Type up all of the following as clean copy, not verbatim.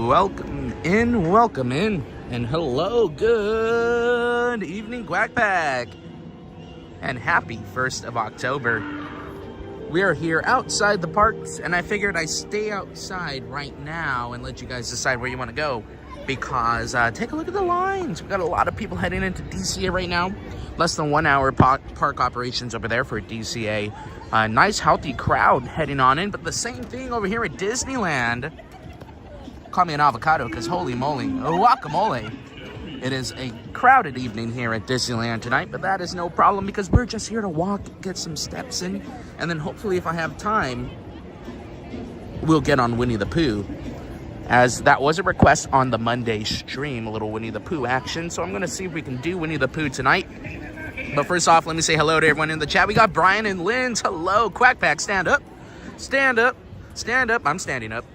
welcome in, and hello, good evening, Quack Pack, and happy 1st of October. We are here outside the parks, and I figured I'd stay outside right now and let you guys decide where you want to go, because take a look at the lines. We've got a lot of people heading into DCA right now. Less than 1 hour park operations over there for DCA. Nice healthy crowd heading on in, but the same thing over here at Disneyland. Call me an avocado, because holy moly, guacamole. It is a crowded evening here at Disneyland tonight, but that is no problem because we're just here to walk, get some steps in, and then hopefully if I have time, we'll get on Winnie the Pooh, as that was a request on the Monday stream, a little Winnie the Pooh action. So I'm going to see if we can do Winnie the Pooh tonight. But first off, let me say hello to everyone in the chat. We got Brian and Lynn's. Hello, Quack Pack. Stand up. Stand up. Stand up. I'm standing up.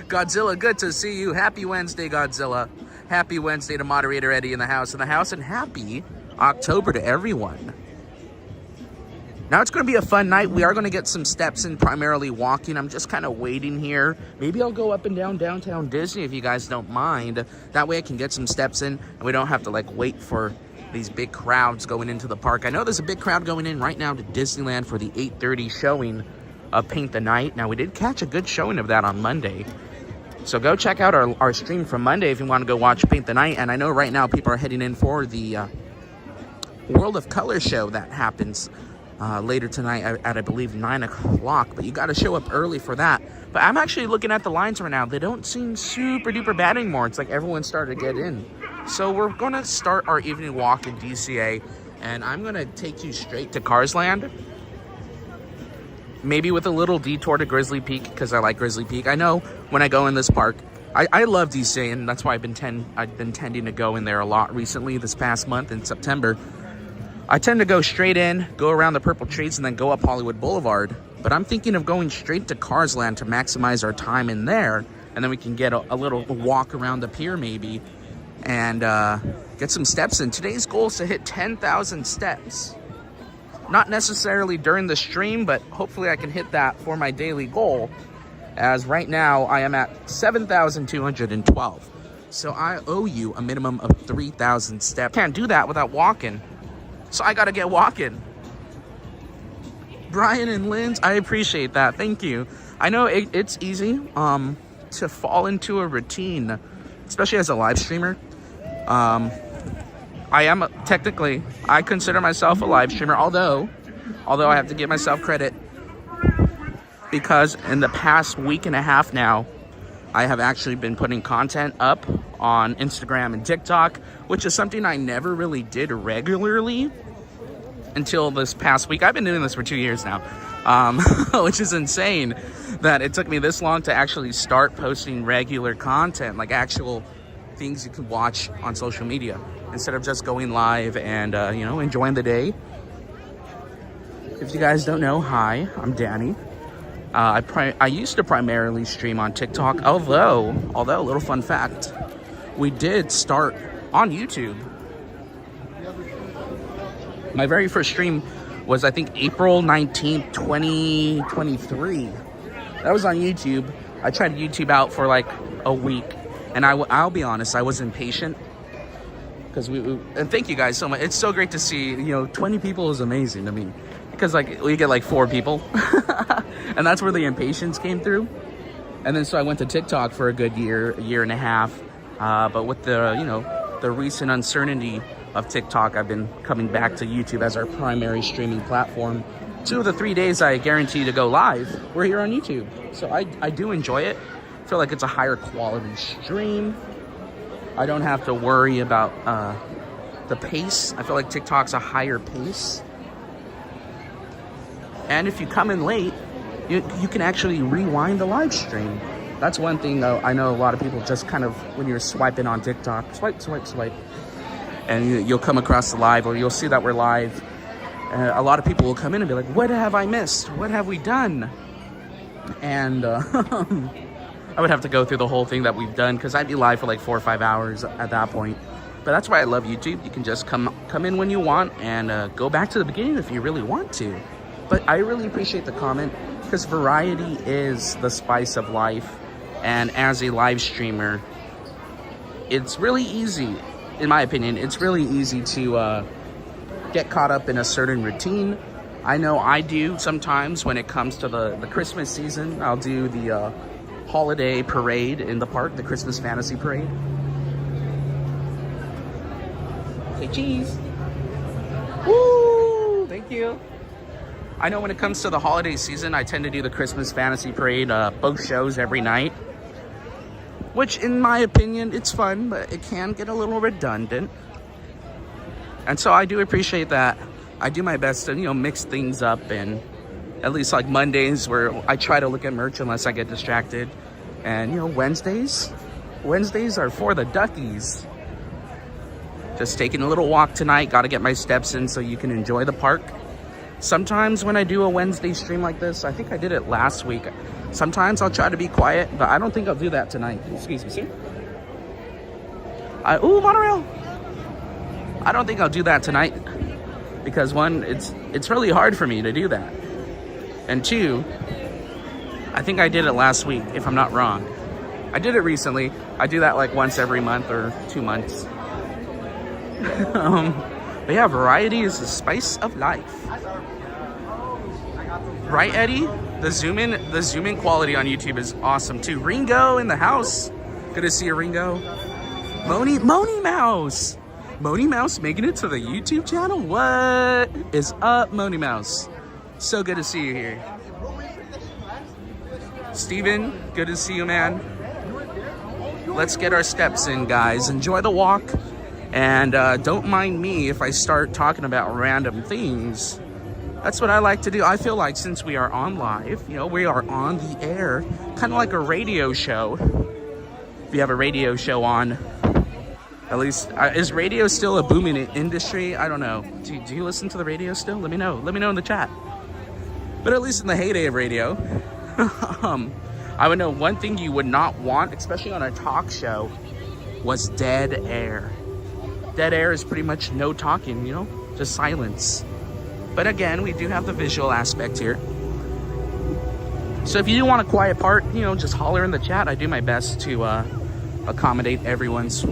Godzilla, good to see you. Happy Wednesday, Godzilla. Happy Wednesday to moderator Eddie in the house, and happy October to everyone. Now it's going to be a fun night. We are going to get some steps in, primarily walking. I'm just kind of waiting here. Maybe I'll go up and down downtown Disney if you guys don't mind. That way I can get some steps in and we don't have to like wait for these big crowds going into the park. I know there's a big crowd going in right now to Disneyland for the 8:30 showing of Paint the Night. Now we did catch a good showing of that on Monday. So go check out our stream from Monday if you want to go watch Paint the Night. And I know right now people are heading in for the World of Color show that happens later tonight at I believe 9 o'clock, but you got to show up early for that. But I'm actually looking at the lines right now. They don't seem super duper bad anymore. It's like everyone started to get in. So we're going to start our evening walk in DCA, and I'm going to take you straight to Cars Land. Maybe with a little detour to Grizzly Peak, because I like Grizzly Peak. I know when I go in this park, I love DCA, and that's why I've been tending to go in there a lot recently this past month in September. I tend to go straight in, go around the Purple Trees, and then go up Hollywood Boulevard. But I'm thinking of going straight to Cars Land to maximize our time in there, and then we can get a little walk around the pier maybe, and get some steps in. Today's goal is to hit 10,000 steps. Not necessarily during the stream, but hopefully I can hit that for my daily goal, as right now I am at 7,212. So I owe you a minimum of 3,000 steps. Can't do that without walking. So I gotta get walking. Brian and Lynn's, I appreciate that. Thank you. I know it's easy to fall into a routine, especially as a live streamer. I consider myself a live streamer, although I have to give myself credit, because in the past week and a half now, I have actually been putting content up on Instagram and TikTok, which is something I never really did regularly until this past week. I've been doing this for 2 years now, which is insane that it took me this long to actually start posting regular content, like actual things you can watch on social media, instead of just going live and, enjoying the day. If you guys don't know, hi, I'm Danny. I used to primarily stream on TikTok, although a little fun fact, we did start on YouTube. My very first stream was, I think, April 19th, 2023. That was on YouTube. I tried YouTube out for like a week, and I'll be honest, I was impatient. Because and thank you guys so much. It's so great to see, 20 people is amazing to me. Because like we get like 4 people. And that's where the impatience came through. And then so I went to TikTok for a good year and a half. But with the recent uncertainty of TikTok, I've been coming back to YouTube as our primary streaming platform. 2 of the 3 days I guarantee to go live, we're here on YouTube. So I do enjoy it. I feel like it's a higher quality stream. I don't have to worry about the pace. I feel like TikTok's a higher pace. And if you come in late, you can actually rewind the live stream. That's one thing, though. I know a lot of people just kind of, when you're swiping on TikTok, swipe, and you'll come across the live, or you'll see that we're live. A lot of people will come in and be like, what have I missed? What have we done? And I would have to go through the whole thing that we've done, because I'd be live for like 4 or 5 hours at that point. But that's why I love YouTube. You can just come in when you want and go back to the beginning if you really want to. But I really appreciate the comment, because variety is the spice of life. And as a live streamer, it's really easy, in my opinion, it's really easy to get caught up in a certain routine. I know I do sometimes when it comes to the Christmas season. I'll do the holiday parade in the park, the Christmas fantasy parade. Say cheese. Woo! Thank you. I know when it comes to the holiday season, I tend to do the Christmas fantasy parade, both shows every night. Which, in my opinion, it's fun, but it can get a little redundant. And so I do appreciate that. I do my best to, mix things up, and at least like Mondays where I try to look at merch unless I get distracted. And, Wednesdays are for the duckies. Just taking a little walk tonight. Got to get my steps in so you can enjoy the park. Sometimes when I do a Wednesday stream like this, I think I did it last week. Sometimes I'll try to be quiet, but I don't think I'll do that tonight. Excuse me, sir. Ooh, monorail. I don't think I'll do that tonight because one, it's really hard for me to do that. And two, I think I did it last week, if I'm not wrong. I did it recently. I do that like once every month or 2 months. But yeah, variety is the spice of life. Right, Eddie? The zoom in quality on YouTube is awesome too. Ringo in the house. Good to see you, Ringo. Moni Mouse. Moni Mouse making it to the YouTube channel? What is up, Moni Mouse? So good to see you here. Steven, good to see you, man. Let's get our steps in, guys. Enjoy the walk. And don't mind me if I start talking about random things. That's what I like to do. I feel like since we are on live, we are on the air, kind of like a radio show. If you have a radio show on, at least, is radio still a booming industry? I don't know. Do you listen to the radio still? Let me know. Let me know in the chat. But at least in the heyday of radio, I would know one thing you would not want, especially on a talk show, was dead air. Dead air is pretty much no talking, just silence. But again, we do have the visual aspect here. So if you do want a quiet part, just holler in the chat. I do my best to accommodate everyone's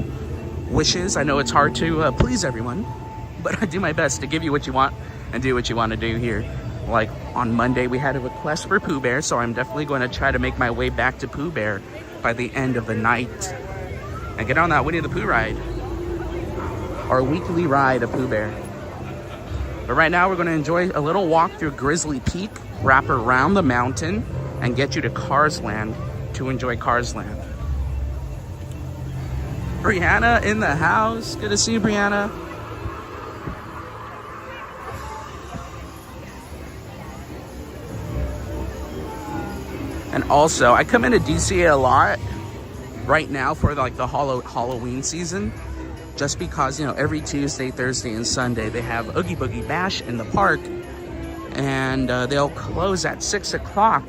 wishes. I know it's hard to please everyone, but I do my best to give you what you want and do what you want to do here. Like on Monday, we had a request for Pooh Bear, so I'm definitely going to try to make my way back to Pooh Bear by the end of the night and get on that Winnie the Pooh ride. Our weekly ride of Pooh Bear. But right now we're going to enjoy a little walk through Grizzly Peak, wrap around the mountain, and get you to Cars Land to enjoy Cars Land. Brianna in the house. Good to see you, Brianna. And also, I come into DC a lot right now for like the Halloween season. Just because, every Tuesday, Thursday, and Sunday, they have Oogie Boogie Bash in the park. And they'll close at 6 o'clock.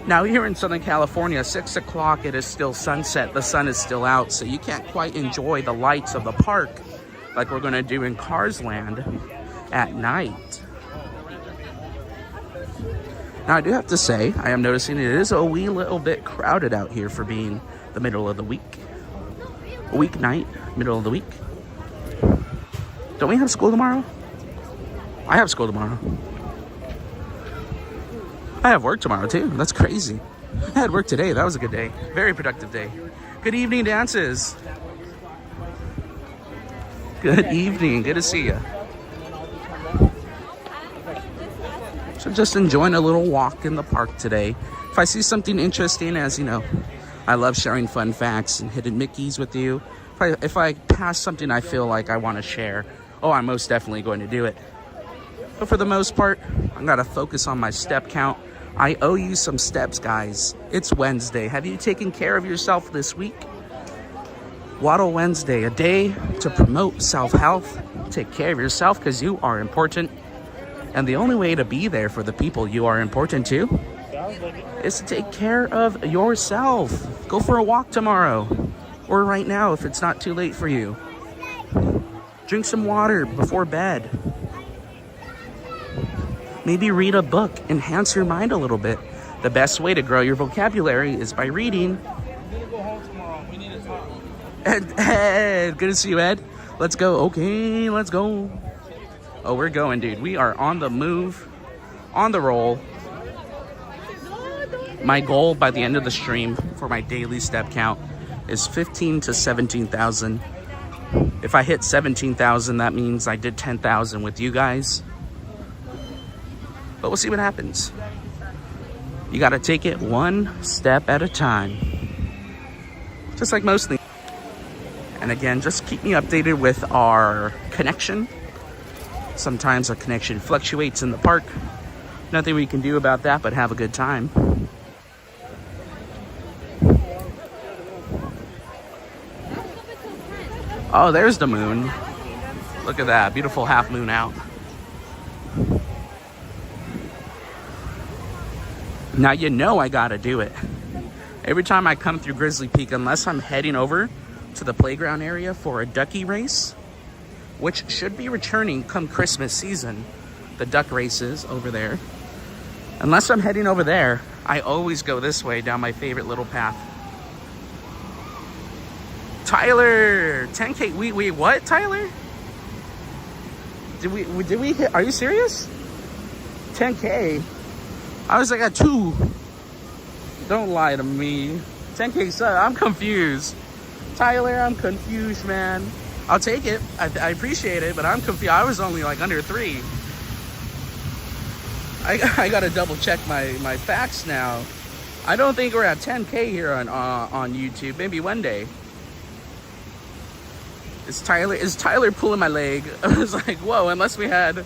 Now, here in Southern California, 6 o'clock, it is still sunset. The sun is still out. So you can't quite enjoy the lights of the park like we're going to do in Cars Land at night. Now, I do have to say, I am noticing it is a wee little bit crowded out here for being the middle of the week. Weeknight, middle of the week. Don't we have school tomorrow? I have school tomorrow. I have work tomorrow too. That's crazy. I had work today. That was a good day. Very productive day. Good evening, dances. Good evening. Good to see you. So just enjoying a little walk in the park today. If I see something interesting, as you know, I love sharing fun facts and hidden Mickeys with you. If I pass something I feel like I want to share, I'm most definitely going to do it. But for the most part, I'm going to focus on my step count. I owe you some steps, guys. It's Wednesday. Have you taken care of yourself this week? Waddle Wednesday, a day to promote self-health. Take care of yourself because you are important. And the only way to be there for the people you are important to is to take care of yourself. Go for a walk tomorrow. Or right now if it's not too late for you. Drink some water before bed. Maybe read a book. Enhance your mind a little bit. The best way to grow your vocabulary is by reading. Ed, good to see you, Ed. Let's go. Okay, let's go. Oh, we're going, dude. We are on the move, on the roll. My goal by the end of the stream for my daily step count is 15 to 17,000. If I hit 17,000, that means I did 10,000 with you guys. But we'll see what happens. You got to take it one step at a time. Just like most things. And again, just keep me updated with our connection. Sometimes our connection fluctuates in the park. Nothing we can do about that, but have a good time. Oh, there's the moon. Look at that, beautiful half moon out. Now you know I gotta do it. Every time I come through Grizzly Peak, unless I'm heading over to the playground area for a ducky race, which should be returning come Christmas season, the duck races over there. Unless I'm heading over there, I always go this way down my favorite little path. Tyler, 10K, wait, what, Tyler? Did we hit, are you serious? 10K? I was like at 2. Don't lie to me. 10K sub, I'm confused. Tyler, I'm confused, man. I'll take it, I appreciate it, but I'm confused. I was only like under 3. I gotta double check my facts now. I don't think we're at 10K here on YouTube, maybe one day. Is Tyler pulling my leg? I was like, whoa, unless we had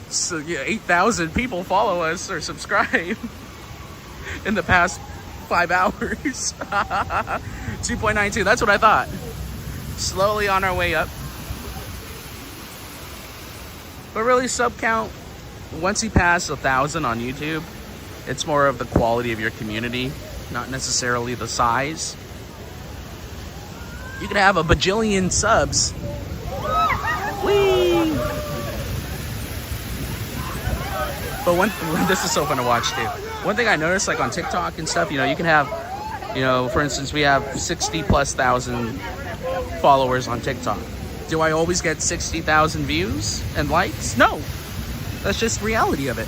8,000 people follow us or subscribe in the past 5 hours. 2.92, that's what I thought. Slowly on our way up. But really, sub count, once you pass 1,000 on YouTube, it's more of the quality of your community, not necessarily the size. You can have a bajillion subs. Whee! But this is so fun to watch too. One thing I noticed, like on TikTok and stuff, you know, you can have, you know, for instance, we have 60,000+ followers on TikTok. Do I always get 60,000 views and likes? No. That's just reality of it.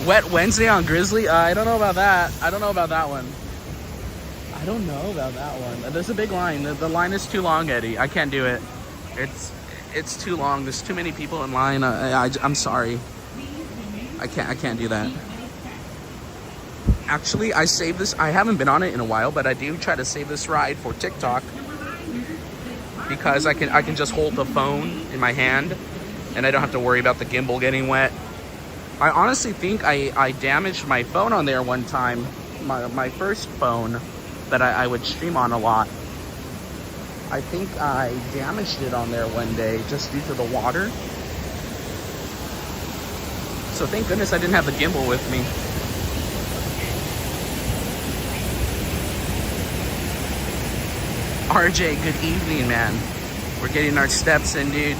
Wet Wednesday on Grizzly? I don't know about that. I don't know about that one. There's a big line. The line is too long, Eddie. I can't do it. It's too long. There's too many people in line. I'm sorry. I can't do that. Actually, I saved this. I haven't been on it in a while, but I do try to save this ride for TikTok because I can just hold the phone in my hand and I don't have to worry about the gimbal getting wet. I honestly think I damaged my phone on there one time, my first phone that I would stream on a lot. I think I damaged it on there one day just due to the water. So thank goodness I didn't have the gimbal with me. RJ, good evening, man. We're getting our steps in, dude.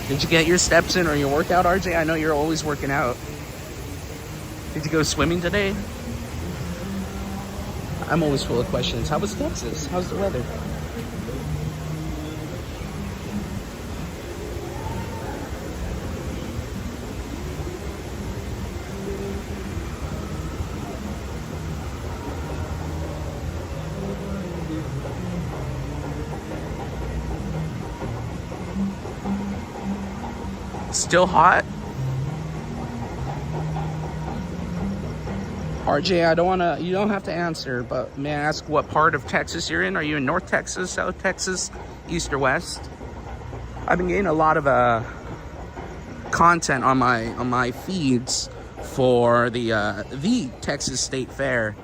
Did you get your steps in or your workout, RJ? I know you're always working out. Did you go swimming today? I'm always full of questions. How was Texas? How's the weather? Still hot? RJ, you don't have to answer, but may I ask what part of Texas you're in? Are you in North Texas, South Texas, East or West? I've been getting a lot of content on my feeds for the Texas State Fair,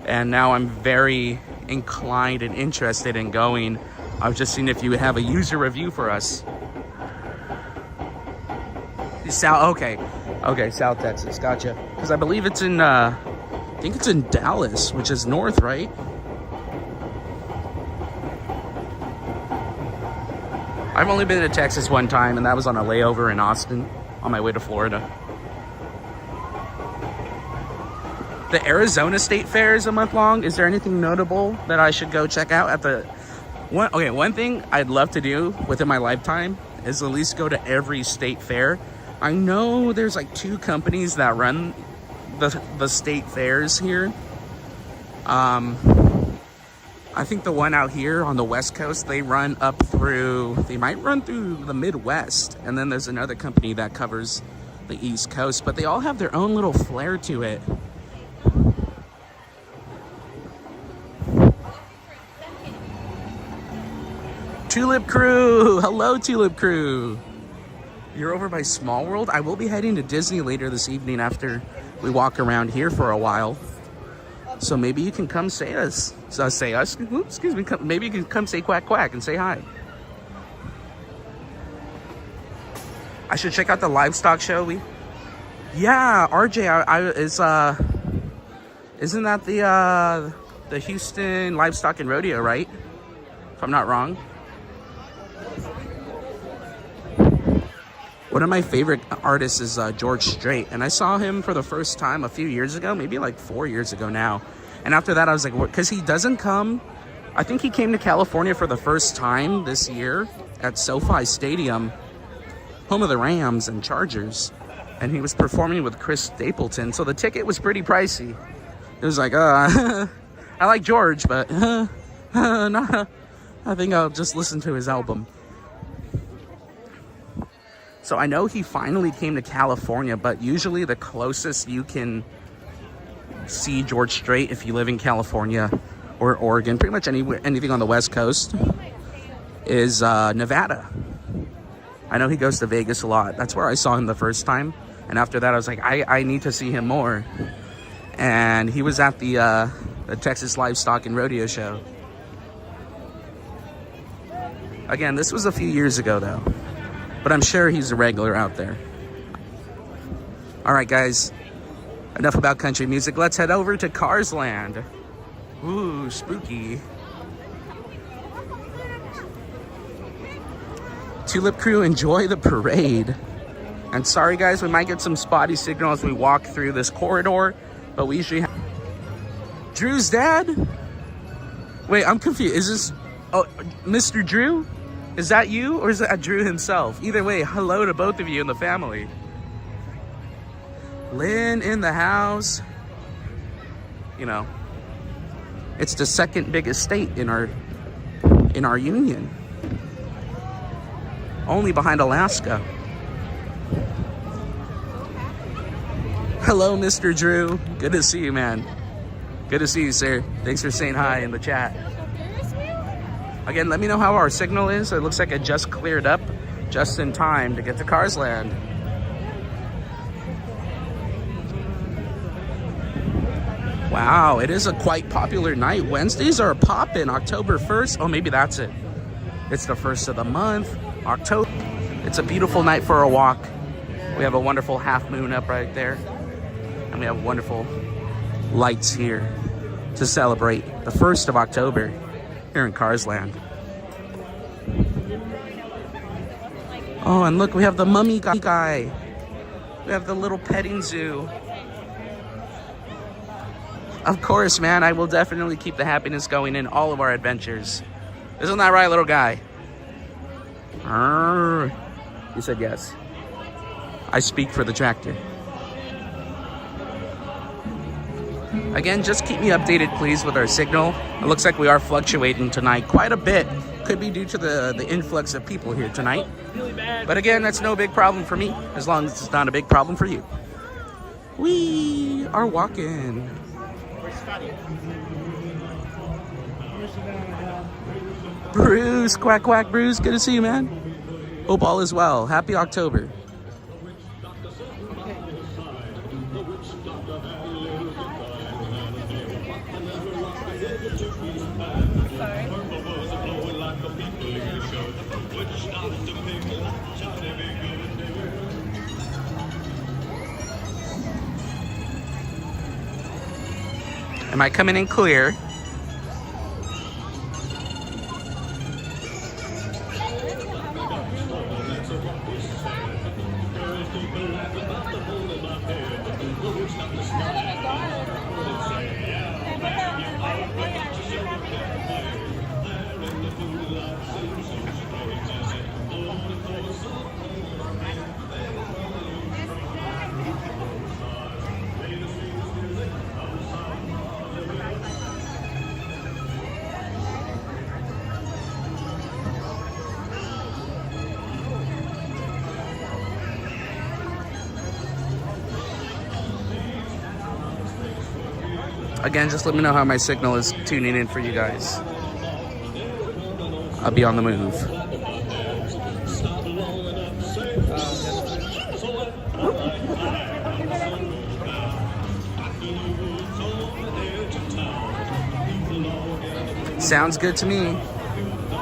and now I'm very inclined and interested in going. I was just seeing if you would have a user review for us. Okay, South Texas, gotcha. Because I believe it's in, I think it's in Dallas, which is north, right? I've only been to Texas one time, and that was on a layover in Austin on my way to Florida. The Arizona State Fair is a month long. Is there anything notable that I should go check out at the one? Okay, one thing I'd love to do within my lifetime is at least go to every state fair. I know there's like 2 companies that run the state fairs here. I think the one out here on the West Coast, they might run through the Midwest, and then there's another company that covers the East Coast, but they all have their own little flair to it. Tulip Crew! Hello, Tulip Crew! You're over by Small World? I will be heading to Disney later this evening after we walk around here for a while. So maybe you can come say us. Excuse me. Maybe you can come say quack quack and say hi. I should check out the livestock show. Yeah, RJ isn't that the Houston Livestock and Rodeo, right? If I'm not wrong. One of my favorite artists is George Strait, and I saw him for the first time a few years ago, maybe like 4 years ago now. And after that, I was like, because he doesn't come, I think he came to California for the first time this year at SoFi Stadium, home of the Rams and Chargers, and he was performing with Chris Stapleton, so the ticket was pretty pricey. It was like, I like George, but no, I think I'll just listen to his album. So I know he finally came to California, but usually the closest you can see George Strait if you live in California or Oregon, pretty much anything on the West Coast, is Nevada. I know he goes to Vegas a lot. That's where I saw him the first time. And after that, I was like, I need to see him more. And he was at the Texas Livestock and Rodeo Show. Again, this was a few years ago, though. But I'm sure he's a regular out there. All right, guys. Enough about country music. Let's head over to Cars Land. Ooh, spooky. Tulip Crew, enjoy the parade. And sorry, guys, we might get some spotty signal as we walk through this corridor. But we usually have... Drew's dad? Wait, I'm confused. Is this... Oh, Mr. Drew? Is that you, or is that Drew himself? Either way, hello to both of you in the family. Lynn in the house. You know, it's the second biggest state in our union. Only behind Alaska. Hello, Mr. Drew. Good to see you, man. Good to see you, sir. Thanks for saying hi in the chat. Again, let me know how our signal is. It looks like it just cleared up just in time to get to Cars Land. Wow, it is a quite popular night. Wednesdays are poppin'. October 1st. Oh, maybe that's it. It's the first of the month. October. It's a beautiful night for a walk. We have a wonderful half moon up right there. And we have wonderful lights here to celebrate the 1st of October. Here in Cars Land. Oh, and look, we have the mummy guy. We have the little petting zoo. Of course, man, I will definitely keep the happiness going in all of our adventures. Isn't that right, little guy? He said yes. I speak for the tractor. Again, just keep me updated, please, with our signal. It looks like we are fluctuating tonight quite a bit. Could be due to the influx of people here tonight. But again, that's no big problem for me, as long as it's not a big problem for you. We are walking. Bruce, quack, quack, Bruce. Good to see you, man. Hope all is well. Happy October. Am I coming in clear? Again, just let me know how my signal is tuning in for you guys. I'll be on the move. Sounds good to me.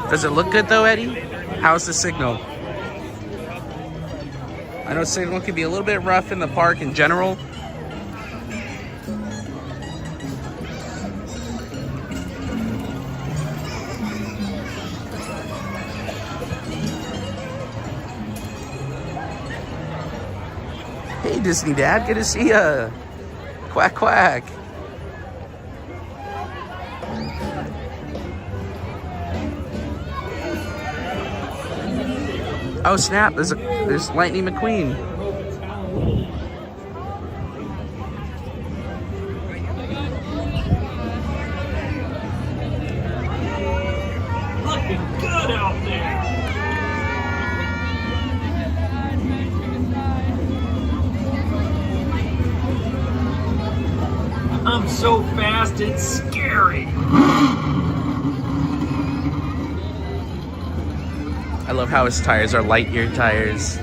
Does it look good though, Eddie? How's the signal? I know signal can be a little bit rough in the park in general. Hey Disney Dad, good to see ya. Quack quack. Oh snap, there's Lightning McQueen. Looking good out there. I'm so fast, it's scary. I love how his tires are Lightyear tires.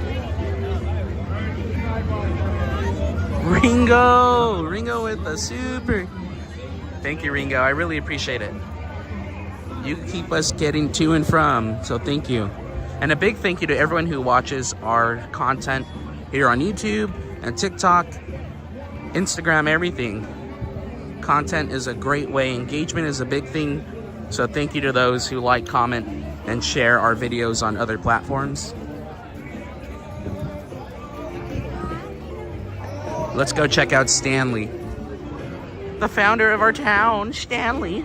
Ringo with the super. Thank you, Ringo. I really appreciate it. You keep us getting to and from, so thank you. And a big thank you to everyone who watches our content here on YouTube and TikTok, Instagram, everything. Content is a great way. Engagement is a big thing. So thank you to those who like, comment, and share our videos on other platforms. Let's go check out Stanley, the founder of our town, Stanley.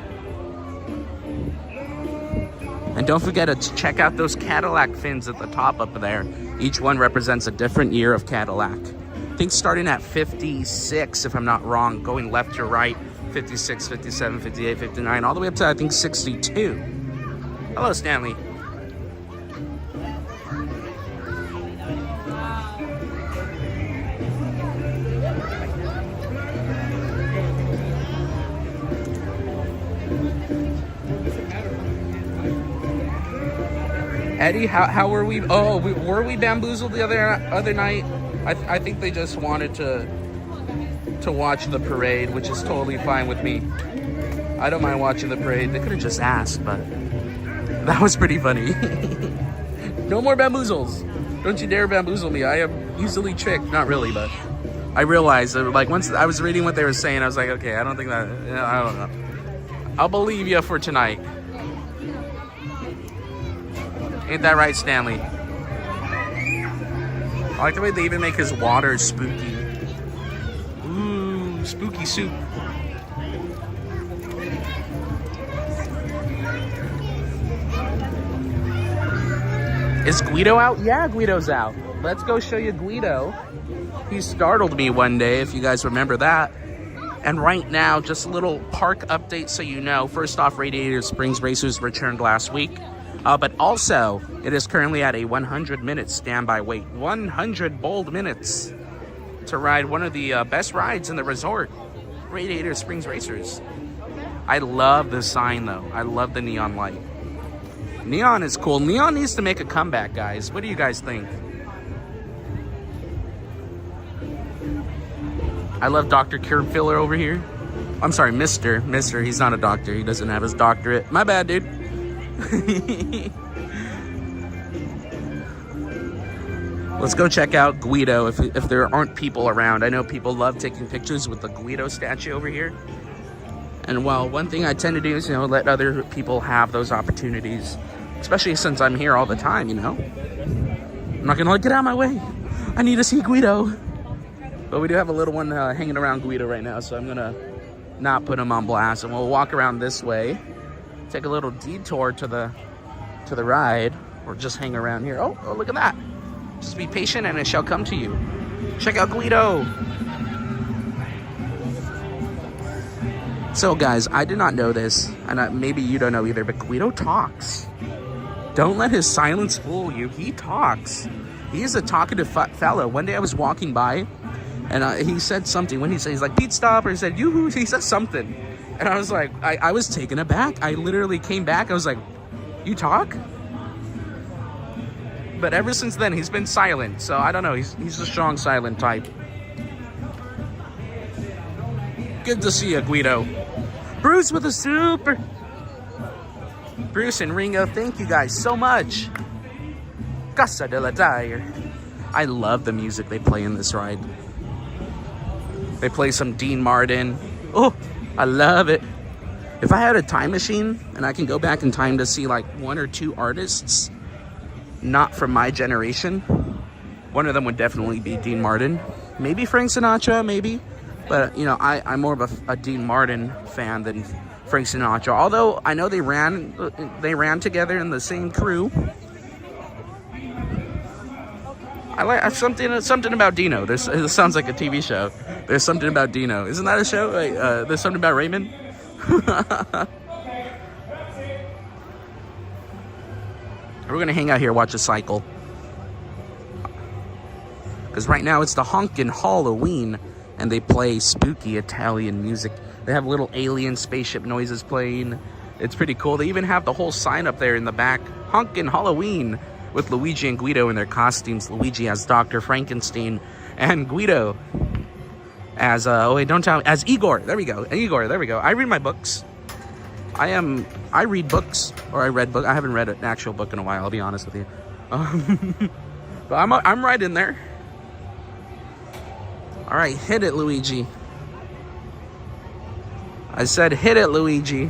And don't forget to check out those Cadillac fins at the top up there. Each one represents a different year of Cadillac. I think starting at 56, if I'm not wrong, going left to right, 56, 57, 58, 59, all the way up to, I think, 62. Hello, Stanley. Eddie, how were we? Oh, were we bamboozled the other night? I think they just wanted to watch the parade, which is totally fine with me. I don't mind watching the parade. They could have just asked, but that was pretty funny. No more bamboozles. Don't you dare bamboozle me. I am easily tricked. Not really, but I realized that, like, once I was reading what they were saying, I was like, okay, I don't think that, I don't know. I'll believe you for tonight. Ain't that right, Stanley? I like the way they even make his water spooky. Ooh, spooky soup. Is Guido out? Yeah, Guido's out. Let's go show you Guido. He startled me one day, if you guys remember that. And right now, just a little park update so you know. First off, Radiator Springs Racers returned last week. But also, it is currently at a 100-minute standby wait. 100 bold minutes to ride one of the best rides in the resort, Radiator Springs Racers. I love the sign, though. I love the neon light. Neon is cool. Neon needs to make a comeback, guys. What do you guys think? I love Dr. Curb Filler over here. I'm sorry, Mr. He's not a doctor. He doesn't have his doctorate. My bad, dude. Let's go check out Guido if there aren't people around. I know people love taking pictures with the Guido statue over here. And well, one thing I tend to do is, let other people have those opportunities. Especially since I'm here all the time, I'm not gonna get out of my way. I need to see Guido. But we do have a little one hanging around Guido right now, so I'm gonna not put him on blast. And we'll walk around this way. Take a little detour to the ride, or just hang around here. Oh, look at that. Just be patient and it shall come to you. Check out Guido. So guys, I did not know this, and maybe you don't know either, but Guido talks. Don't let his silence fool you. He talks. He is a talkative fellow. One day I was walking by, And he said something. When he said, he's like, Pete, stop. Or he said, yoo-hoo. He said something. And I was like, I was taken aback. I literally came back. I was like, you talk? But ever since then, he's been silent. So I don't know. He's a strong silent type. Good to see you, Guido. Bruce with a super. Bruce and Ringo, thank you guys so much. Casa de la Tire. I love the music they play in this ride. They play some Dean Martin. Oh, I love it. If I had a time machine and I can go back in time to see like 1 or 2 artists not from my generation, one of them would definitely be Dean Martin. Maybe Frank Sinatra, maybe. But, you know, I'm more of a Dean Martin fan than Frank Sinatra. Although I know they ran together in the same crew. I like something about Dino. It sounds like a TV show. There's something about Dino. Isn't that a show? There's something about Raymond. We're gonna hang out here, watch a cycle. Because right now it's the honkin' Halloween, and they play spooky Italian music. They have little alien spaceship noises playing. It's pretty cool. They even have the whole sign up there in the back, honkin' Halloween, with Luigi and Guido in their costumes. Luigi as Dr. Frankenstein, and Guido as as Igor. There we go. Igor, there we go. I read my books. I read books, or I read books. I haven't read an actual book in a while, I'll be honest with you. But I'm right in there. All right, hit it, Luigi. I said hit it, Luigi.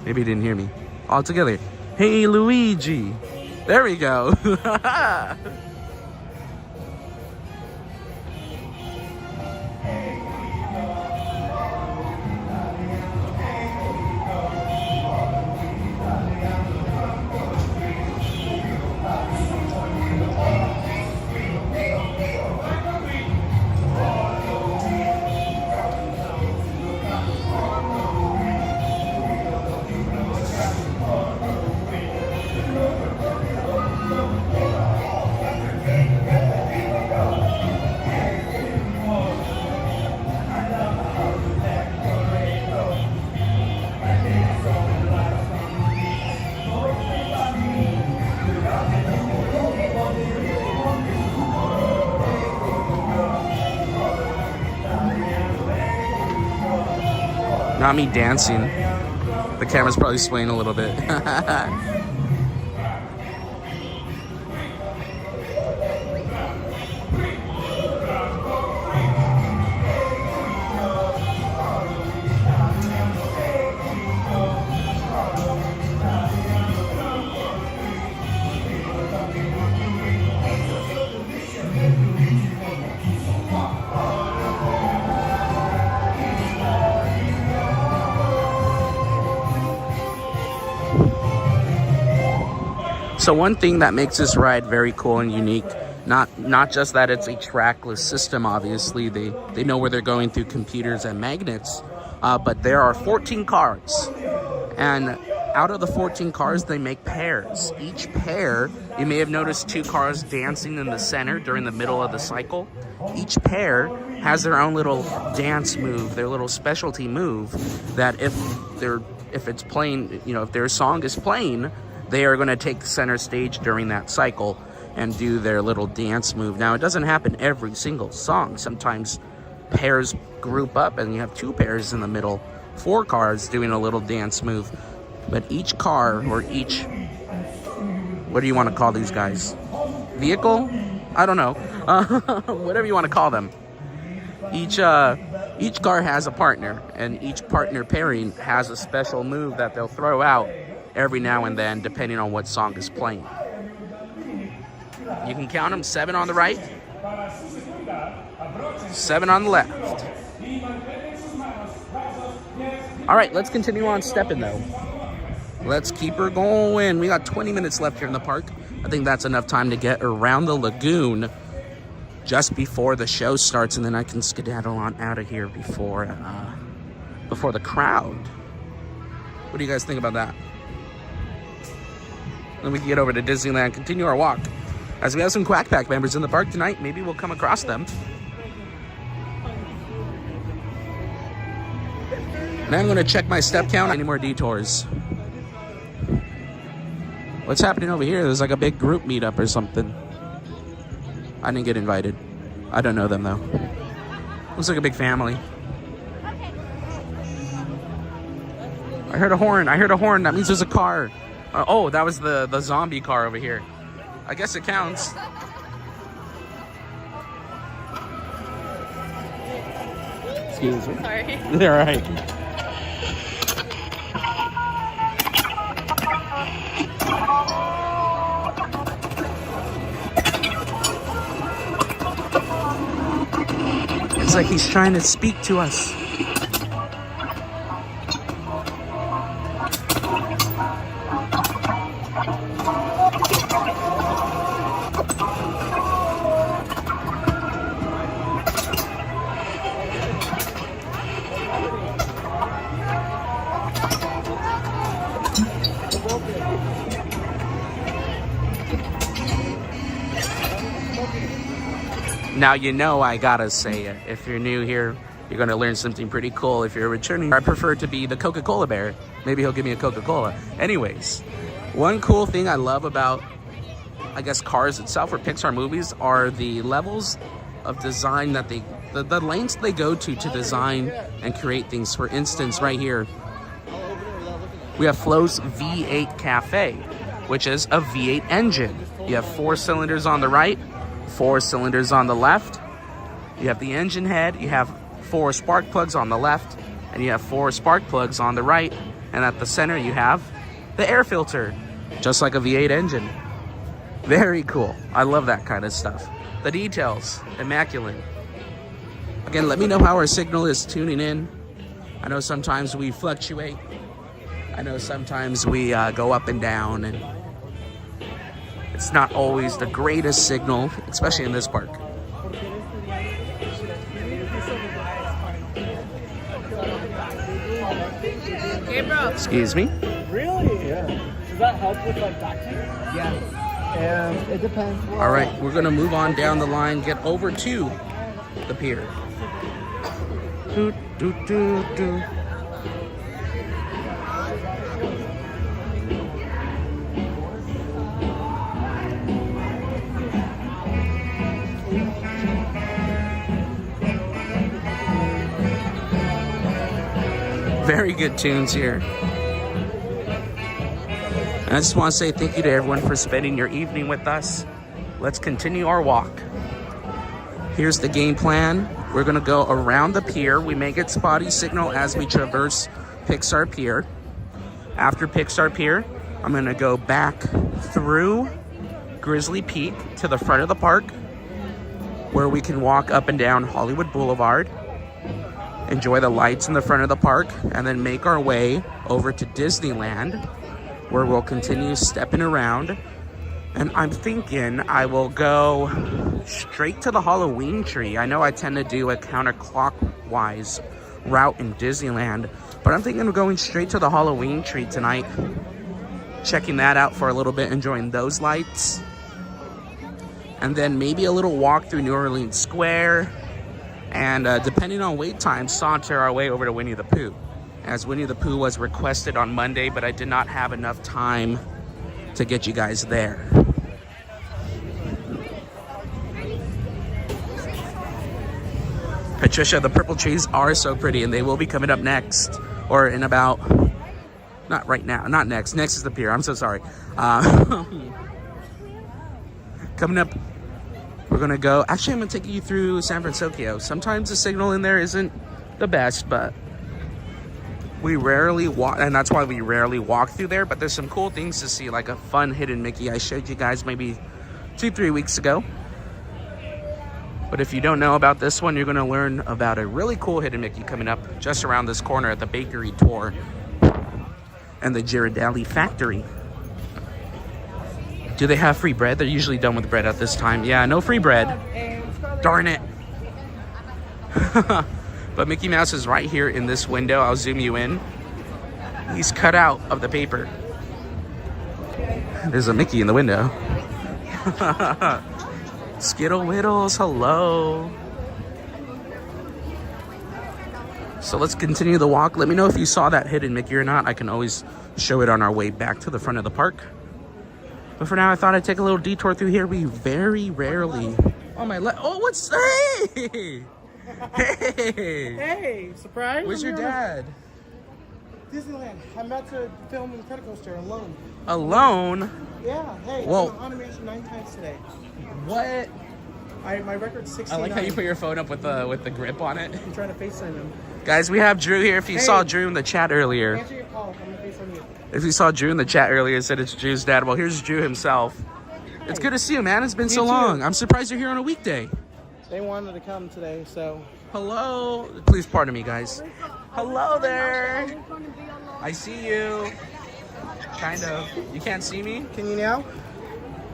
Maybe you didn't hear me. All together. Hey, Luigi. There we go. Not me dancing. The camera's probably swaying a little bit. So one thing that makes this ride very cool and unique, not just that it's a trackless system, obviously, they know where they're going through computers and magnets, but there are 14 cars, and out of the 14 cars, they make pairs. Each pair, you may have noticed 2 cars dancing in the center during the middle of the cycle. Each pair has their own little dance move, their little specialty move, that if it's playing, you know, if their song is playing, they are going to take center stage during that cycle and do their little dance move. Now, it doesn't happen every single song. Sometimes pairs group up and you have 2 pairs in the middle, 4 cars doing a little dance move. But each car, or each, what do you want to call these guys? Vehicle? I don't know. Whatever you want to call them. Each car has a partner, and each partner pairing has a special move that they'll throw out every now and then, depending on what song is playing. You can count them, 7 on the right, 7 on the left. All right, let's continue on stepping though. Let's keep her going. We got 20 minutes left here in the park. I think that's enough time to get around the lagoon just before the show starts, and then I can skedaddle on out of here before the crowd. What do you guys think about that? Then we can get over to Disneyland, continue our walk. As we have some Quack Pack members in the park tonight, maybe we'll come across them. Now I'm gonna check my step count. Any more detours? What's happening over here? There's like a big group meetup or something. I didn't get invited. I don't know them though. Looks like a big family. I heard a horn. I heard a horn. That means there's a car. Oh, that was the zombie car over here. I guess it counts. Excuse me. Sorry. They're all right. It's like he's trying to speak to us. Now you know I gotta say it. If you're new here, you're gonna learn something pretty cool. If you're returning, I prefer to be the Coca-Cola bear. Maybe he'll give me a Coca-Cola. Anyways, one cool thing I love about, I guess, Cars itself or Pixar movies are the levels of design that the lengths they go to design and create things. For instance, right here, we have Flo's V8 Cafe, which is a V8 engine. You have 4 cylinders on the right, 4 cylinders on the left. You have the engine head, you have 4 spark plugs on the left, and you have 4 spark plugs on the right. And at the center you have the air filter, just like a V8 engine. Very cool. I love that kind of stuff. The details, immaculate. Again, let me know how our signal is tuning in. I know sometimes we fluctuate. I know sometimes we go up and down, and it's not always the greatest signal, especially in this park. Okay, bro. Excuse me? Really? Yeah. Does that help with like back pain? Yeah. And it depends. All right, we're gonna move on down the line, get over to the pier. Do, do, do, do. Very good tunes here. And I just want to say thank you to everyone for spending your evening with us. Let's continue our walk. Here's the game plan. We're going to go around the pier. We may get spotty signal as we traverse Pixar Pier. After Pixar Pier, I'm going to go back through Grizzly Peak to the front of the park, where we can walk up and down Hollywood Boulevard, enjoy the lights in the front of the park, and then make our way over to Disneyland, where we'll continue stepping around. And I'm thinking I will go straight to the Halloween tree. I know I tend to do a counterclockwise route in Disneyland, but I'm thinking of going straight to the Halloween tree tonight, checking that out for a little bit, enjoying those lights, and then maybe a little walk through New Orleans Square, and depending on wait time, saunter our way over to Winnie the Pooh, as Winnie the Pooh was requested on Monday, but I did not have enough time to get you guys there. Patricia, the purple trees are so pretty, and they will be coming up next, or in about, not right now, not next. Next is the pier. I'm so sorry. Coming up, we're gonna go, actually I'm gonna take you through San Francisco. Sometimes the signal in there isn't the best, but we rarely walk, and that's why we rarely walk through there, but there's some cool things to see, like a fun hidden Mickey I showed you guys maybe 2-3 weeks ago. But if you don't know about this one, you're gonna learn about a really cool hidden Mickey coming up just around this corner at the bakery tour and the Ghirardelli factory. Do they have free bread? They're usually done with bread at this time. Yeah, no free bread. Darn it. But Mickey Mouse is right here in this window. I'll zoom you in. He's cut out of the paper. There's a Mickey in the window. Skittle Whittles, hello. So let's continue the walk. Let me know if you saw that hidden Mickey or not. I can always show it on our way back to the front of the park. But for now, I thought I'd take a little detour through here. We very rarely... Oh, my left... Oh, what's... Hey! Hey! Hey, surprise! Where's your dad? Disneyland. I'm about to film in Credicoaster alone. Alone? Yeah, hey, Whoa. I'm on animation 9 times today. What? My record's 69. I like how you put your phone up with the grip on it. I'm trying to FaceTime him. Guys, we have Drew here. If you Hey. saw Drew in the chat earlier. Answer your call. I'm going to FaceTime you. If you saw Drew in the chat earlier, it said it's Drew's dad. Well, here's Drew himself. It's good to see you, man. It's been so too. long. I'm surprised you're here on a weekday. They wanted to come today, so... Hello. Please pardon me, guys. Hello there. I see you. Kind of. You can't see me? Can you now?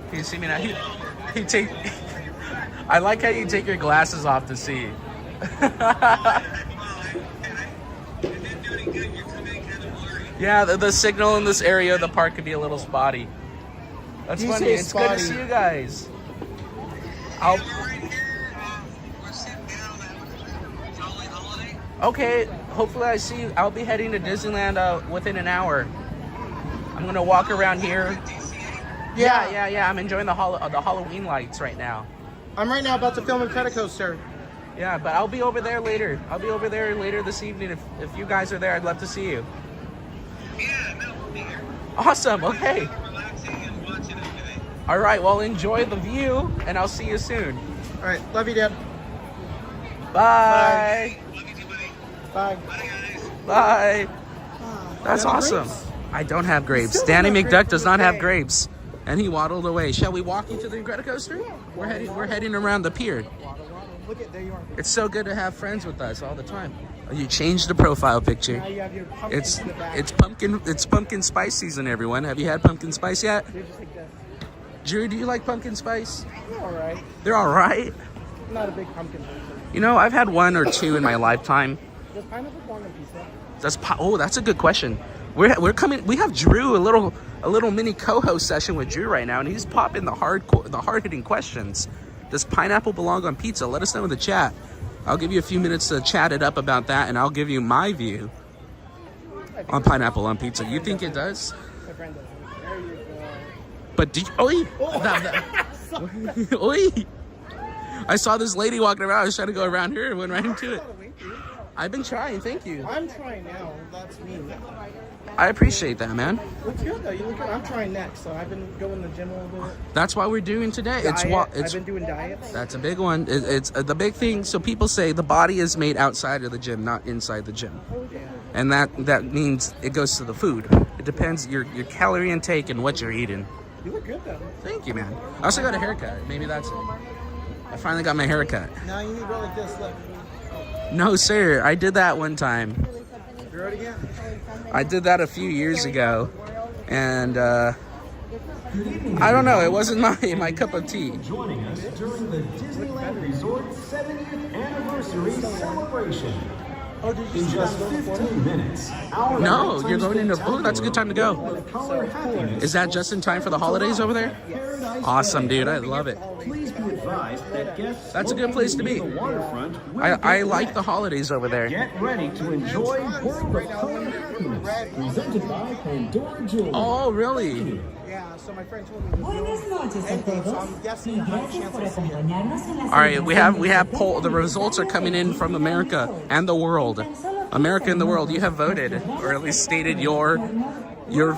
Can you see me now? He take... I like how you take your glasses off to see. Yeah, the signal in this area of the park could be a little spotty. That's You funny. say It's good to spotty. see you guys. Okay, hopefully I see you. I'll be heading to Disneyland within an hour. I'm gonna walk around here. Yeah. I'm enjoying the Halloween lights right now. I'm right now about to film in Credicoaster. Yeah, but I'll be over there later. I'll be over there later this evening. If you guys are there, I'd love to see you. Yeah, no, we'll be here. Awesome, okay. Relaxing and watching it today. All right, well, enjoy the view, and I'll see you soon. All right, love you, Dad. Bye. Love you too, buddy. Bye. Bye, guys. Bye. That's You have awesome. grapes? I don't have grapes. still Danny don't have McDuck grapes does from not the have day. grapes. And he waddled away. Shall we walk you to the Incredicoaster? We're heading around the pier. Look at, there you are. It's so good to have friends with us all the time. Oh, you changed the profile picture. Now you have your pumpkins in the back. It's pumpkin spice season, everyone. Have you had pumpkin spice yet? They're just like this. Drew, do you like pumpkin spice? You're all right. They're all right. I'm not a big pumpkin person. You know, I've had one or two in my lifetime. Does pineapple belong in pizza? That's a good question. We're coming. We have Drew, a little mini co-host session with Drew right now, and he's popping the hard hitting questions. Does pineapple belong on pizza? Let us know in the chat. I'll give you a few minutes to chat it up about that, and I'll give you my view on pineapple on pizza. You think it does? My friend does. There you go. But did you, oi! I saw this lady walking around. I was trying to go around her and went right into it. I've been trying. Thank you. I'm trying now. That's me. I appreciate that, man. Looks good though. You look good. I'm trying next. So I've been going to the gym a little bit. That's why we're doing today. I've been doing diets. That's a big one. It's the big thing. So people say the body is made outside of the gym, not inside the gym, and that means it goes to the food. It depends your calorie intake and what you're eating. You look good though. Thank you, man. I also got a haircut. Maybe that's it. I finally got my haircut. Now you need to go like this. Look. No, sir. I did that one time. You're already again. I did that a few years ago, and I don't know. It wasn't my cup of tea. Joining us during the Disneyland Resort 70th Anniversary Celebration. Oh, did you In see just that 15 minutes, our No, nighttime you're going into. Oh, that's a good time to go. with color happiness. Is that just in time for the holidays over there? Paradise Awesome, Bay. dude. I love it. Please be advised that guests That's a good place to be. located near the waterfront will I get like wet. the holidays over there. Get ready to enjoy World of Color Happiness, presented by Pandora Jewelry. Oh, really? Yeah. So my friend told me. Buenas noches a So todos I'm guessing y I have a gracias chance por to see it. acompañarnos en la All right, we have celebración poll. The results are coming in from America and the world. America and the world, you have voted, or at least stated your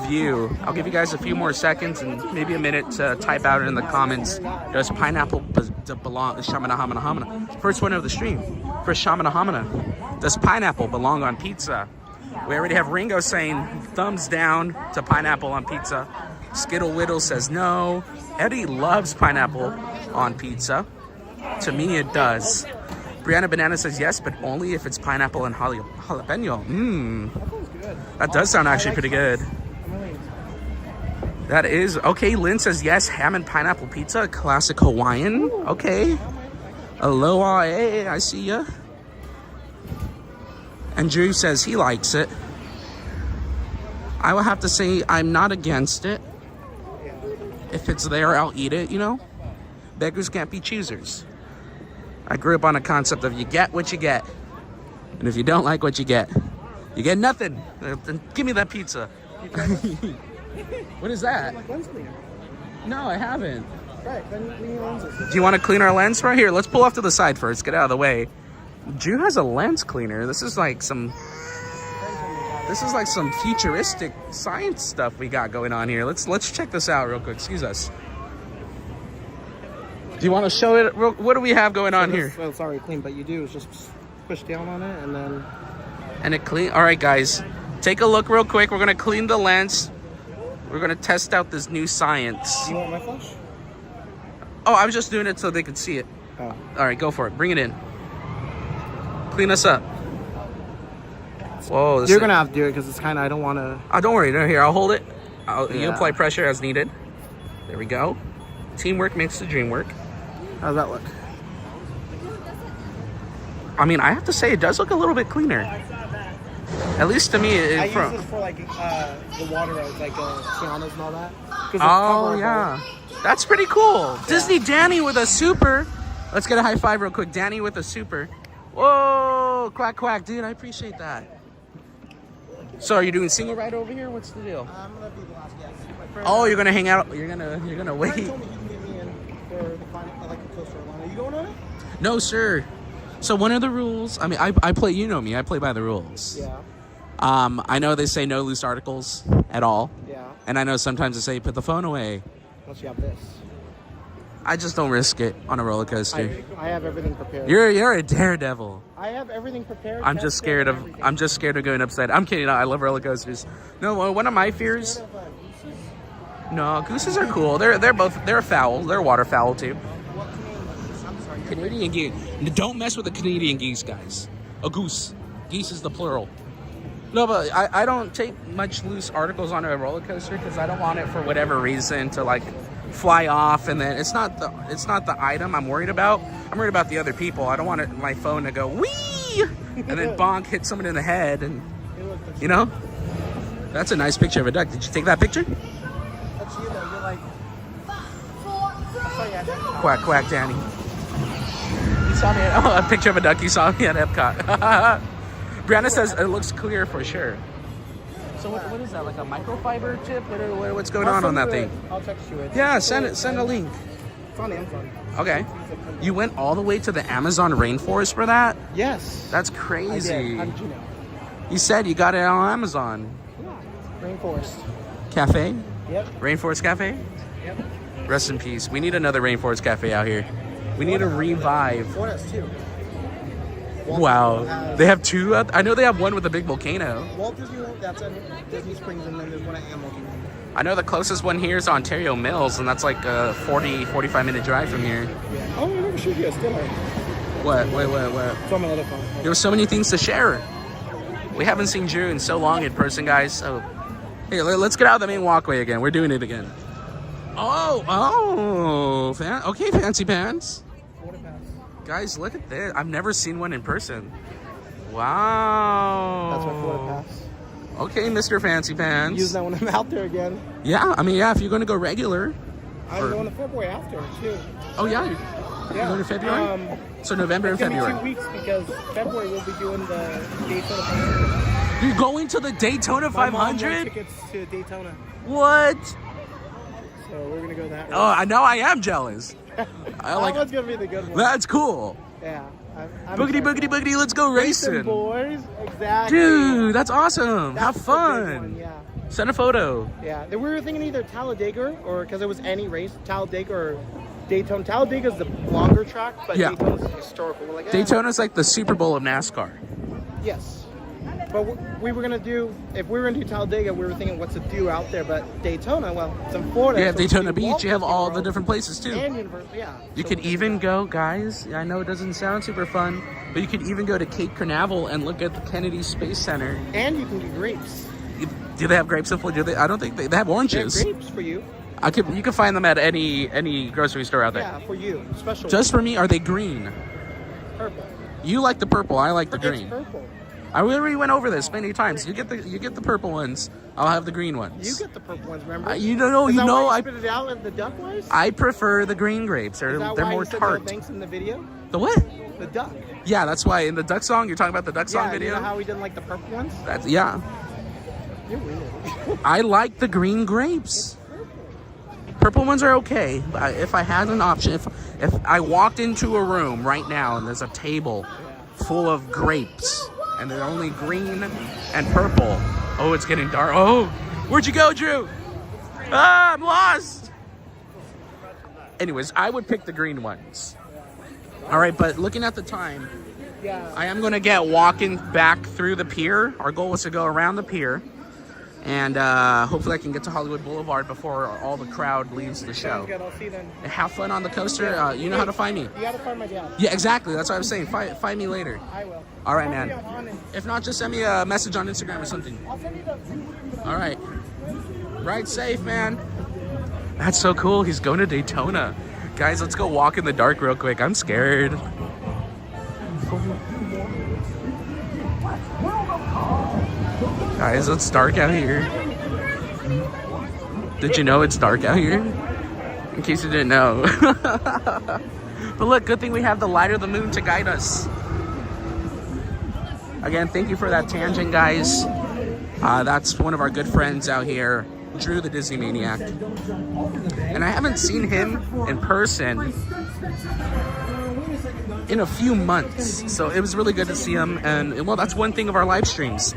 view. I'll give you guys a few more seconds and maybe a minute to type out in the comments. Does pineapple belong? Shamana hamana hamana. First one of the stream for Shamana hamana. Does pineapple belong on pizza? We already have Ringo saying thumbs down to pineapple on pizza. Skittle Whittle says no. Eddie loves pineapple on pizza. To me, it does. Brianna Banana says yes, but only if it's pineapple and jalapeno. That does sound actually pretty good. That is okay. Lynn says yes. Ham and pineapple pizza, classic Hawaiian. Okay. Aloha, hey, I see ya. And Drew says he likes it. I will have to say I'm not against it. If it's there, I'll eat it. You know, beggars can't be choosers. I grew up on a concept of you get what you get. And if you don't like what you get nothing. Then give me that pizza. What is that? Like lens cleaner. No, I haven't. Right, then clean your lenses. Do you want to clean our lens right here? Let's pull off to the side first. Get out of the way. Drew has a lens cleaner. This is like some futuristic science stuff we got going on here. Let's check this out real quick. Excuse us. Do you want to show it? What do we have going on here? Well, it's already clean, but you do is just push down on it and then. And it clean. All right, guys, take a look real quick. We're gonna clean the lens. We're gonna test out this new science. You want my flash? Oh, I was just doing it so they could see it. Oh. All right, go for it. Bring it in. Clean us up. Whoa. You're gonna have to do it because it's kind of. I don't want to. Oh, don't worry. No, here, I'll hold it. You Yeah. apply pressure as needed. There we go. Teamwork makes the dream work. How's that look? I mean, I have to say, it does look a little bit cleaner. At least to me. I use this for like the water roads, like saunas and all that. Oh, yeah. That's pretty cool. Yeah. Disney Danny with a super. Let's get a high five real quick. Danny with a super. Whoa, quack, quack. Dude, I appreciate that. So are you doing single ride over here? What's the deal? I'm gonna be the last guest. Oh, you're gonna hang out. You're gonna wait. He told me he can get me in for the final, like a coaster line. Are you going on it? No, sir. So one of the rules. I mean, I play. You know me. I play by the rules. Yeah. I know they say no loose articles at all. Yeah. And I know sometimes they say put the phone away. Unless you have this. I just don't risk it on a roller coaster. I have everything prepared. You're a daredevil. I have everything prepared. I'm just scared of going upside. I'm kidding. I love roller coasters. No, one of my fears. No, gooses are cool. They're fowl. They're waterfowl too. What Canadian geese? I'm sorry. Canadian geese. Don't mess with the Canadian geese, guys. A goose. Geese is the plural. No, but I don't take much loose articles on a roller coaster because I don't want it for whatever reason to like fly off, and then it's not the item I'm worried about. I'm worried about the other people. I don't want my phone to go wee and then bonk, hit someone in the head, and you know. That's a nice picture of a duck. Did you take that picture? That's you though. You're like. Quack, quack, Danny. You saw me at, a picture of a duck. You saw me at Epcot. Brianna says it looks clear for sure. So what is that? Like a microfiber chip? What's going on that thing? I'll text you it. Yeah, send a link. It's on Amazon. Okay. You went all the way to the Amazon rainforest for that? Yes. That's I crazy. did. How did you know? You said you got it on Amazon. Yeah. Rainforest. Cafe? Yep. Rainforest Cafe? Yep. Rest in peace. We need another Rainforest Cafe out here. We need to revive. Walt has two. Wow. They have two? I know they have one with a big volcano. Walt Disney World, that's at Disney Springs, and then there's one at Animal Kingdom. I know the closest one here is Ontario Mills, and that's like a 45-minute drive from here. Yeah. Oh, I never showed you a still. What? It's on my other phone. There were so many things to share. We haven't seen Drew in so long in person, guys. So, hey, let's get out of the main walkway again. We're doing it again. Okay, fancy pants. Guys, look at this. I've never seen one in person. Wow. That's my Florida pass. Okay, Mr. Fancy Pants. Use that when I'm out there again. Yeah, I mean, yeah, if you're going to go regular. I'm going to February after, too. Oh, yeah? You're going to February? So November and February. 2 weeks because February we'll be doing the Daytona 500. You're going to the Daytona 500? My mom won tickets to Daytona. What? So we're going to go that way. Oh, I know I am jealous. That one's going to be the good one. That's cool. Yeah. I'm Boogity, excited. boogity, boogity, let's go racing. Boys, exactly. Dude, that's awesome. That's Have the big fun. one, yeah. Send a photo. Yeah, we were thinking either Talladega or, because it was any race, Talladega or Daytona. Talladega's the longer track, but Yeah. Daytona's historical. We're like, Daytona's like the Super Bowl of NASCAR. Yes. But we were going to do, if we were going to do Talladega, we were thinking what to do out there. But Daytona, well, it's in Florida. You have so we Daytona do Beach. Walt You have Disney all the World different places too. And Universal, yeah. You So could we're gonna even do go, guys. I know it doesn't sound super fun, but you could even go to Cape Canaveral and look at the Kennedy Space Center. that. And you can get grapes. Do they have grapes in Florida? I don't think they have They have oranges. grapes for you. You can find them at any grocery store out there. Yeah, for you. Special. Just for me, are they green? purple. You like the purple. I like the It's green. purple. I already went over this many times. You get the purple ones. I'll have the green ones. You get the purple ones, remember? You don't know. Is You that know. why I you spit it out of the duck wise? I prefer the green grapes. Is They're that they're why more you said tart. no thanks in the video? The what? The duck. Yeah, that's why in the duck song, you're talking about the duck song Yeah, video? you know how we didn't like the purple ones? That's, yeah. You're weird. I like the green grapes. Purple ones are okay, but if I had an option, if I walked into a room right now and there's a table full of grapes and they're only green and purple. Oh, it's getting dark. Oh, where'd you go, Drew? Ah, I'm lost. Anyways, I would pick the green ones. All right, but looking at the time, I am going to get walking back through the pier. Our goal was to go around the pier. And hopefully I can get to Hollywood Boulevard before all the crowd leaves the show. Sounds good. I'll see you then. Have fun on the coaster. You know how to find me. You gotta find my dad. Yeah, exactly. That's what I was saying. Find me later. I will. All right, man. If not, just send me a message on Instagram or something. I'll send you the... All right. Ride safe, man. That's so cool. He's going to Daytona. Guys, let's go walk in the dark real quick. I'm scared. Guys, it's dark out here. Did you know it's dark out here? In case you didn't know. But look, good thing we have the light of the moon to guide us. Again, thank you for that tangent, guys. That's one of our good friends out here, Drew the Disney Maniac. And I haven't seen him in person in a few months. So it was really good to see him. And well, that's one thing of our live streams.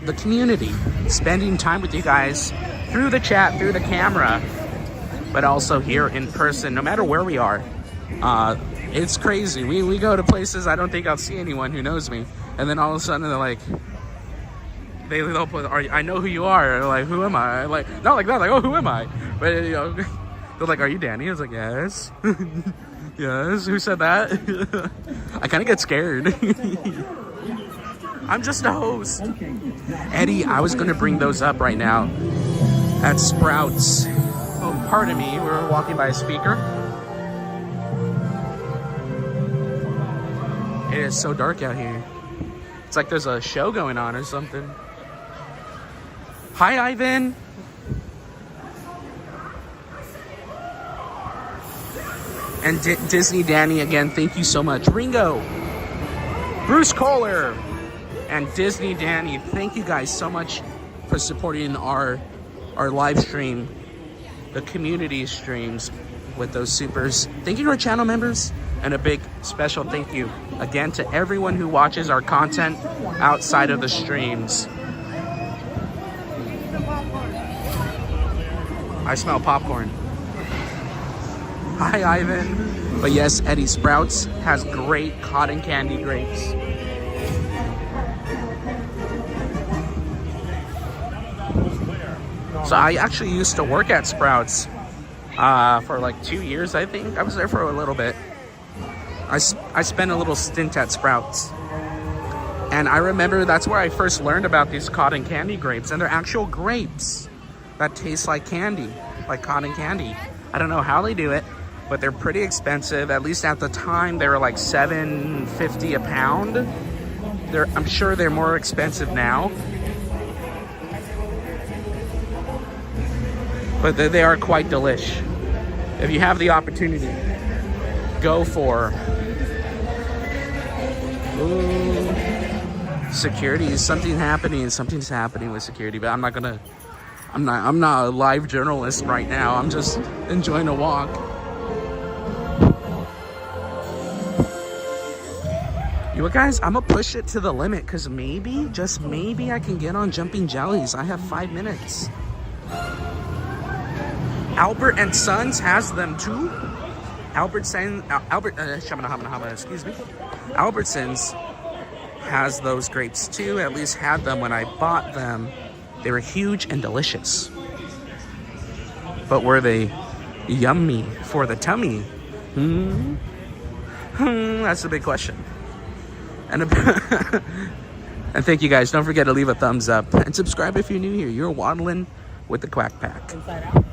The community, spending time with you guys through the chat, through the camera, but also here in person, no matter where we are. It's crazy. We go to places I don't think I'll see anyone who knows me, and then all of a sudden they're like, they'll put, I know who you are. They're like, who am I? Like, not like that, like, oh, who am I? But you know, they're like, are you Danny? I was like, yes. Yes, who said that? I kind of get scared. I'm just a host. Eddie, I was going to bring those up right now at Sprouts. Oh, pardon me, we were walking by a speaker. It is so dark out here. It's like there's a show going on or something. Hi, Ivan. And Disney Danny again, thank you so much. Ringo, Bruce Kohler, and Disney Danny, thank you guys so much for supporting our live stream, the community streams with those supers. Thank you to our channel members, and a big special thank you again to everyone who watches our content outside of the streams. I smell popcorn. Hi, Ivan. But yes, Eddie, Sprouts has great cotton candy grapes. So I actually used to work at Sprouts for like 2 years, I think. I was there for a little bit. I spent a little stint at Sprouts. And I remember that's where I first learned about these cotton candy grapes. And they're actual grapes that taste like candy, like cotton candy. I don't know how they do it, but they're pretty expensive. At least at the time, they were like $7.50 a pound. I'm sure they're more expensive now. But they are quite delish. If you have the opportunity, go for. Ooh. Security. Something's happening with security, but I'm not a live journalist right now. I'm just enjoying a walk. You know what, guys? I'm gonna push it to the limit because maybe, just maybe, I can get on Jumping Jellies. I have 5 minutes. Albert and Sons has them too. Albertsons has those grapes too. At least had them when I bought them. They were huge and delicious. But were they yummy for the tummy? That's the big question. And and thank you guys. Don't forget to leave a thumbs up and subscribe if you're new here. You're waddling with the Quack Pack. Inside out.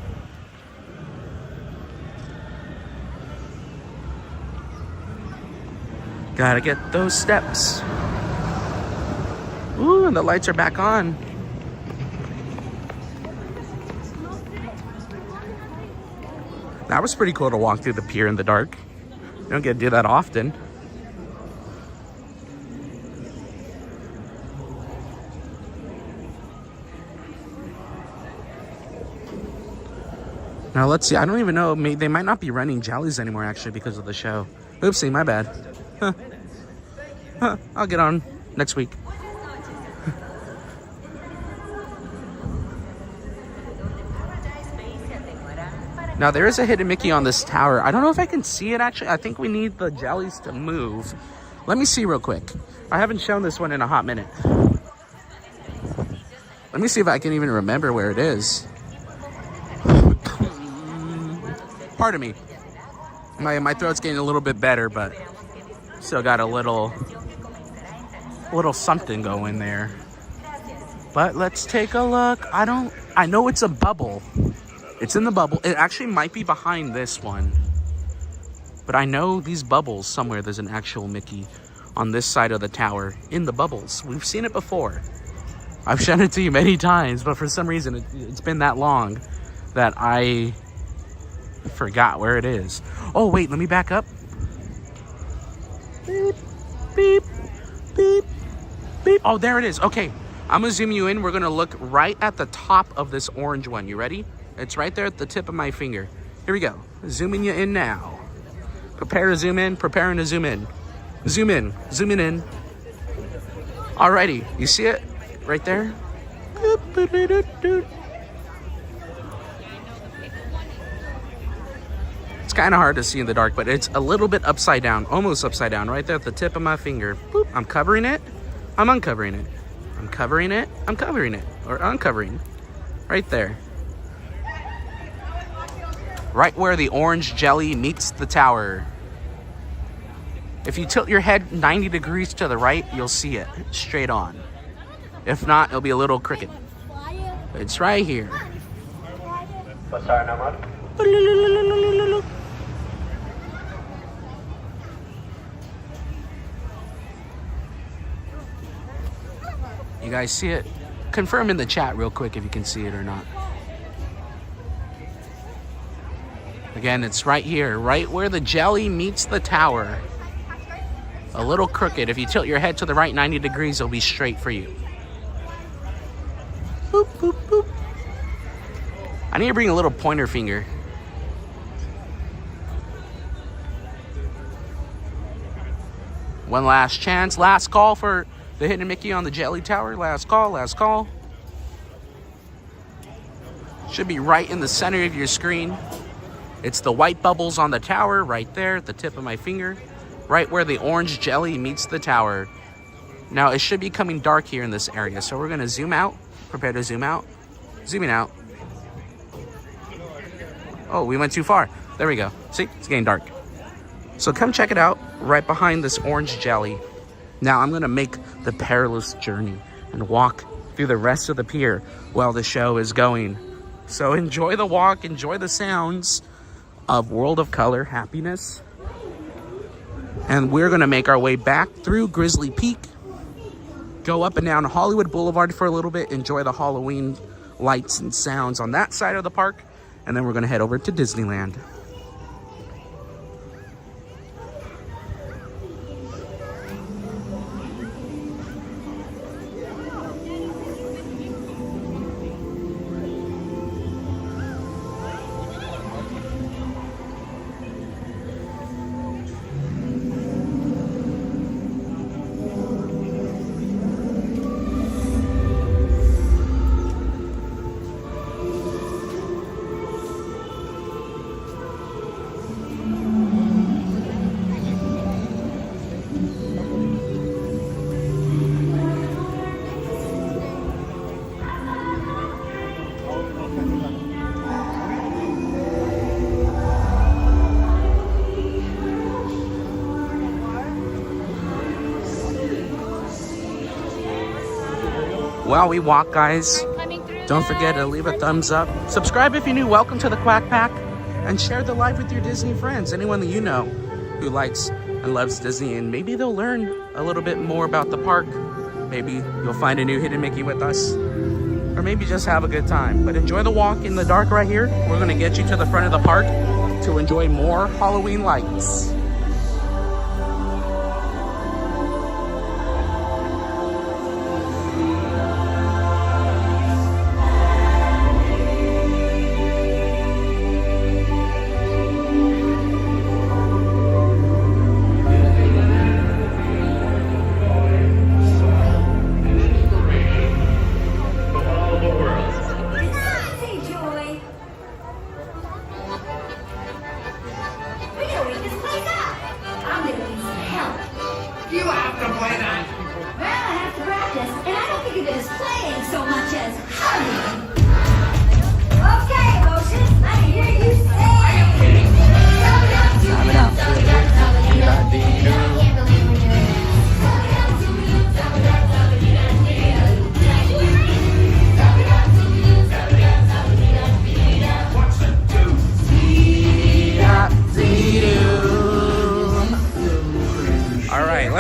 Gotta get those steps. Ooh, and the lights are back on. That was pretty cool to walk through the pier in the dark. don't get to do that often. Now let's see. I don't even know. They might not be running jellies anymore actually because of the show. Oopsie, my bad. Huh. Huh. I'll get on next week. Now there is a hidden Mickey on this tower. I don't know if I can see it actually. I think we need the jellies to move. Let me see real quick. I haven't shown this one in a hot minute. Let me see if I can even remember where it is. Pardon me. My throat's getting a little bit better, but still got a little something going there. But let's take a look. I know it's a bubble. It's in the bubble. It actually might be behind this one. But I know these bubbles somewhere. There's an actual Mickey on this side of the tower in the bubbles. We've seen it before. I've shown it to you many times, but for some reason it's been that long that I forgot where it is. Oh, wait, let me back up. Beep, beep, beep, beep. Oh, there it is. Okay, I'm gonna zoom you in. We're gonna look right at the top of this orange one. You ready? It's right there at the tip of my finger. Here we go. Zooming you in now. Prepare to zoom in. Preparing to zoom in. Zoom in. Zooming in. Alrighty. You see it? Right there? It's kind of hard to see in the dark, but it's a little bit upside down. Almost upside down. Right there at the tip of my finger. Boop. I'm covering it. I'm uncovering it. I'm covering it. I'm covering it. Or uncovering. Right there. Right where the orange jelly meets the tower. If you tilt your head 90 degrees to the right, you'll see it straight on. If not, it'll be a little crooked. It's right here. What's our number? You guys see it? Confirm in the chat real quick if you can see it or not. Again, it's right here, right where the jelly meets the tower. A little crooked. If you tilt your head to the right 90 degrees, it'll be straight for you. Boop, boop, boop. I need to bring a little pointer finger. One last chance. Last call for the hidden Mickey on the jelly tower. Last call, last call. Should be right in the center of your screen. It's the white bubbles on the tower right there at the tip of my finger. Right where the orange jelly meets the tower. Now it should be coming dark here in this area. So we're gonna zoom out. Prepare to zoom out. Zooming out. Oh, we went too far. There we go. See, it's getting dark. So come check it out right behind this orange jelly. Now I'm gonna make the perilous journey and walk through the rest of the pier while the show is going. So enjoy the walk, enjoy the sounds of World of Color happiness. And we're gonna make our way back through Grizzly Peak, go up and down Hollywood Boulevard for a little bit, enjoy the Halloween lights and sounds on that side of the park, and then we're gonna head over to Disneyland. While we walk, guys, don't forget to leave a thumbs up. Subscribe if you're new. Welcome to the Quack Pack. And share the live with your Disney friends. Anyone that you know who likes and loves Disney. And maybe they'll learn a little bit more about the park. Maybe you'll find a new hidden Mickey with us. Or maybe just have a good time. But enjoy the walk in the dark right here. We're going to get you to the front of the park to enjoy more Halloween lights.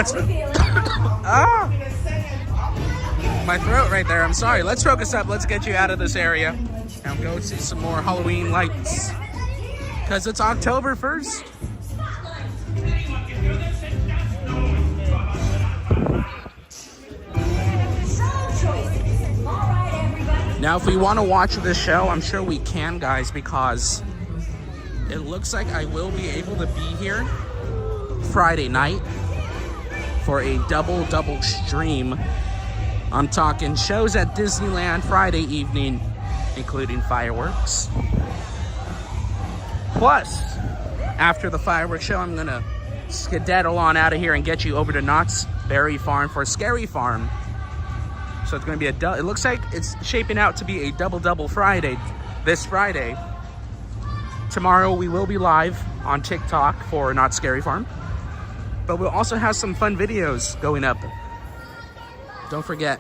Let's ah, my throat right there. I'm sorry. Let's focus up. Let's get you out of this area and go see some more Halloween lights because it's October 1st. Now, if we want to watch this show, I'm sure we can, guys, because it looks like I will be able to be here Friday night for a double stream. I'm talking shows at Disneyland Friday evening, including fireworks. Plus, after the fireworks show, I'm gonna skedaddle on out of here and get you over to Knott's Berry Farm for Scary Farm. So it's gonna be it looks like it's shaping out to be a double Friday, this Friday. Tomorrow we will be live on TikTok for Knott's Scary Farm. But we'll also have some fun videos going up. Don't forget,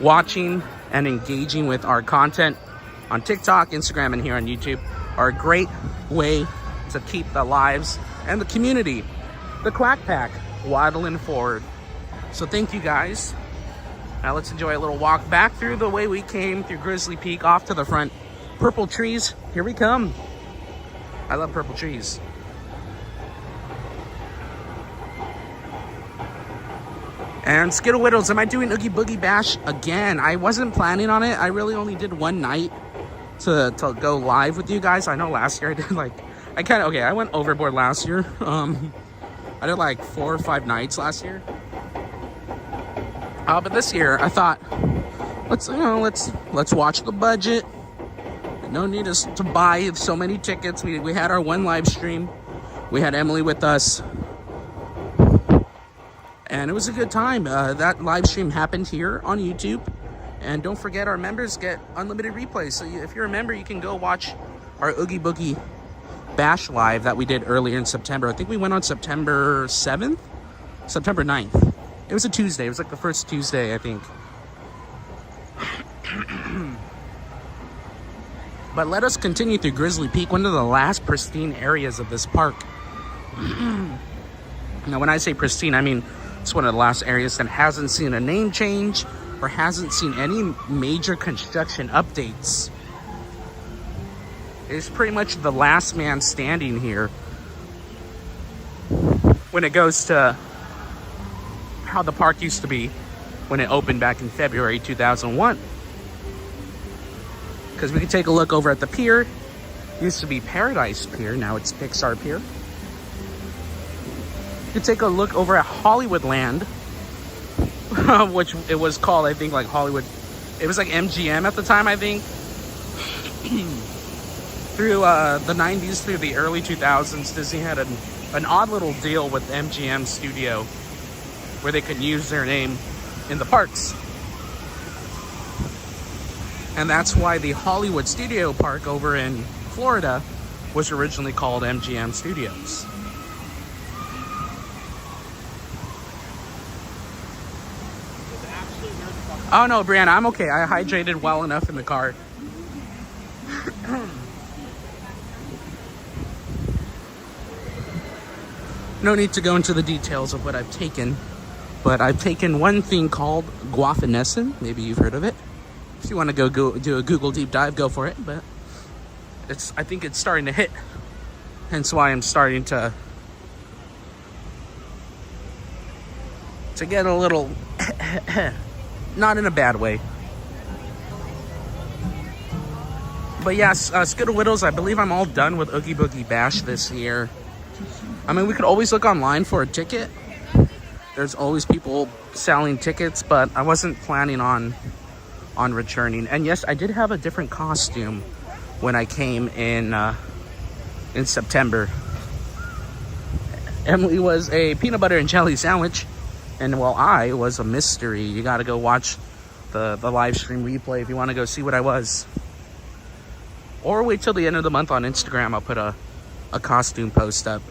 watching and engaging with our content on TikTok, Instagram, and here on YouTube are a great way to keep the lives and the community, the Quack Pack, waddling forward. So thank you guys. Now let's enjoy a little walk back through the way we came, through Grizzly Peak, off to the front. Purple trees, here we come. I love purple trees. And Skiddle-Widdles, am I doing Oogie Boogie Bash again? I wasn't planning on it. I really only did one night to go live with you guys. I know last year I did I went overboard last year. I did like 4 or 5 nights last year. But this year I thought, let's watch the budget. No need to buy so many tickets. We had our one live stream. We had Emily with us. And it was a good time. That live stream happened here on YouTube. And don't forget, our members get unlimited replays. So if you're a member, you can go watch our Oogie Boogie Bash live that we did earlier in September. I think we went on September 7th? September 9th. It was a Tuesday. It was like the first Tuesday, I think. But let us continue through Grizzly Peak, one of the last pristine areas of this park. Now, when I say pristine, I mean it's one of the last areas that hasn't seen a name change or hasn't seen any major construction updates. It's pretty much the last man standing here when it goes to how the park used to be when it opened back in February 2001. Because we can take a look over at the pier. It used to be Paradise Pier, now it's Pixar Pier. You can take a look over at Hollywoodland, which it was called, I think, like Hollywood. It was like MGM at the time, I think. Through the 90s, through the early 2000s, Disney had an odd little deal with MGM Studio where they could use their name in the parks. And that's why the Hollywood Studio Park over in Florida was originally called MGM Studios. Oh no, Brianna, I'm okay. I hydrated well enough in the car. No need to go into the details of what I've taken, but I've taken one thing called guaifenesin. Maybe you've heard of it. If you want to go do a Google deep dive, go for it. But I think it's starting to hit. Hence why I'm starting to get a little, not in a bad way. But yes, Skiddle-Widdles, I believe I'm all done with Oogie Boogie Bash this year. I mean, we could always look online for a ticket. There's always people selling tickets, but I wasn't planning on returning. And yes, I did have a different costume when I came in September. Emily was a peanut butter and jelly sandwich, and while I was a mystery. You got to go watch the live stream replay if you want to go see what I was. Or wait till the end of the month on Instagram. I'll put a costume post up.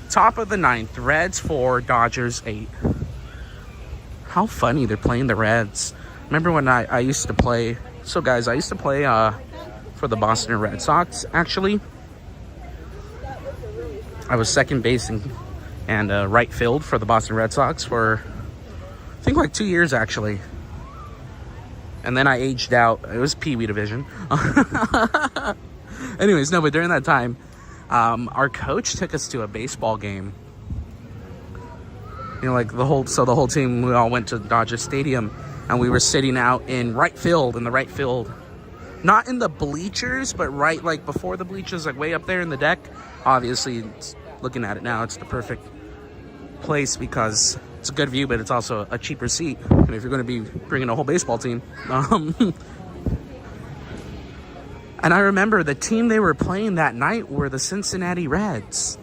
Top of the 9th, Reds 4, Dodgers 8. How funny they're playing the Reds. Remember when I used to play, so guys, I used to play for the Boston Red Sox, actually. I was second base and right field for the Boston Red Sox for, I think, like 2 years, actually. And then I aged out. It was Pee Wee division. Anyways, no, but during that time, our coach took us to a baseball game. You know, like the whole team, we all went to Dodger Stadium, and we were sitting out in right field, not in the bleachers, but right, like, before the bleachers, like way up there in the deck. Obviously, looking at it now, it's the perfect place because it's a good view, but it's also a cheaper seat. And if you're going to be bringing a whole baseball team. And I remember the team they were playing that night were the Cincinnati Reds.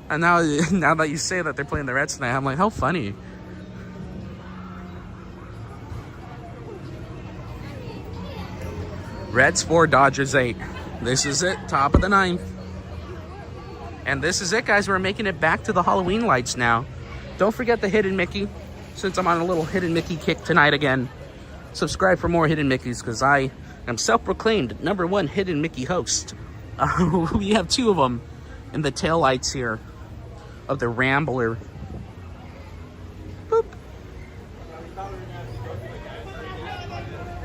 And now that you say that they're playing the Reds tonight, I'm like, how funny. Reds 4, Dodgers 8. This is it, top of the 9th. And this is it, guys. We're making it back to the Halloween lights now. Don't forget the Hidden Mickey. Since I'm on a little Hidden Mickey kick tonight again, subscribe for more Hidden Mickeys, because I am self-proclaimed #1 Hidden Mickey host. We have 2 of them in the taillights here of the Rambler. Boop.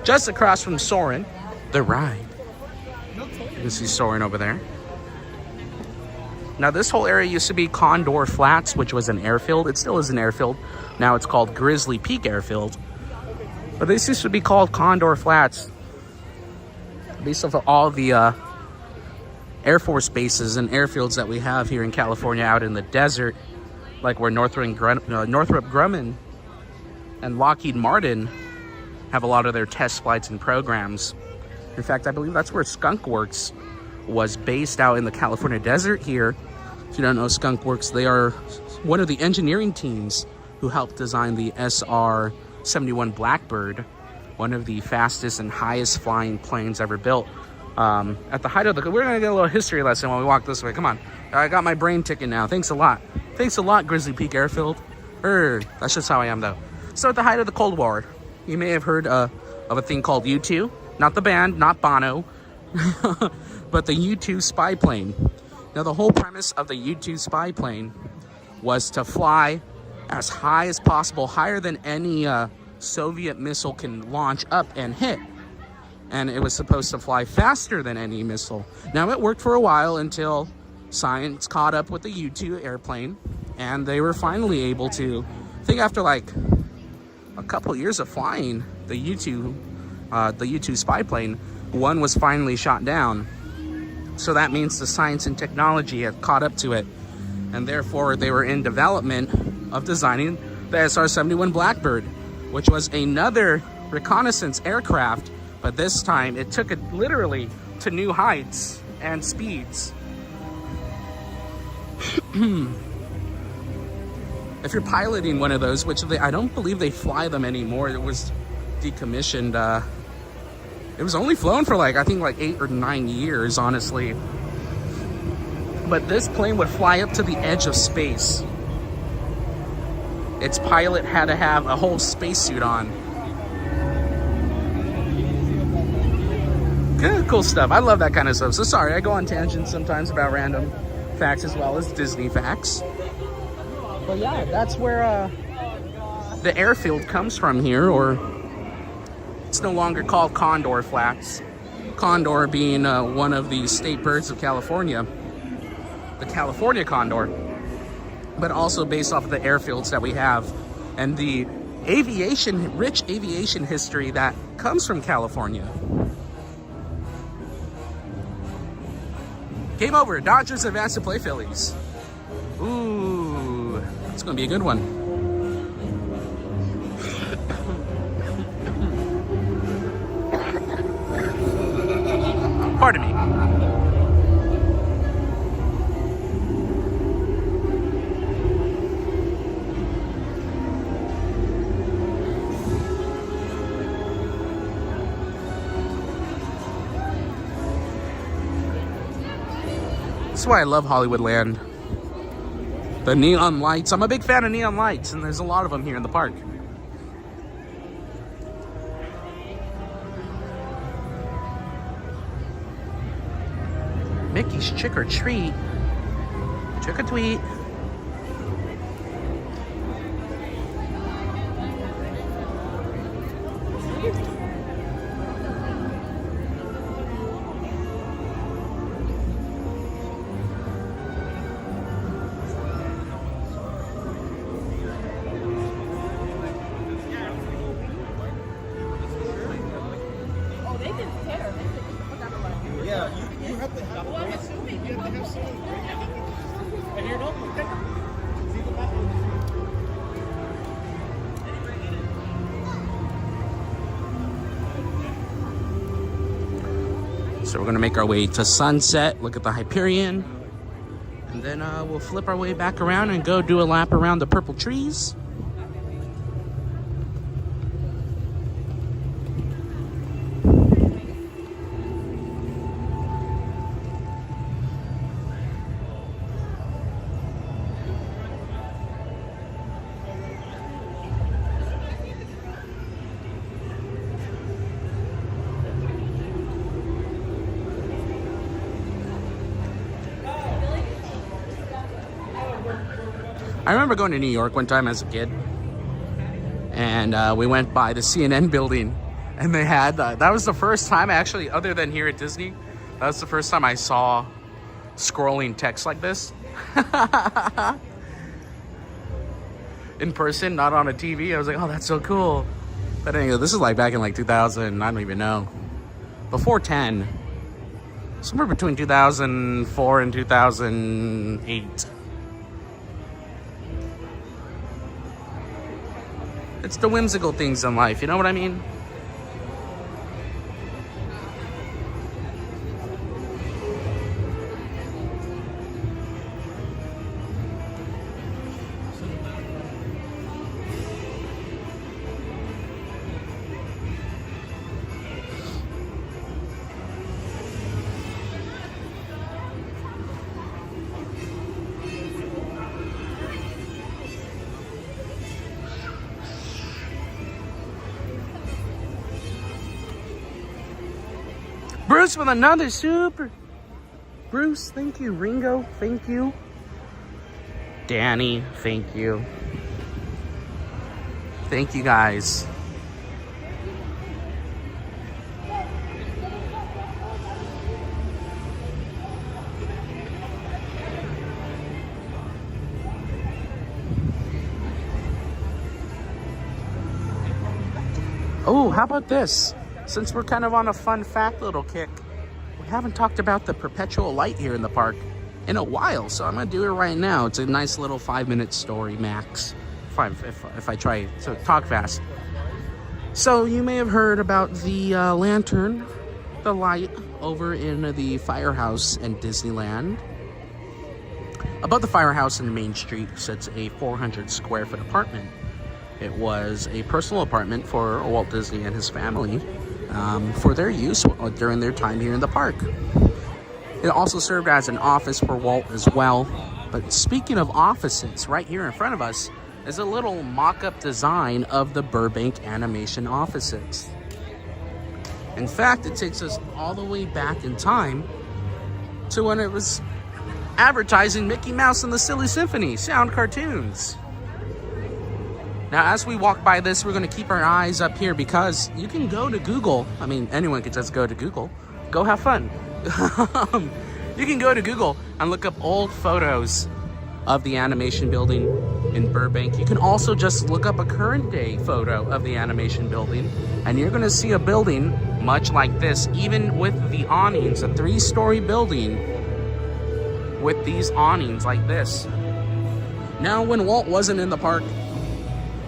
Just across from Soarin', the ride. You can see Soarin' over there. Now, this whole area used to be Condor Flats, which was an airfield. It still is an airfield. Now it's called Grizzly Peak Airfield. But this used to be called Condor Flats. Based off of all the Air Force bases and airfields that we have here in California out in the desert, like where Northrop Grumman and Lockheed Martin have a lot of their test flights and programs. In fact, I believe that's where Skunk Works was based, out in the California desert here. If you don't know Skunk Works, they are one of the engineering teams who helped design the SR-71 Blackbird, one of the fastest and highest flying planes ever built. At the height of we're gonna get a little history lesson when we walk this way. Come on, I got my brain ticking now. Thanks a lot, Grizzly Peak Airfield. That's just how I am, though. So at the height of the Cold War, you may have heard of a thing called U-2, not the band, not Bono, but the U-2 spy plane. Now, the whole premise of the U-2 spy plane was to fly as high as possible, higher than any Soviet missile can launch up and hit. And it was supposed to fly faster than any missile. Now, it worked for a while until science caught up with the U-2 airplane, and they were finally able to, I think after like a couple years of flying the U-2 spy plane, one was finally shot down. So that means the science and technology had caught up to it, and therefore they were in development of designing the SR-71 Blackbird, which was another reconnaissance aircraft, but this time it took it literally to new heights and speeds. If you're piloting one of those, which I don't believe they fly them anymore, it was decommissioned. It was only flown for I think 8 or 9 years, honestly. But this plane would fly up to the edge of space. Its pilot had to have a whole spacesuit on. Good, cool stuff. I love that kind of stuff. So sorry, I go on tangents sometimes about random facts as well as Disney facts. But yeah, that's where the airfield comes from here, or it's no longer called Condor Flats. Condor being one of the state birds of California, the California condor, but also based off of the airfields that we have and the rich aviation history that comes from California. Game over. Dodgers advance to play Phillies. Ooh, it's going to be a good one. Pardon me. That's why I love Hollywoodland. The neon lights. I'm a big fan of neon lights, and there's a lot of them here in the park. Mickey's Trick or Treat. Trick or tweet. Yeah, you have to have grace. You have to have some grace. And you're not see the back. So we're gonna make our way to Sunset, look at the Hyperion, and then we'll flip our way back around and go do a lap around the purple trees. I remember going to New York one time as a kid, and we went by the CNN building, and they had, that was the first time actually, other than here at Disney, that was the first time I saw scrolling text like this. In person, not on a TV. I was like, oh, that's so cool. But anyway, this is like back in like 2000, I don't even know. Before 10. Somewhere between 2004 and 2008. It's the whimsical things in life, you know what I mean? Bruce with another super. Bruce, thank you. Ringo, thank you. Danny, thank you. Thank you guys. Oh, how about this? Since we're kind of on a fun fact little kick, we haven't talked about the perpetual light here in the park in a while, so I'm gonna do it right now. It's a nice little 5-minute story max, if I try to talk fast. So you may have heard about the lantern, the light over in the firehouse in Disneyland. Above the firehouse in Main Street sits a 400 square foot apartment. It was a personal apartment for Walt Disney and his family, for their use during their time here in the park. It also served as an office for Walt as well. But speaking of offices, right here in front of us is a little mock-up design of the Burbank animation offices. In fact, it takes us all the way back in time to when it was advertising Mickey Mouse and the Silly Symphony sound cartoons. Now, as we walk by this, we're going to keep our eyes up here because you can go to Google. I mean, anyone could just go to Google. Go have fun. You can go to Google and look up old photos of the animation building in Burbank. You can also just look up a current day photo of the animation building, and you're going to see a building much like this, even with the awnings, a 3-story building with these awnings like this. Now, when Walt wasn't in the park,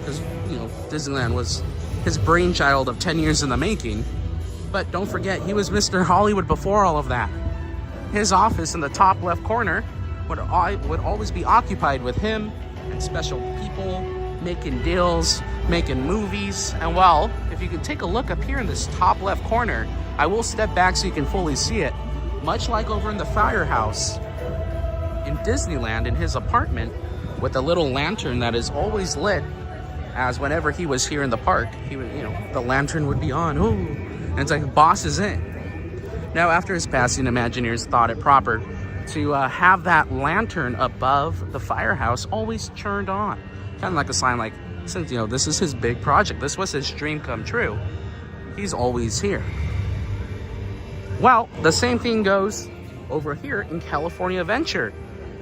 because, you know, Disneyland was his brainchild of 10 years in the making. But don't forget, he was Mr. Hollywood before all of that. His office in the top left corner would always be occupied with him and special people making deals, making movies. And well, if you can take a look up here in this top left corner, I will step back so you can fully see it. Much like over in the firehouse in Disneyland in his apartment, with a little lantern that is always lit, as whenever he was here in the park, he would, you know, the lantern would be on. Ooh, and it's like, boss is in. Now, after his passing, Imagineers thought it proper to have that lantern above the firehouse always turned on. Kind of like a sign, like, since, you know, this is his big project, this was his dream come true, he's always here. Well, the same thing goes over here in California Adventure.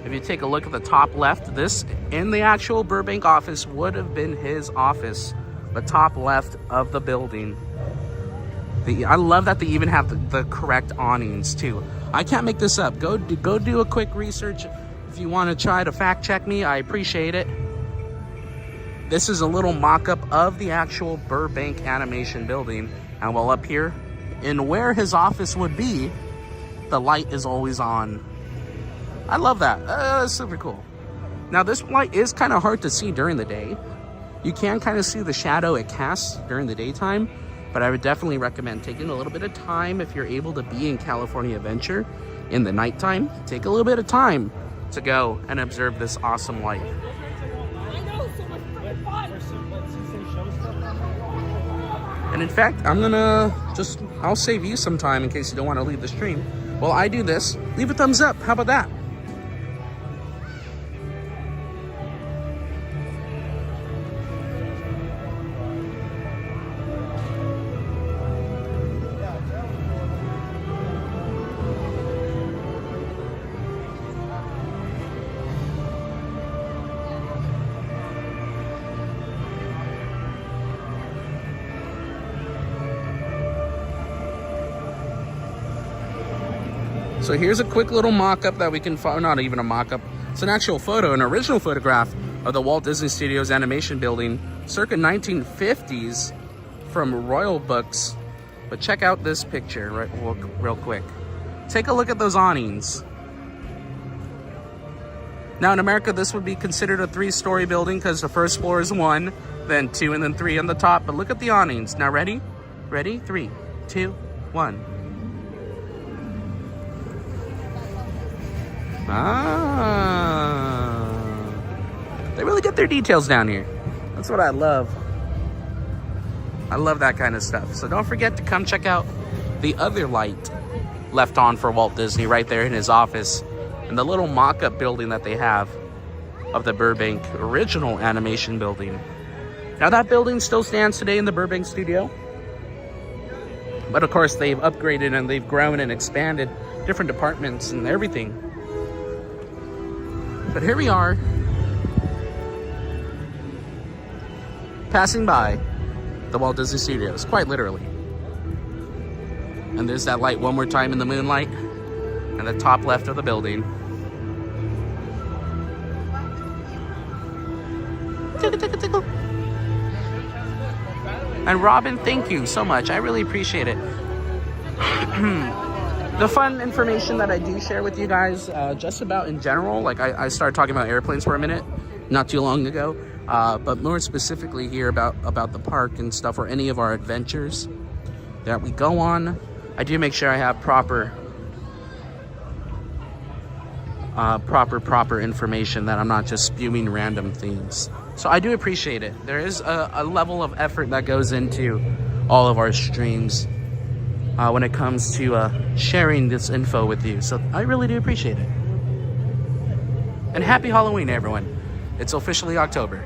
If you take a look at the top left, this in the actual Burbank office would have been his office, the top left of the building. I love that they even have the correct awnings too. I can't make this up. Go do a quick research if you want to try to fact check me. I appreciate it. This is a little mock-up of the actual Burbank animation building, and while up here in where his office would be, the light is always on. I love that. That's super cool. Now this light is kind of hard to see during the day. You can kind of see the shadow it casts during the daytime, but I would definitely recommend taking a little bit of time if you're able to be in California Adventure in the nighttime. Take a little bit of time to go and observe this awesome light. And in fact, I'll save you some time in case you don't want to leave the stream. While I do this, leave a thumbs up. How about that? So here's a quick little mock-up that we can find, not even a mock-up, it's an actual photo, an original photograph of the Walt Disney Studios animation building, circa 1950s from Royal Books. But check out this picture real quick. Take a look at those awnings. Now in America, this would be considered a 3-story building because the first floor is 1, then 2, and then 3 on the top. But look at the awnings. Now ready? Ready? 3, 2, 1. They really get their details down here. That's what I love. I love that kind of stuff. So don't forget to come check out the other light left on for Walt Disney right there in his office, and the little mock-up building that they have of the Burbank original animation building. Now that building still stands today in the Burbank studio, but of course they've upgraded and they've grown and expanded different departments and everything. But here we are, passing by the Walt Disney Studios, quite literally. And there's that light one more time in the moonlight, and the top left of the building. Tickle, tickle, tickle. And Robin, thank you so much. I really appreciate it. The fun information that I do share with you guys, just about in general, like I started talking about airplanes for a minute not too long ago, but more specifically here about the park and stuff, or any of our adventures that we go on, I do make sure I have proper information, that I'm not just spewing random things. So I do appreciate it. There is a level of effort that goes into all of our streams when it comes to sharing this info with you. So I really do appreciate it. And happy Halloween, everyone. It's officially October.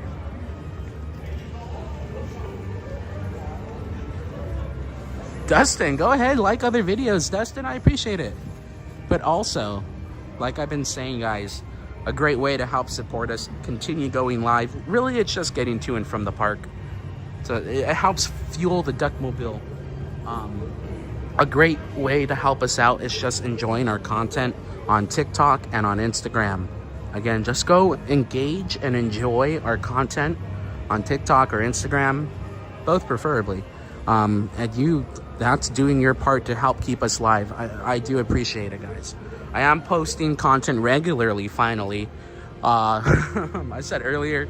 Dustin, go ahead, like other videos. Dustin, I appreciate it. But also, like I've been saying, guys, a great way to help support us continue going live. Really, it's just getting to and from the park. So it helps fuel the Duckmobile. A great way to help us out is just enjoying our content on TikTok and on Instagram. Again, just go engage and enjoy our content on TikTok or Instagram, both preferably. And that's doing your part to help keep us live. I do appreciate it, guys. I am posting content regularly, finally. I said earlier,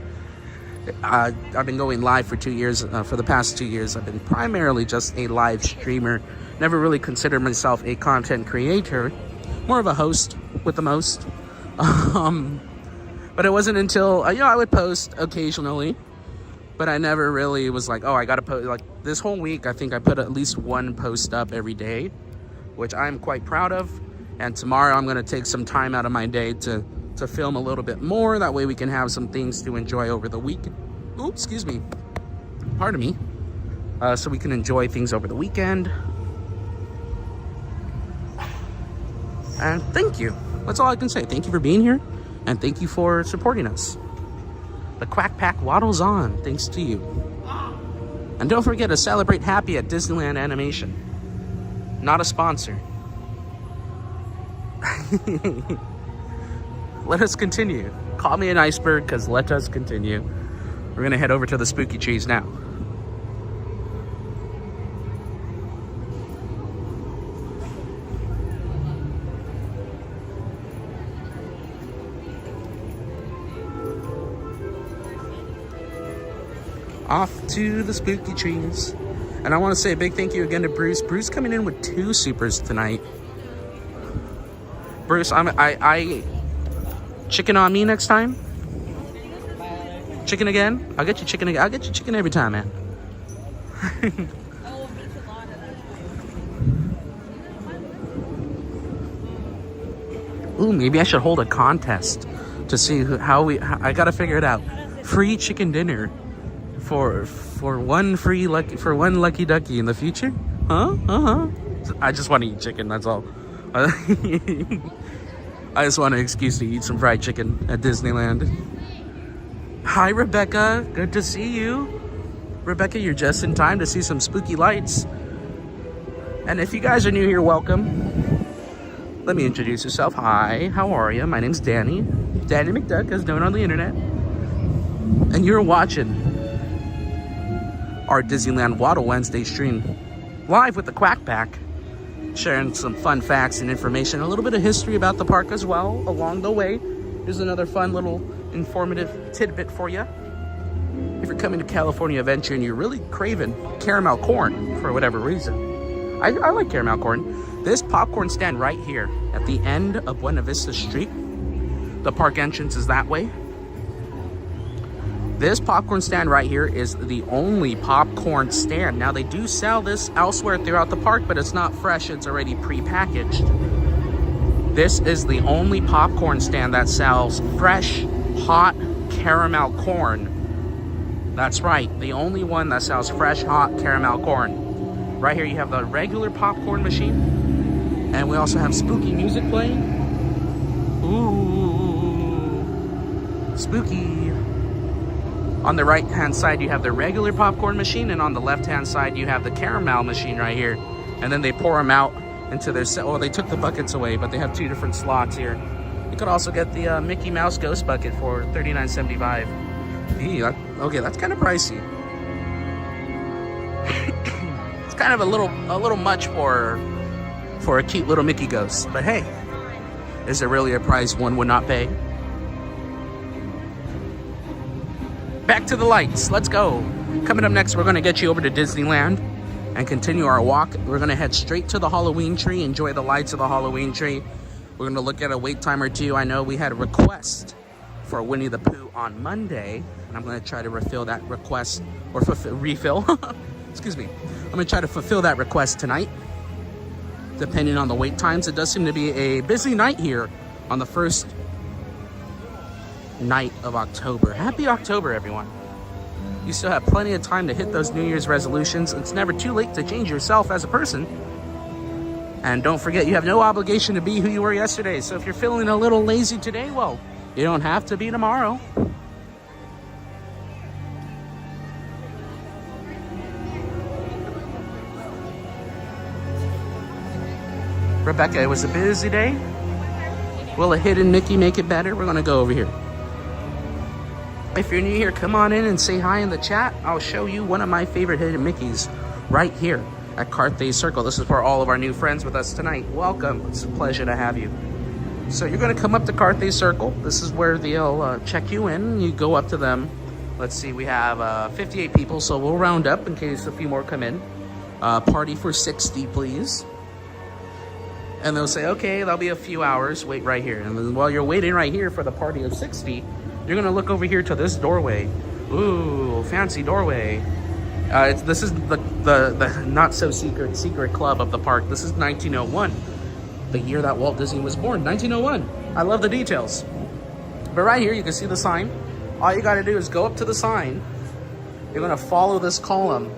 I've been going live for 2 years. For the past 2 years, I've been primarily just a live streamer. Never really considered myself a content creator. More of a host with the most. But it wasn't until, I would post occasionally, but I never really was like, oh, I gotta post. Like this whole week, I think I put at least one post up every day, which I'm quite proud of. And tomorrow I'm gonna take some time out of my day to film a little bit more. That way we can have some things to enjoy over the weekend. Oops, excuse me. Pardon me. So we can enjoy things over the weekend. And thank you. That's all I can say. Thank you for being here. And thank you for supporting us. The Quack Pack waddles on, thanks to you. And don't forget to celebrate happy at Disneyland Animation. Not a sponsor. Let us continue. Call me an iceberg, because let us continue. We're going to head over to the spooky trees now. Off to the spooky trees. And I want to say a big thank you again to Bruce. Bruce coming in with 2 supers tonight. Bruce, I chicken on me next time. Chicken again? I'll get you chicken again. I'll get you chicken every time, man. Ooh, maybe I should hold a contest to see I gotta figure it out. Free chicken dinner for one lucky ducky in the future? Huh? I just want to eat chicken, that's all. I just want an excuse to eat some fried chicken at Disneyland. Hi, Rebecca. Good to see you. Rebecca, you're just in time to see some spooky lights. And if you guys are new here, welcome. Let me introduce yourself. Hi, how are you? My name's Danny. Danny McDuck, as known on the internet. And you're watching our Disneyland Waddle Wednesday stream live with the Quack Pack, sharing some fun facts and information, a little bit of history about the park as well along the way. Here's another fun little informative tidbit for you. If you're coming to California Adventure and you're really craving caramel corn for whatever reason, I like caramel corn. This popcorn stand right here at the end of Buena Vista Street, the park entrance is that way. This popcorn stand right here is the only popcorn stand. Now, they do sell this elsewhere throughout the park, but it's not fresh. It's already pre-packaged. This is the only popcorn stand that sells fresh, hot caramel corn. That's right, the only one that sells fresh, hot caramel corn. Right here you have the regular popcorn machine, and we also have spooky music playing. Ooh, spooky. On the right hand side you have the regular popcorn machine, and on the left hand side you have the caramel machine right here. And then they pour them out into their set. Oh, they took the buckets away, but they have 2 different slots here. You could also get the Mickey Mouse Ghost bucket for $39.75. Okay, that's kind of pricey. It's kind of a little much for a cute little Mickey Ghost. But hey, is there really a price one would not pay? Back to the lights, let's go. Coming up next, we're gonna get you over to Disneyland and continue our walk. We're gonna head straight to the Halloween tree, enjoy the lights of the Halloween tree. We're gonna look at a wait time or two. I know we had a request for Winnie the Pooh on Monday, and I'm gonna try to refill that request, or refill, excuse me. I'm gonna try to fulfill that request tonight, depending on the wait times. It does seem to be a busy night here on the first night of October. Happy October, everyone. You still have plenty of time to hit those New Year's resolutions. It's never too late to change yourself as a person. And don't forget, you have no obligation to be who you were yesterday. So if you're feeling a little lazy today, well, you don't have to be tomorrow. Rebecca, it was a busy day. Will a hidden Mickey make it better? We're gonna go over here. If you're new here, come on in and say hi in the chat. I'll show you one of my favorite hidden Mickeys right here at Carthay Circle. This is for all of our new friends with us tonight. Welcome. It's a pleasure to have you. So you're going to come up to Carthay Circle. This is where they'll check you in. You go up to them. Let's see, we have 58 people, so we'll round up in case a few more come in. Party for 60, please. And they'll say, okay, that'll be a few hours. Wait right here. And then while you're waiting right here for the party of 60, you're gonna look over here to this doorway. Ooh, fancy doorway. This is the not so secret club of the park. This is 1901. the year that Walt Disney was born, 1901. I love the details. But right here, you can see the sign. All you gotta do is go up to the sign. You're gonna follow this column.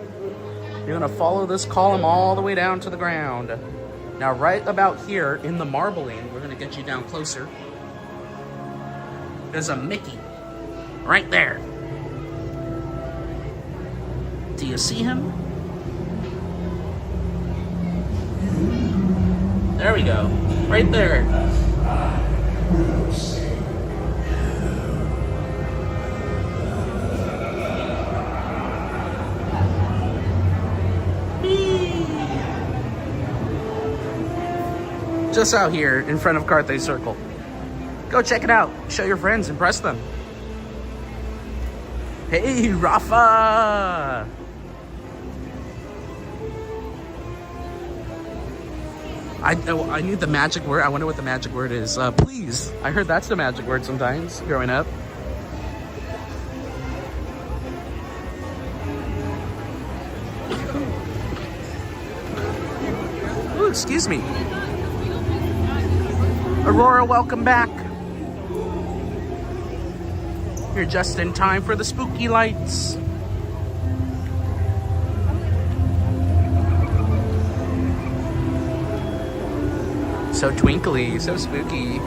You're gonna follow this column all the way down to the ground. Now, right about here in the marbling, we're gonna get you down closer. There's a Mickey right there. Do you see him? There we go. Right there. Just out here in front of Carthay Circle. Go check it out. Show your friends, impress them. Hey, Rafa! I need the magic word. I wonder what the magic word is. Please. I heard that's the magic word sometimes growing up. Ooh, excuse me. Aurora, welcome back. You're just in time for the spooky lights. So twinkly, so spooky.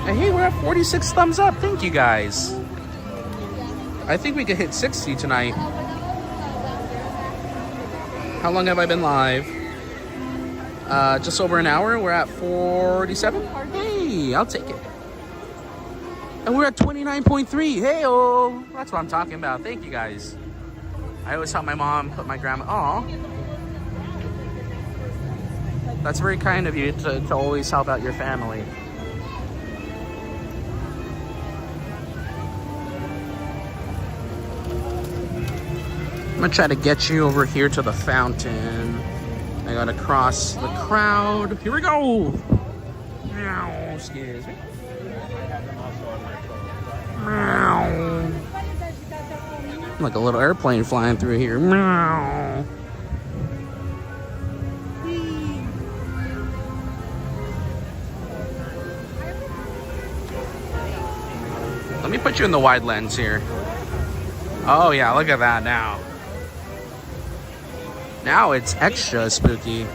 Hey, we're at 46 thumbs up. Thank you guys. I think we could hit 60 tonight. How long have I been live? Just over an hour. We're at 47. Hey, I'll take it. And we're at 29.3. Hey, oh, that's what I'm talking about. Thank you guys. I always help my mom put my grandma. Aw. That's very kind of you to always help out your family. I'm gonna try to get you over here to the fountain. I gotta cross the crowd. Here we go. Meow. Excuse me. Meow. Like a little airplane flying through here. Meow. Let me put you in the wide lens here. Oh yeah, look at that now. Now it's extra spooky.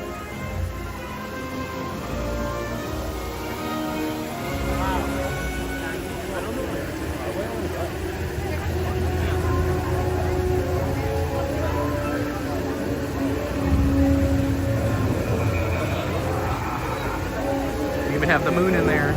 You even have the moon in there.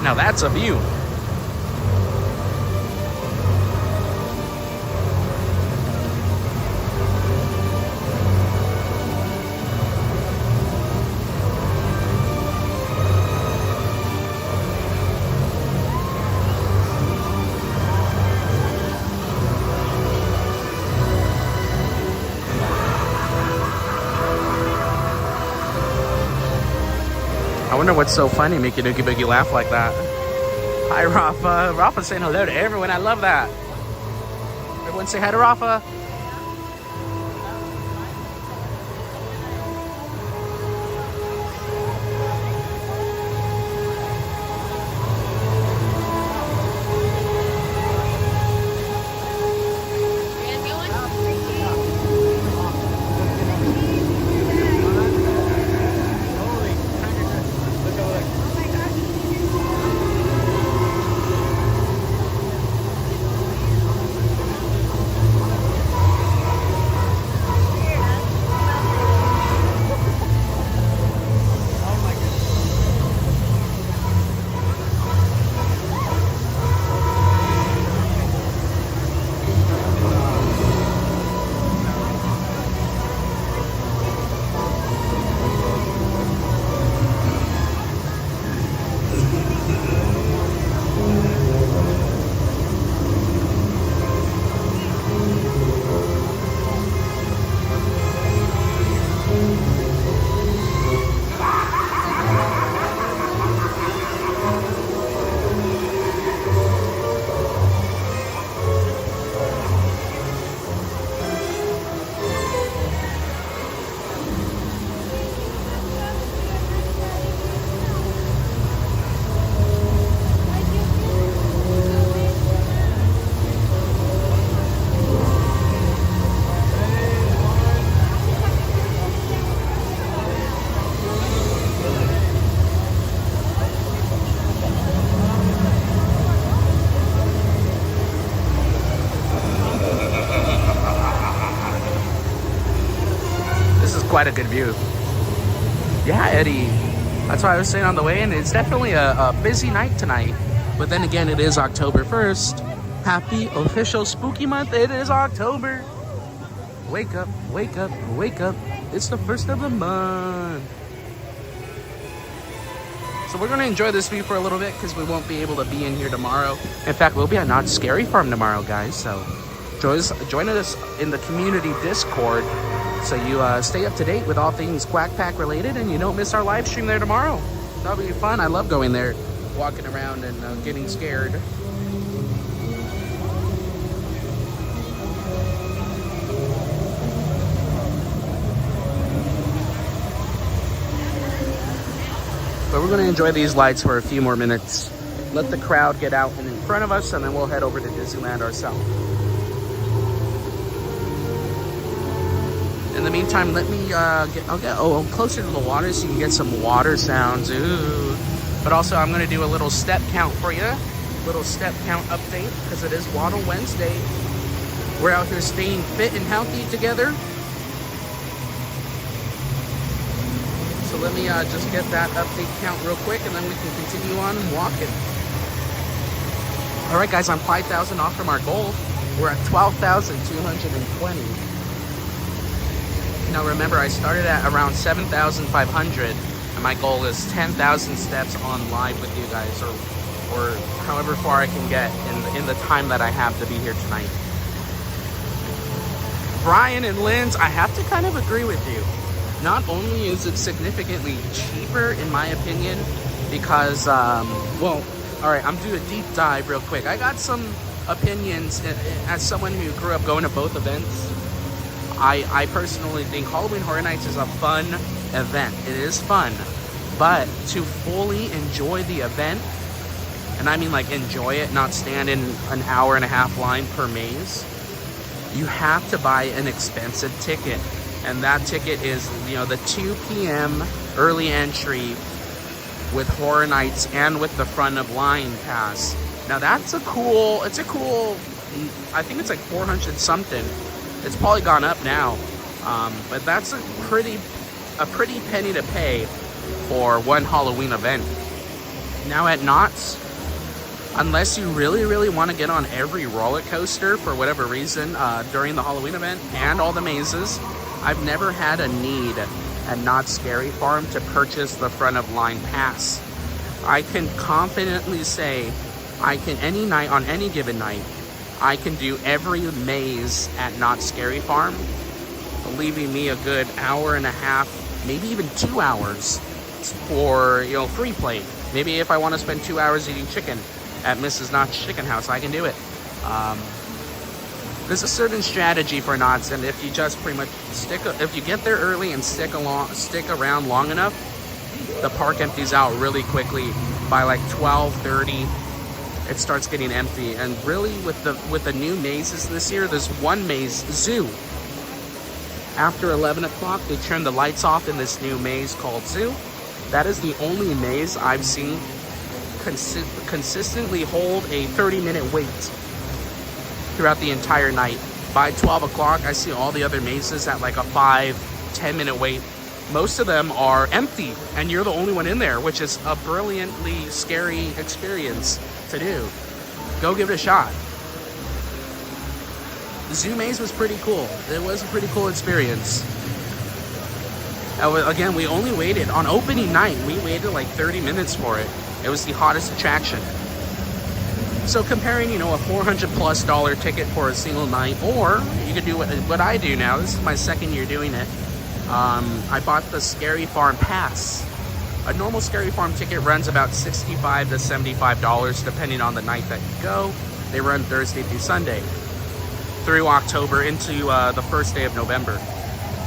Now that's a view. I wonder what's so funny making Oogie Boogie laugh like that. Hi, Rafa. Rafa's saying hello to everyone. I love that. Everyone say hi to Rafa. quite a good view. Yeah, Eddie. That's what I was saying on the way in. It's definitely a busy night tonight. But then again, it is October 1st. Happy official spooky month. It is October. Wake up, wake up, wake up. It's the first of the month. So we're going to enjoy this view for a little bit because we won't be able to be in here tomorrow. In fact, we'll be at Not Scary Farm tomorrow, guys. So join us in the community Discord so you stay up to date with all things Quack Pack related and you don't miss our live stream there tomorrow. That'll be fun. I love going there, walking around and getting scared. But we're going to enjoy these lights for a few more minutes. Let the crowd get out and in front of us, and then we'll head over to Disneyland ourselves. In the meantime, let me I'll get closer to the water so you can get some water sounds. Ooh. But also, I'm going to do a little step count for you. Little step count update, because it is Waddle Wednesday. We're out here staying fit and healthy together. So let me just get that update count real quick, and then we can continue on walking. All right, guys, I'm 5,000 off from our goal. We're at 12,220. Now remember, I started at around 7,500, and my goal is 10,000 steps on live with you guys, or however far I can get in the time that I have to be here tonight. Brian and Linz, I have to kind of agree with you. Not only is it significantly cheaper, in my opinion, because, well, all right, I'm doing a deep dive real quick. I got some opinions as someone who grew up going to both events. I personally think Halloween Horror Nights is a fun event. It is fun, but to fully enjoy the event, and I mean like enjoy it, not stand in an hour and a half line per maze, you have to buy an expensive ticket. And that ticket is, you know, the 2 p.m. early entry with Horror Nights and with the front of line pass. Now that's a cool, I think it's like 400 something. It's probably gone up now. But that's a pretty penny to pay for one Halloween event. Now at Knott's, unless you really, really want to get on every roller coaster for whatever reason during the Halloween event and all the mazes, I've never had a need at Not Scary Farm to purchase the front of line pass. I can confidently say I can any night, on any given night, I can do every maze at Not Scary Farm, leaving me a good hour and a half, maybe even 2 hours for, you know, free play. Maybe if I want to spend 2 hours eating chicken at Mrs. Knott's Chicken House, I can do it. There's a certain strategy for Knott's, and if you just pretty much if you get there early and stick around long enough, the park empties out really quickly. By like 12:30, it starts getting empty. And really, with the new mazes this year, there's one maze, Zoo. After 11 o'clock, they turn the lights off in this new maze called Zoo. That is the only maze I've seen consistently hold a 30-minute wait throughout the entire night. By 12 o'clock, I see all the other mazes at like a 5-10 minute wait. Most of them are empty, and you're the only one in there, which is a brilliantly scary experience to do. Go give it a shot. The Zoo Maze was pretty cool. It was a pretty cool experience. Again, we only waited, on opening night, we waited like 30 minutes for it. It was the hottest attraction. So comparing, you know, a $400+ ticket for a single night, or you could do what I do now. This is my second year doing it. I bought the Scary Farm Pass. A normal Scary Farm ticket runs about $65 to $75 depending on the night that you go. They run Thursday through Sunday through October into the first day of November.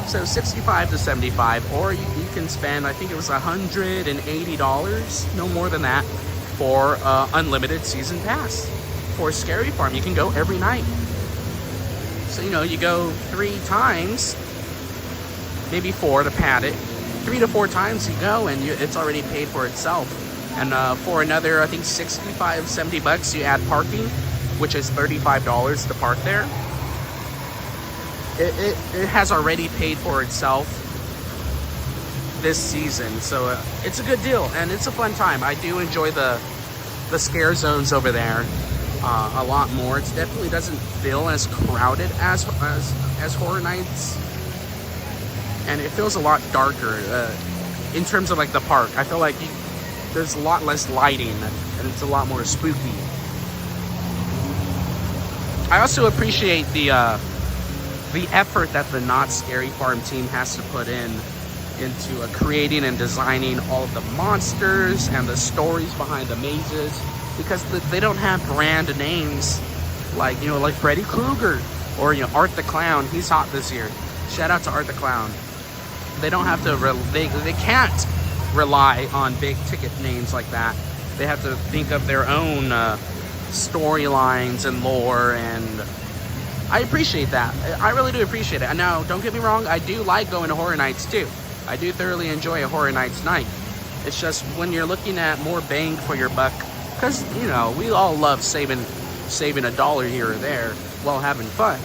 So $65 to $75, or you can spend, I think it was $180, no more than that, for unlimited season pass for Scary Farm. You can go every night. So, you know, you go 3 times, maybe 4 to pad it. 3 to 4 times you go, and it's already paid for itself. And for another, I think $65, $70, you add parking, which is $35 to park there. It has already paid for itself this season. So it's a good deal and it's a fun time. I do enjoy the scare zones over there a lot more. It definitely doesn't feel as crowded as Horror Nights, and it feels a lot darker in terms of like the park. I feel like there's a lot less lighting and it's a lot more spooky. I also appreciate the effort that the Not Scary Farm team has to put into creating and designing all of the monsters and the stories behind the mazes, because they don't have brand names like, you know, like Freddy Krueger or, you know, Art the Clown. He's hot this year. Shout out to Art the Clown. They don't have to they can't rely on big ticket names like that. They have to think of their own storylines and lore, and I appreciate that. I really do appreciate it. Now, don't get me wrong, I do like going to Horror Nights too. I do thoroughly enjoy a Horror Nights night. It's just when you're looking at more bang for your buck, because, you know, we all love saving $1 here or there while having fun.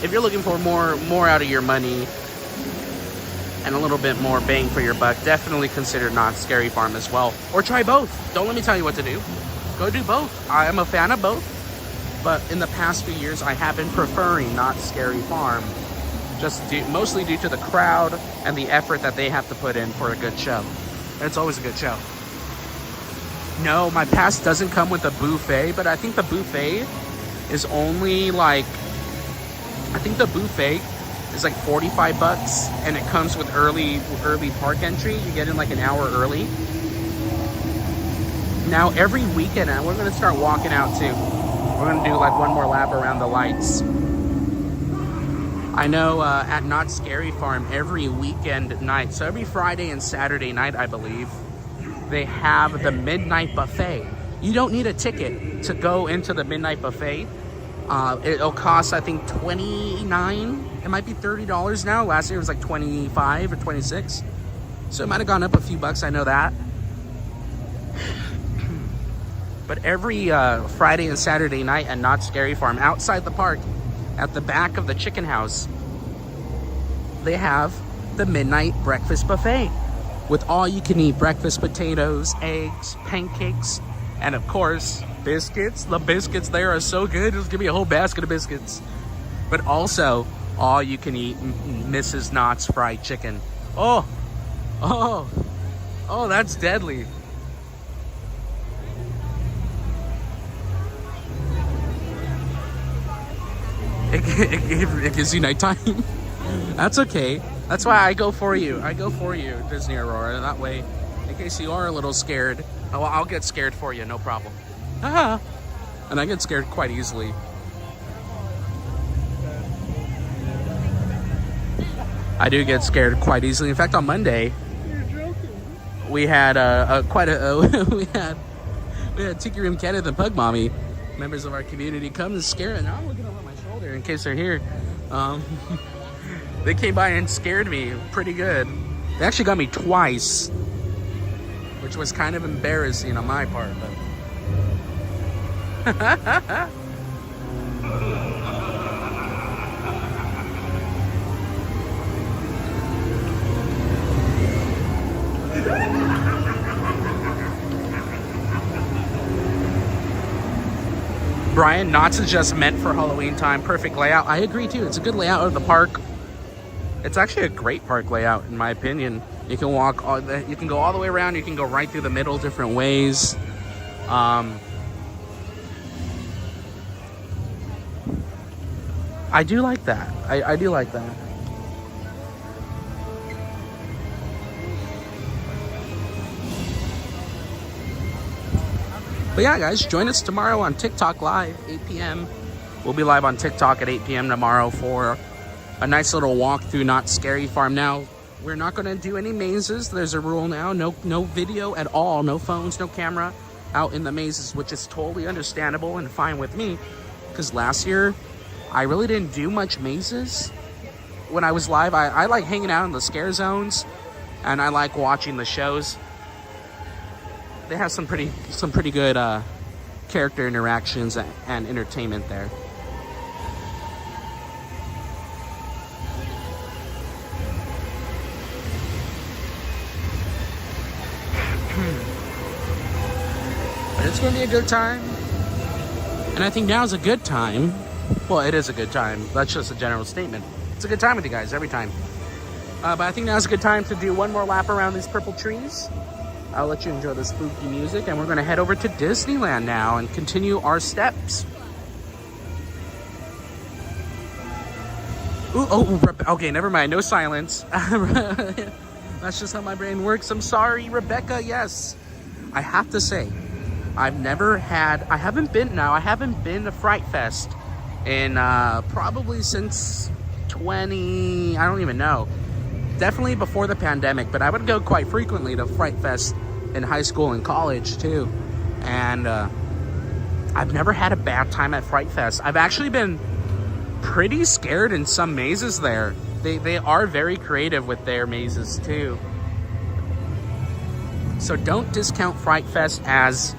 If you're looking for more out of your money and a little bit more bang for your buck, definitely consider Not Scary Farm as well. Or try both. Don't let me tell you what to do. Go do both. I am a fan of both. But in the past few years, I have been preferring Not Scary Farm, mostly due to the crowd and the effort that they have to put in for a good show. It's always a good show. No, my pass doesn't come with a buffet, but I think the buffet is only like, I think the buffet is like $45, and it comes with early park entry. You get in like an hour early. Now every weekend, and we're gonna start walking out too. We're gonna do like one more lap around the lights. I know at Not Scary Farm, every weekend night, so every Friday and Saturday night, I believe, they have the midnight buffet. You don't need a ticket to go into the midnight buffet. It'll cost, I think, $29. It might be $30 now. Last year it was like $25 or $26. So it might have gone up a few bucks, I know that. But every Friday and Saturday night at Not Scary Farm, outside the park, at the back of the chicken house, they have the midnight breakfast buffet with all you can eat breakfast potatoes, eggs, pancakes, and of course, biscuits. The biscuits there are so good. Just give me a whole basket of biscuits. But also, all you can eat Mrs. Knott's fried chicken. Oh, that's deadly. It gives you nighttime. That's okay. That's why I go for you. Disney Aurora. That way, in case you are a little scared, I'll get scared for you, no problem. And I get scared quite easily. I do get scared quite easily. In fact, on Monday, we had we had Tiki Room Kenneth and Pug Mommy, members of our community, come and scare. And I'm looking over my shoulder in case they're here. They came by and scared me pretty good. They actually got me twice, which was kind of embarrassing on my part, but Brian, Knott's is just meant for Halloween time. Perfect layout. I agree too. It's a good layout of the park. It's actually a great park layout, in my opinion. You can walk, you can go all the way around. You can go right through the middle, different ways. I do like that. I do like that. But yeah, guys, join us tomorrow on TikTok Live, 8 p.m. We'll be live on TikTok at 8 p.m. tomorrow for a nice little walk through Not Scary Farm. Now, we're not going to do any mazes. There's a rule now. No video at all. No phones, no camera out in the mazes, which is totally understandable and fine with me. Because last year, I really didn't do much mazes. When I was live, I like hanging out in the scare zones, and I like watching the shows. They have some pretty good character interactions and entertainment there. it's going to be a good time. And I think now's a good time. Well, it is a good time. That's just a general statement. It's a good time with you guys every time. But I think now's a good time to do one more lap around these purple trees. I'll let you enjoy the spooky music, and we're going to head over to Disneyland now and continue our steps. Ooh, okay, never mind. No silence. That's just how my brain works. I'm sorry, Rebecca. Yes. I have to say, I haven't been to Fright Fest in probably since I don't even know. Definitely before the pandemic, but I would go quite frequently to Fright Fest in high school and college too. And I've never had a bad time at Fright Fest. I've actually been pretty scared in some mazes there. They are very creative with their mazes too. So don't discount Fright Fest as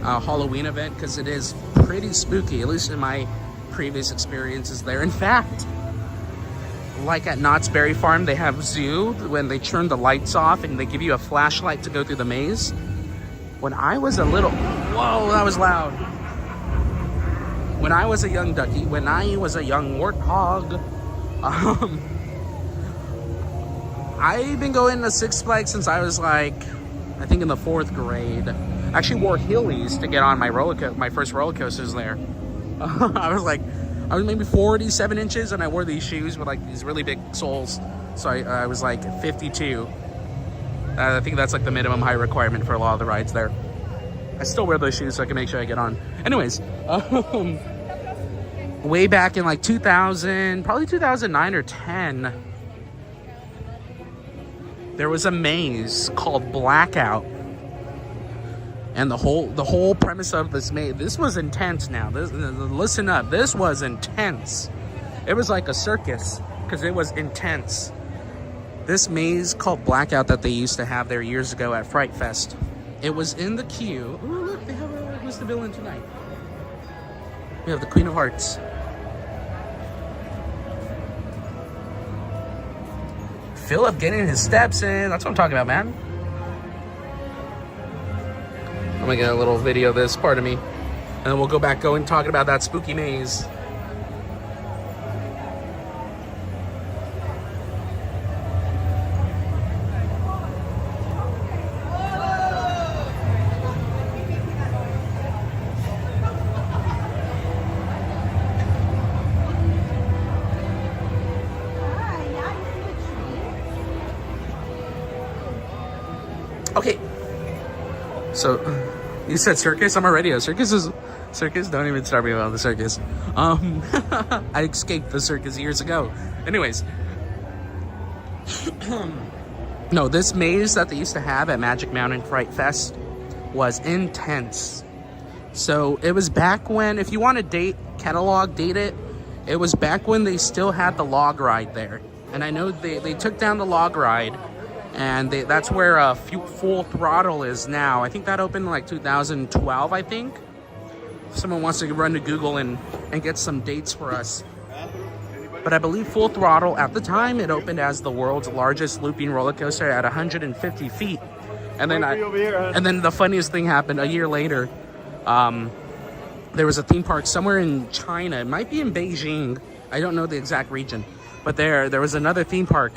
a Halloween event, because it is pretty spooky, at least in my previous experiences there. In fact, like at Knott's Berry Farm, they have Zoo when they turn the lights off and they give you a flashlight to go through the maze. When I was a little, whoa, that was loud. When I was a young ducky, when I was a young warthog, I've been going to Six Flags since I was like, I think in the 4th grade. I actually wore Heelys to get on my first roller coasters there. I was maybe 47 inches, and I wore these shoes with like these really big soles. So I was like 52. I think that's like the minimum height requirement for a lot of the rides there. I still wear those shoes so I can make sure I get on. Anyways, way back in like 2000, probably 2009 or 10, there was a maze called Blackout. And the whole premise of this maze, this was intense now. Listen up, this was intense. It was like a circus, because it was intense. This maze called Blackout that they used to have there years ago at Fright Fest, it was in the queue. Ooh, look, they have who's the villain tonight? We have the Queen of Hearts. Philip getting his steps in. That's what I'm talking about, man. I'm gonna get a little video of this, pardon me. And then we'll go back talking about that spooky maze. Okay, so you said circus? I'm already a circus. Don't even start me about the circus. I escaped the circus years ago. Anyways, no, this maze that they used to have at Magic Mountain Fright Fest was intense. So it was back when, if you want to date it, it was back when they still had the log ride there. And I know they took down the log ride. And that's where Full Throttle is now. I think that opened in like 2012, I think. If someone wants to run to Google and get some dates for us. But I believe Full Throttle, at the time, it opened as the world's largest looping roller coaster at 150 feet. And then the funniest thing happened a year later. There was a theme park somewhere in China. It might be in Beijing. I don't know the exact region. But there was another theme park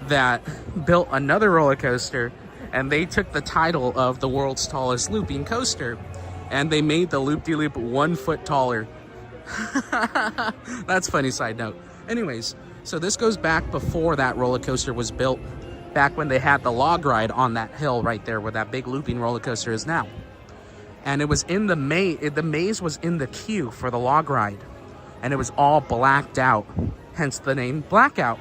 that built another roller coaster, and they took the title of the world's tallest looping coaster, and they made the loop-de-loop 1 foot taller. That's funny side note. Anyways, so this goes back before that roller coaster was built, back when they had the log ride on that hill right there where that big looping roller coaster is now. And it was in the maze was in the queue for the log ride, and it was all blacked out, hence the name Blackout.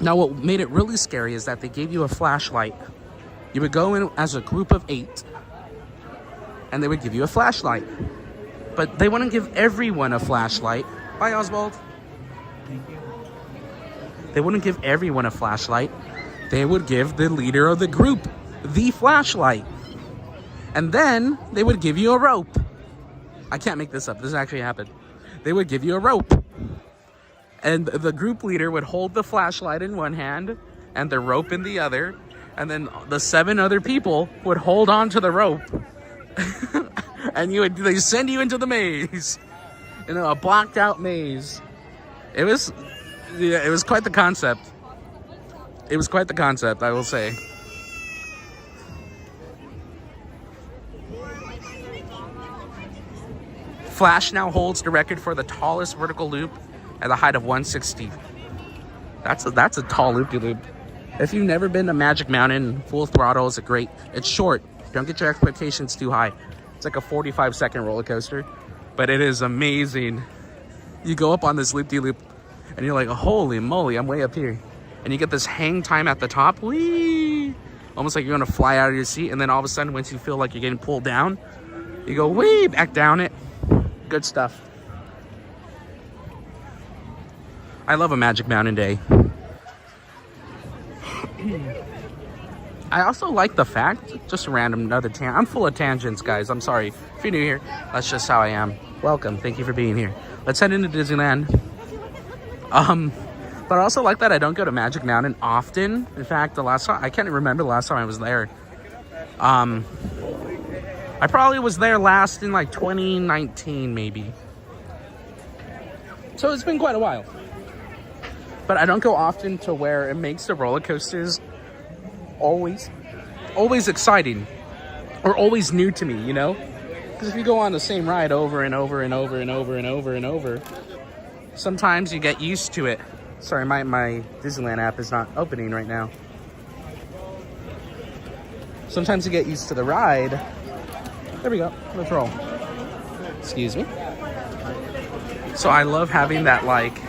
Now, what made it really scary is that they gave you a flashlight. You would go in as a group of 8, and they would give you a flashlight. But they wouldn't give everyone a flashlight. Bye, Oswald. Thank you. They wouldn't give everyone a flashlight. They would give the leader of the group the flashlight. And then they would give you a rope. I can't make this up. This actually happened. They would give you a rope. And the group leader would hold the flashlight in one hand and the rope in the other. and then the 7 other people would hold on to the rope, and they send you into the maze, in a blacked out maze. It was quite the concept. It was quite the concept, I will say. Flash now holds the record for the tallest vertical loop at a height of 160. That's a tall loop-de-loop. If you've never been to Magic Mountain, Full Throttle is it's short. Don't get your expectations too high. It's like a 45-second roller coaster, but it is amazing. You go up on this loop-de-loop and you're like, holy moly, I'm way up here. And you get this hang time at the top. Whee! Almost like you're gonna fly out of your seat, and then all of a sudden, once you feel like you're getting pulled down, you go way back down it. Good stuff. I love a Magic Mountain day. I also like the fact, just a random another tangent. I'm full of tangents, guys. I'm sorry. If you're new here, that's just how I am. Welcome. Thank you for being here. Let's head into Disneyland. But I also like that I don't go to Magic Mountain often. In fact, I can't remember the last time I was there. I probably was there last in like 2019, maybe. So it's been quite a while. But I don't go often to where it makes the roller coasters always exciting or always new to me, you know? Because if you go on the same ride over and over and over and over and over and over, sometimes you get used to it. Sorry, my Disneyland app is not opening right now. Sometimes you get used to the ride. There we go. Let's roll. Excuse me. So I love having that, like,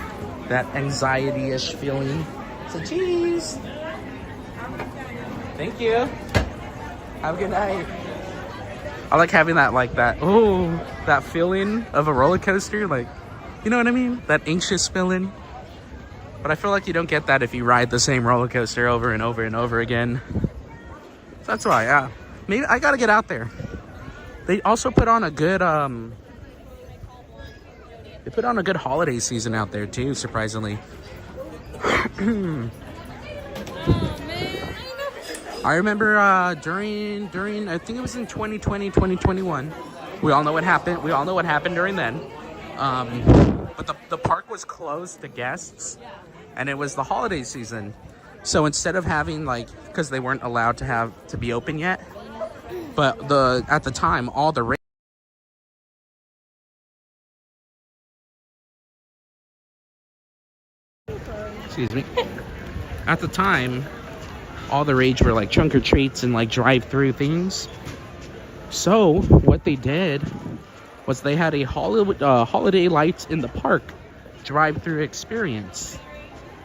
that anxiety-ish feeling. So cheese. Thank you. Have a good night. I like having that, like, that feeling of a roller coaster. Like, you know what I mean? That anxious feeling. But I feel like you don't get that if you ride the same roller coaster over and over and over again. So that's why, yeah. Maybe I gotta get out there. They also put on a good holiday season out there too, surprisingly. I remember during I think it was in 2020, 2021. We all know what happened. We all know what happened during then. But the park was closed to guests, and it was the holiday season. So instead of having, like, because they weren't allowed to be open yet, but at the time all the excuse me. At the time, all the rage were like trunk or treats and like drive-through things. So what they did was they had a holiday lights in the park drive-through experience,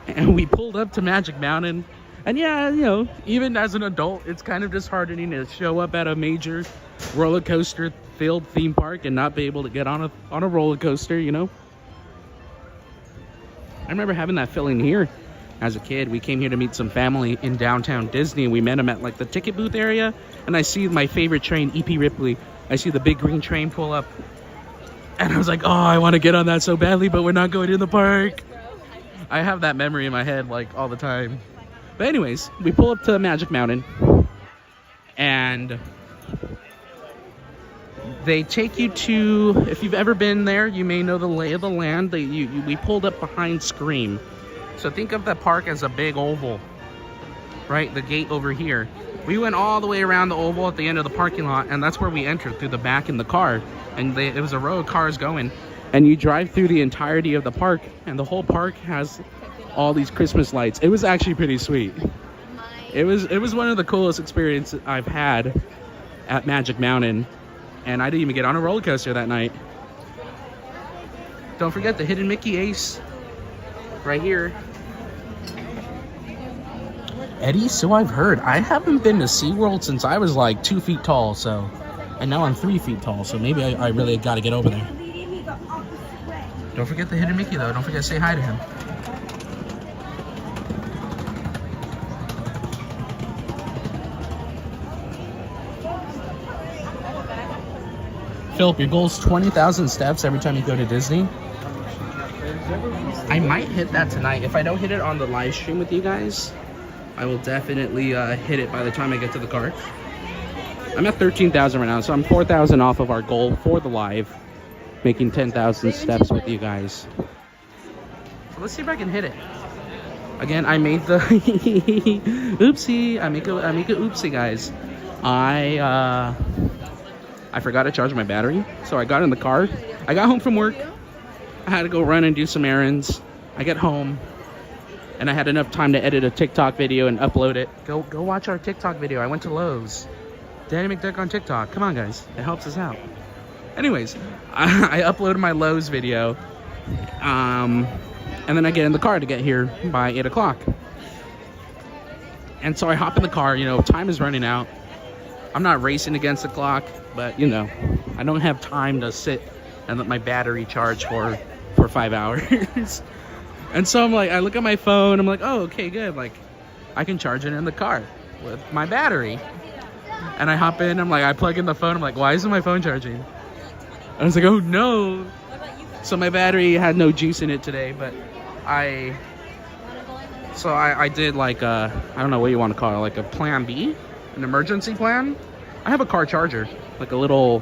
and we pulled up to Magic Mountain. And yeah, you know, even as an adult, it's kind of disheartening to show up at a major roller coaster filled theme park and not be able to get on a roller coaster, you know. I remember having that feeling here as a kid. We came here to meet some family in downtown Disney, and we met them at like the ticket booth area, and I see my favorite train, EP Ripley. I see the big green train pull up, and I was like, oh, I want to get on that so badly, but we're not going in the park. I have that memory in my head like all the time. But anyways, we pull up to Magic Mountain, and they take you to, if you've ever been there, you may know the lay of the land. We pulled up behind Scream. So think of the park as a big oval, right? The gate over here. We went all the way around the oval at the end of the parking lot, and that's where we entered, through the back in the car. And it was a row of cars going, and you drive through the entirety of the park, and the whole park has all these Christmas lights. It was actually pretty sweet. It was one of the coolest experiences I've had at Magic Mountain, and I didn't even get on a roller coaster that night. Don't forget the Hidden Mickey Ace right here. Eddie, so I've heard. I haven't been to SeaWorld since I was like 2 feet tall, so, and now I'm 3 feet tall, so maybe I really got to get over there. Don't forget the Hidden Mickey though. Don't forget to say hi to him. Philip, your goal is 20,000 steps every time you go to Disney. I might hit that tonight. If I don't hit it on the live stream with you guys, I will definitely hit it by the time I get to the car. I'm at 13,000 right now, so I'm 4,000 off of our goal for the live, making 10,000 steps with you guys. So let's see if I can hit it. Again, I made the oopsie. I make a oopsie, guys. I forgot to charge my battery, so I got in the car. I got home from work. I had to go run and do some errands. I get home, and I had enough time to edit a TikTok video and upload it. Go watch our TikTok video. I went to Lowe's. Danny McDuck on TikTok. Come on, guys. It helps us out. Anyways, I uploaded my Lowe's video. And then I get in the car to get here by 8 o'clock. And so I hop in the car. You know, time is running out. I'm not racing against the clock, but, you know, I don't have time to sit and let my battery charge for 5 hours. And so I'm like, I look at my phone. I'm like, oh, okay, good. Like, I can charge it in the car with my battery. And I hop in. I'm like, I plug in the phone. I'm like, why isn't my phone charging? And I was like, oh, no. So my battery had no juice in it today, but I did like I don't know what you want to call it, like a plan B, an emergency plan. I have a car charger, like a little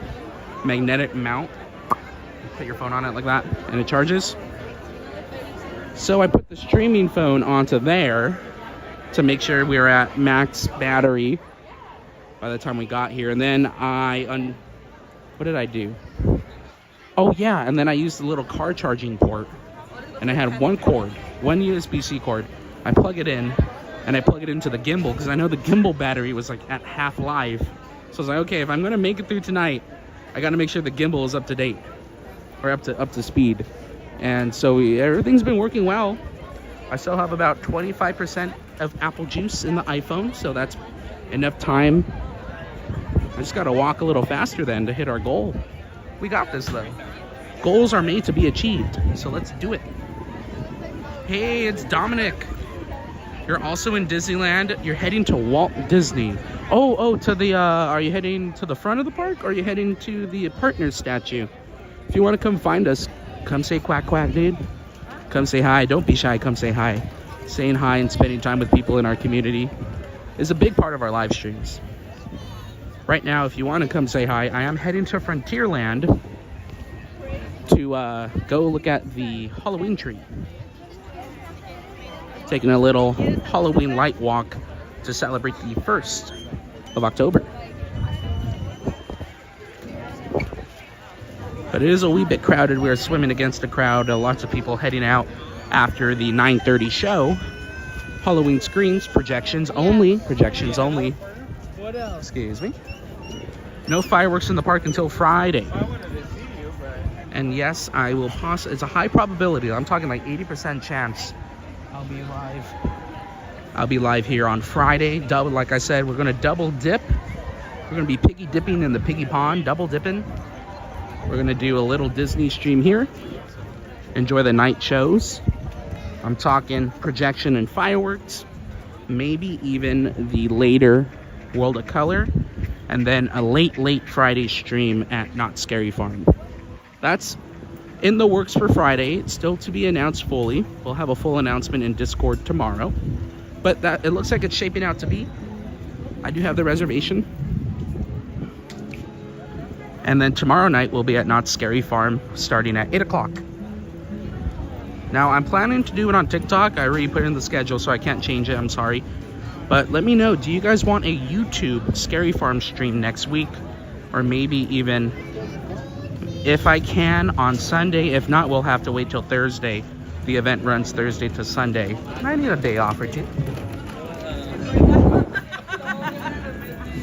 magnetic mount. You put your phone on it like that, and it charges. So I put the streaming phone onto there to make sure we were at max battery by the time we got here. And then what did I do? Oh yeah, and then I used the little car charging port, and I had one cord, one USB-C cord. I plug it in, and I plug it into the gimbal, because I know the gimbal battery was like at half life. So I was like, okay, if I'm gonna make it through tonight, I gotta make sure the gimbal is up to date, or up to speed. And so everything's been working well. I still have about 25% of apple juice in the iPhone, so that's enough time. I just gotta walk a little faster then to hit our goal. We got this though. Goals are made to be achieved, so let's do it. Hey, it's Dominic. You're also in Disneyland. You're heading to Walt Disney. Oh, to the, are you heading to the front of the park, or are you heading to the partner statue? If you want to come find us, come say quack quack, dude. Come say hi. Don't be shy, come say hi. Saying hi and spending time with people in our community is a big part of our live streams. Right now, if you want to come say hi, I am heading to Frontierland to go look at the Halloween tree. Taking a little Halloween light walk to celebrate the 1st of October. But it is a wee bit crowded. We're swimming against the crowd. Lots of people heading out after the 9:30 show. Halloween screens, projections only. Projections only. What else? Excuse me. No fireworks in the park until Friday. And yes, I will it's a high probability. I'm talking like 80% chance I'll be live. I'll be live here on Friday. Double, like I said, we're gonna double dip. We're gonna be piggy dipping in the piggy pond, double dipping. We're gonna do a little Disney stream here. Enjoy the night shows. I'm talking projection and fireworks. Maybe even the later World of Color. And then a late Friday stream at Not Scary Farm. That's in the works for Friday. It's still to be announced fully. We'll have a full announcement in Discord tomorrow. But that it looks like it's shaping out to be. I do have the reservation. And then tomorrow night we'll be at Not Scary Farm starting at 8 o'clock. Now I'm planning to do it on TikTok. I already put in the schedule, so I can't change it. I'm sorry. But let me know, do you guys want a YouTube Scary Farm stream next week? Or maybe even, if I can, on Sunday. If not, we'll have to wait till Thursday. The event runs Thursday to Sunday. I need a day off or two.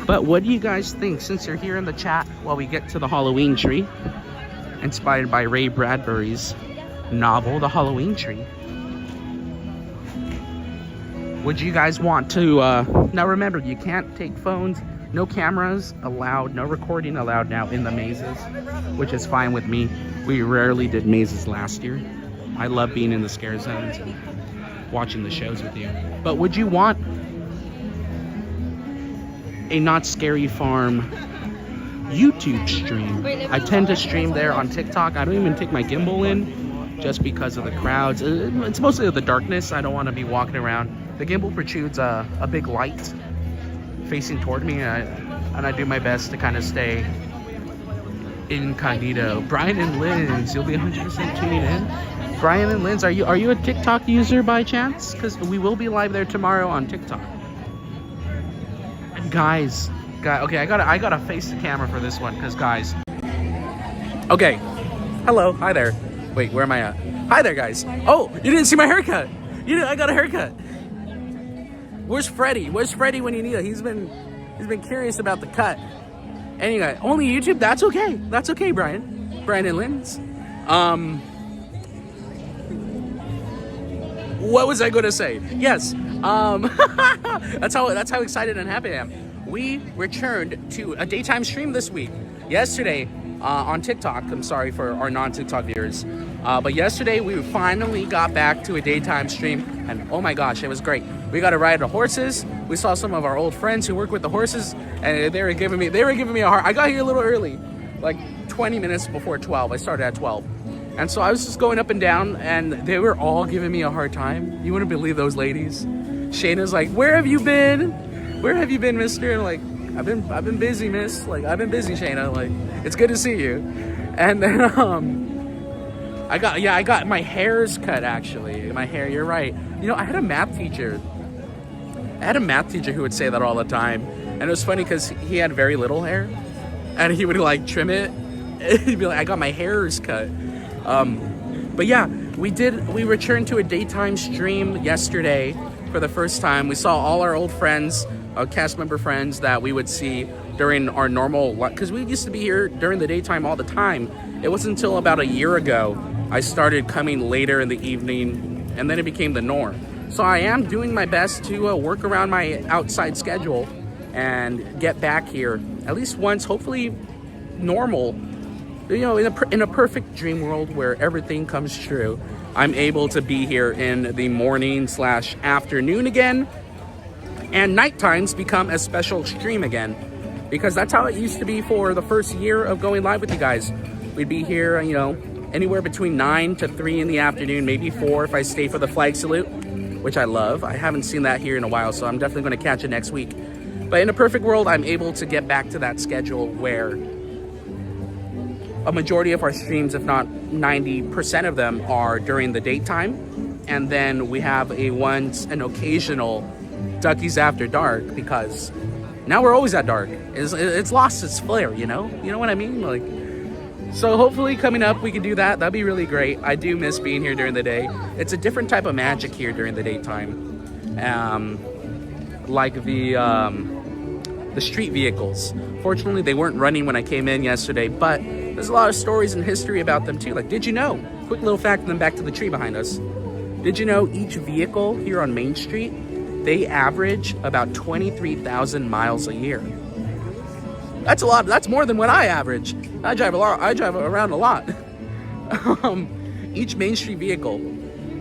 But what do you guys think, since you're here in the chat while we get to the Halloween tree? Inspired by Ray Bradbury's novel, The Halloween Tree. Would you guys want to, now remember, you can't take phones, no cameras allowed, no recording allowed now in the mazes, which is fine with me. We rarely did mazes last year. I love being in the scare zones and watching the shows with you. But would you want a Not Scary Farm YouTube stream? I tend to stream there on TikTok. I don't even take my gimbal in just because of the crowds. It's mostly the darkness. I don't want to be walking around The gimbal protrudes a big light facing toward me, and I do my best to kind of stay incognito. Brian and Linz, you'll be 100% tuning in. Brian and Linz, are you a TikTok user by chance? Because we will be live there tomorrow on TikTok. And guys, okay, I gotta face the camera for this one, because guys. Okay, hello, hi there. Wait, where am I at? Hi there, guys. Oh, you didn't see my haircut. I got a haircut. Where's Freddie? Where's Freddie when you need it? He's been curious about the cut. Anyway, only YouTube. That's okay. That's okay, Brian. Brian and Linz. What was I gonna say? Yes. That's how excited and happy I am. We returned to a daytime stream this week. Yesterday on TikTok. I'm sorry for our non-TikTok viewers. But yesterday we finally got back to a daytime stream, and oh my gosh, it was great. We got to ride the horses. We saw some of our old friends who work with the horses, and they were giving me a hard. I got here a little early, like 20 minutes before 12. I started at 12. And so I was just going up and down, and they were all giving me a hard time. You wouldn't believe those ladies. Shayna's like, "Where have you been? Where have you been, mister?" And like, I've been busy, miss. Like, I've been busy, Shayna. Like, it's good to see you. And then I got my hairs cut, actually. My hair, you're right. You know, I had a math teacher who would say that all the time. And it was funny because he had very little hair, and he would like trim it. He'd be like, "I got my hairs cut." But yeah, we returned to a daytime stream yesterday for the first time. We saw all our old friends, cast member friends that we would see during our normal, because we used to be here during the daytime all the time. It wasn't until about a year ago I started coming later in the evening, and then it became the norm. So I am doing my best to work around my outside schedule and get back here at least once, hopefully normal. You know, in a perfect dream world where everything comes true, I'm able to be here in the morning/afternoon again, and night times become a special stream again, because that's how it used to be for the first year of going live with you guys. We'd be here, you know, anywhere between 9 to 3 in the afternoon, maybe 4 if I stay for the flag salute, which I love. I haven't seen that here in a while, so I'm definitely going to catch it next week. But in a perfect world, I'm able to get back to that schedule where a majority of our streams, if not 90% of them, are during the daytime. And then we have a once an occasional Duckies After Dark, because now we're always at dark. It's lost its flair, you know? You know what I mean? Like, so hopefully coming up we can do that. That'd be really great. I do miss being here during the day. It's a different type of magic here during the daytime. Like the street vehicles. Fortunately, they weren't running when I came in yesterday, but there's a lot of stories and history about them too. Like, did you know? Quick little fact, and then back to the tree behind us. Did you know each vehicle here on Main Street, they average about 23,000 miles a year? That's a lot. That's more than what I average. I drive around a lot. Each Main Street vehicle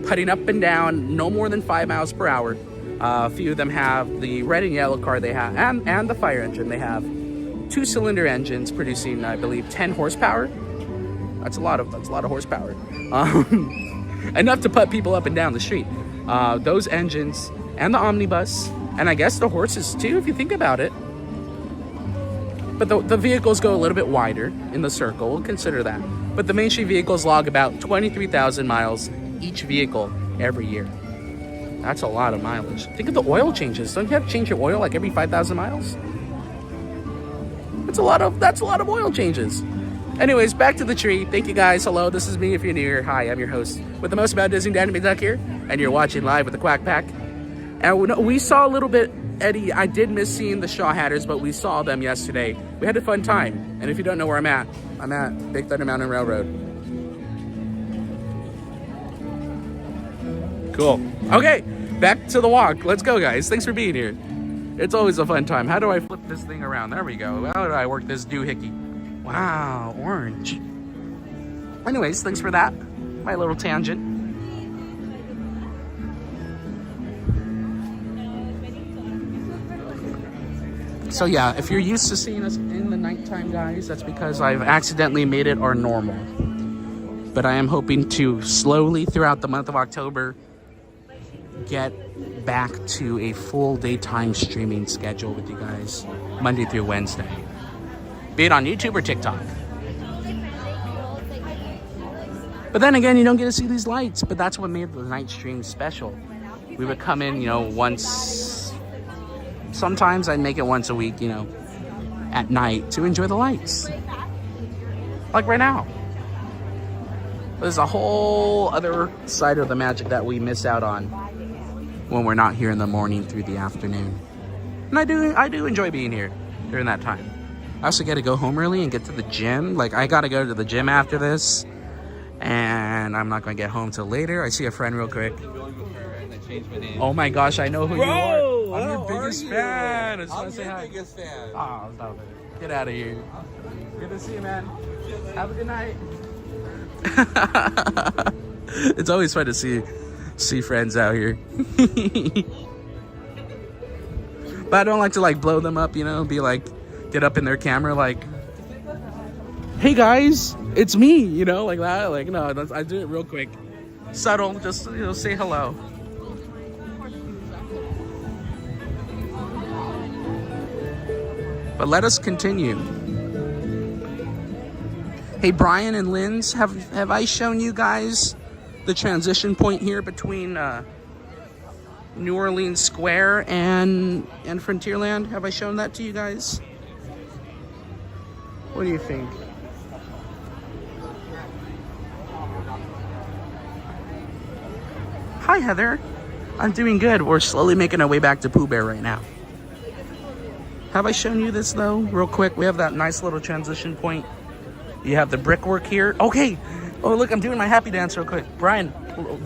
putting up and down no more than 5 miles per hour. A few of them have the red and yellow car they have, and the fire engine. They have 2-cylinder engines producing, I believe, 10 horsepower. That's a lot of horsepower. Enough to put people up and down the street. Those engines and the omnibus, and I guess the horses too, if you think about it. But the vehicles go a little bit wider in the circle. We'll consider that. But the Main Street vehicles log about 23,000 miles each vehicle every year. That's a lot of mileage. Think of the oil changes. Don't you have to change your oil like every 5,000 miles? That's a lot of oil changes. Anyways, back to the tree. Thank you guys. Hello, this is me if you're new here. Hi, I'm your host with the most about Disney, Danny Duck here, and you're watching live with the Quack Pack. And we saw a little bit, Eddie. I did miss seeing the Shaw Hatters, but we saw them yesterday. We had a fun time. And if you don't know where I'm at Big Thunder Mountain Railroad. Cool. Okay, back to the walk. Let's go, guys. Thanks for being here. It's always a fun time. How do I flip this thing around? There we go. How do I work this doohickey? Wow, orange. Anyways, thanks for that. My little tangent. So yeah, if you're used to seeing us in the nighttime, guys, that's because I've accidentally made it our normal. But I am hoping to slowly throughout the month of October get back to a full daytime streaming schedule with you guys, Monday through Wednesday. Be it on YouTube or TikTok. But then again, you don't get to see these lights, but that's what made the night stream special. We would come in, once, sometimes I'd make it once a week, at night to enjoy the lights. Like right now. There's a whole other side of the magic that we miss out on when we're not here in the morning through the afternoon. And I do enjoy being here during that time. I also get to go home early and get to the gym. Like, I gotta go to the gym after this, and I'm not gonna get home till later. I see a friend real quick. Oh my gosh, I know who you are. I'm your biggest fan. I just want to say hi. Biggest fan. Oh, stop it. Get out of here. Good to see you, man. Have a good night. It's always fun to see friends out here. But I don't like to blow them up, be get up in their camera hey guys, it's me, like that. No, I do it real quick, subtle, just say hello. But let us continue. Hey, Brian and Linz, have I shown you guys the transition point here between New Orleans Square and Frontierland? Have I shown that to you guys? What do you think? Hi, Heather. I'm doing good. We're slowly making our way back to Pooh Bear right now. Have I shown you this though? Real quick, we have that nice little transition point. You have the brickwork here. Okay. Oh, look, I'm doing my happy dance real quick. Brian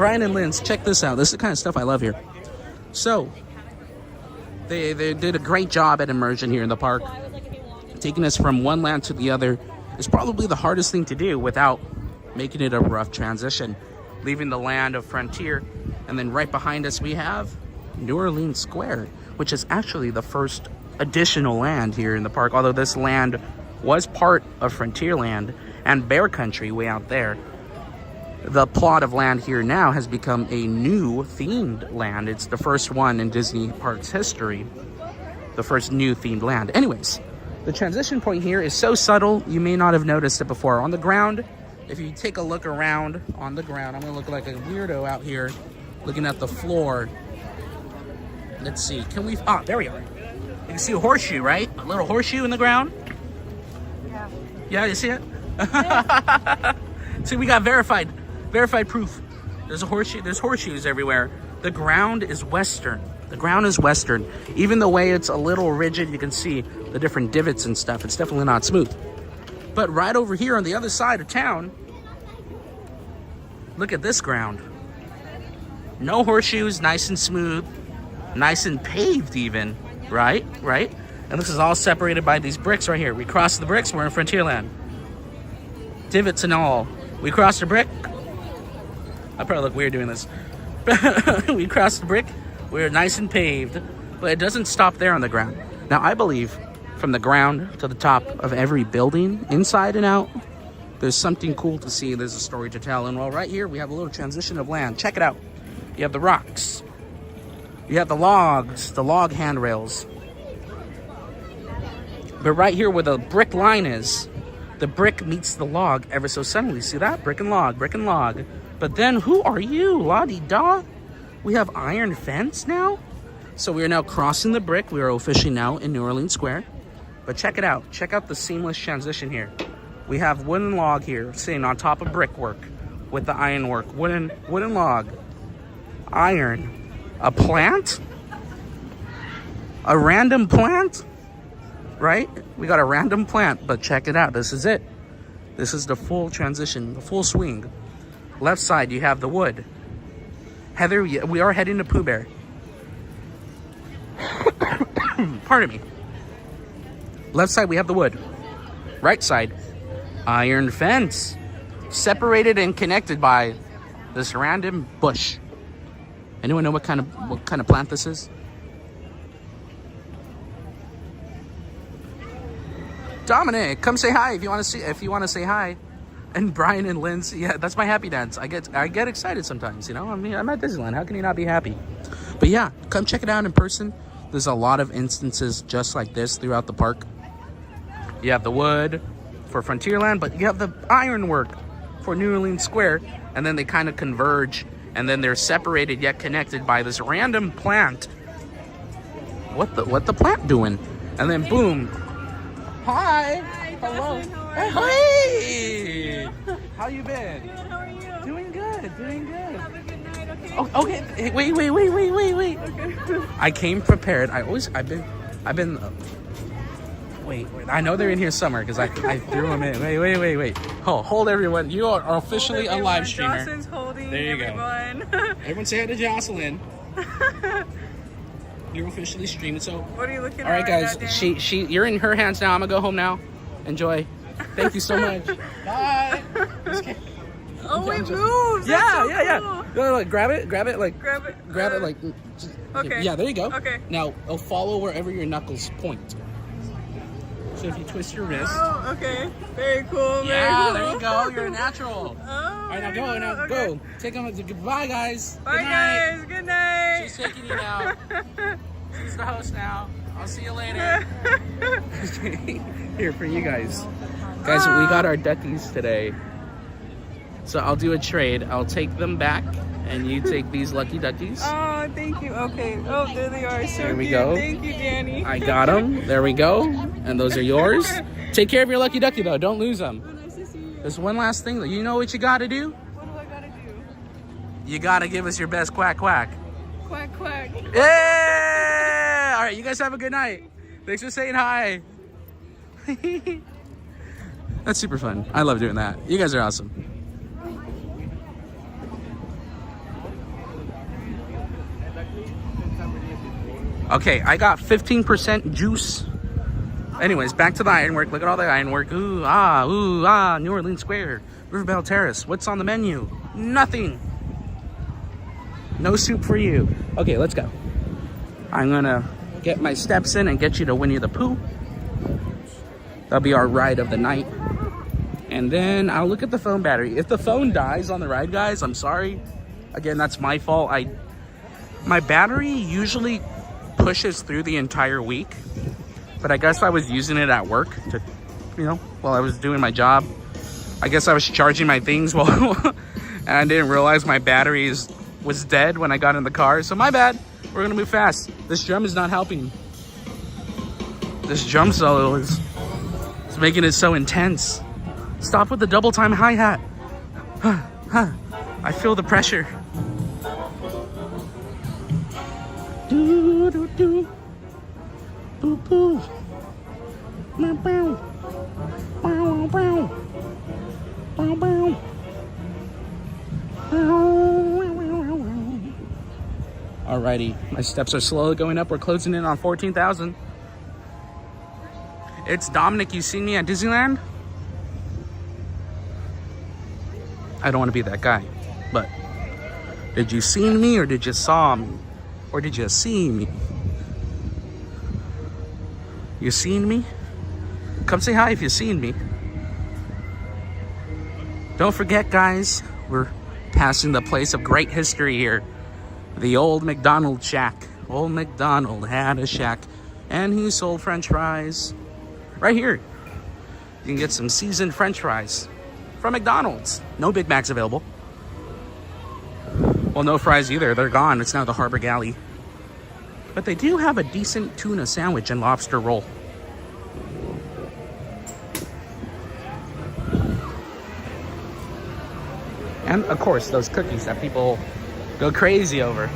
and Linz, check this out. This is the kind of stuff I love here. So, they did a great job at immersion here in the park. Taking us from one land to the other is probably the hardest thing to do without making it a rough transition. Leaving the land of Frontier, and then right behind us we have New Orleans Square, which is actually the first additional land here in the park, although this land was part of Frontierland and Bear Country way out there. The plot of land here now has become a new themed land. It's the first one in Disney Parks history, the first new themed land. Anyways, the transition point here is so subtle you may not have noticed it before. On the ground, if you take a look around on the ground, I'm gonna look like a weirdo out here looking at the floor. Let's see, can we, there we are. You can see a horseshoe, right? A little horseshoe in the ground. Yeah, you see it? See, we got verified proof. There's a horseshoe. There's horseshoes everywhere. The ground is western. The ground is western. Even the way it's a little rigid, you can see the different divots and stuff. It's definitely not smooth. But right over here on the other side of town, look at this ground. No horseshoes, nice and smooth, nice and paved even. Right? And this is all separated by these bricks right here. We cross the bricks, we're in Frontierland. Divots and all. We cross the brick. I probably look weird doing this. We cross the brick, we're nice and paved. But it doesn't stop there on the ground. Now, I believe from the ground to the top of every building, inside and out, there's something cool to see. There's a story to tell. And well, right here, we have a little transition of land. Check it out. You have the rocks. You have the logs, the log handrails. But right here where the brick line is, the brick meets the log ever so suddenly. See that? Brick and log, brick and log. But then, who are you? La-di-da. We have iron fence now? So we are now crossing the brick. We are officially now in New Orleans Square. But check it out. Check out the seamless transition here. We have wooden log here sitting on top of brickwork with the ironwork. Wooden log. Iron. A plant? A random plant? Right? We got a random plant, but check it out. This is it. This is the full transition, the full swing. Left side, you have the wood. Heather, we are heading to Pooh Bear. Pardon me. Left side, we have the wood. Right side, iron fence. Separated and connected by this random bush. Anyone know what kind of plant this is? Dominic, come say hi if you want to say hi. And Brian and Linz, yeah, that's my happy dance. I get excited sometimes, I'm at Disneyland. How can you not be happy? But yeah, come check it out in person. There's a lot of instances just like this throughout the park. You have the wood for Frontierland, but you have the ironwork for New Orleans Square, and then they kind of converge, and then they're separated yet connected by this random plant. What the plant doing? And then boom. Hi. Hello. Hey. How you been? Good, how are you? Doing good. Doing good. Have a good night, okay? Oh, okay. Hey, wait. Okay. I came prepared. I've been. Wait. I know they're in here somewhere because I threw them in. Wait. Hold everyone. You are officially a live streamer. Jocelyn's holding There you go. everyone. Everyone say hi to Jocelyn. You're officially streaming. So, What are you looking at? all right, guys. now, Danny? You're in her hands now. I'm gonna go home now. Enjoy. Thank you so much. Bye. Oh, it moves. Yeah. That's so cool. No, grab it. Like. Grab it. Grab it like. Okay. Yeah, there you go. Okay. Now, it'll follow wherever your knuckles point. So if you twist your wrist. Oh, okay. Very cool. Yeah, very cool. there you go. You're a natural. Oh, All right, now okay. go. Take them. Goodbye, guys. Bye, Good night. guys. Good night. She's taking you now. She's the host now. I'll see you later. Here for you guys. Guys, we got our duckies today. So I'll do a trade. I'll take them back, and you take these lucky duckies. Oh, thank you. Okay. Oh, there they are. So There we cute. go. Thank you, Danny. I got them. There we go. And those are yours. Take care of your lucky ducky, though. Don't lose them. Oh, nice to see you. There's one last thing, though. You know what you got to do? What do I gotta do? You got to give us your best quack. Quack, quack. Yeah! All right, you guys have a good night. Thanks for saying hi. That's super fun. I love doing that. You guys are awesome. Okay, I got 15% juice. Anyways, back to the ironwork. Look at all the ironwork. Ooh, ah, New Orleans Square, Riverbell Terrace. What's on the menu? Nothing. No soup for you. Okay, let's go. I'm gonna get my steps in and get you to Winnie the Pooh. That'll be our ride of the night. And then I'll look at the phone battery. If the phone dies on the ride, guys, I'm sorry. Again, that's my fault. My battery usually pushes through the entire week, but I guess I was using it at work to, while I was doing my job. I guess I was charging my things and I didn't realize my battery was dead when I got in the car. So my bad. We're gonna move fast. This drum is not helping. This drum solo is making it so intense. Stop with the double time hi-hat. I feel the pressure. Do do do. Boo boo. Bow bow. Bow bow. Bow bow. Alrighty, my steps are slowly going up. We're closing in on 14,000. It's Dominic. You seen me at Disneyland? I don't want to be that guy, but did you see me or did you saw me? Or did you see me? You seen me? Come say hi if you seen me. Don't forget, guys, we're passing the place of great history here. The old McDonald's shack. Old McDonald had a shack and he sold french fries. Right here. You can get some seasoned french fries from McDonald's. No Big Macs available. Well, no fries either. They're gone. It's now the Harbor Galley. But they do have a decent tuna sandwich and lobster roll. And, of course, those cookies that people go crazy over.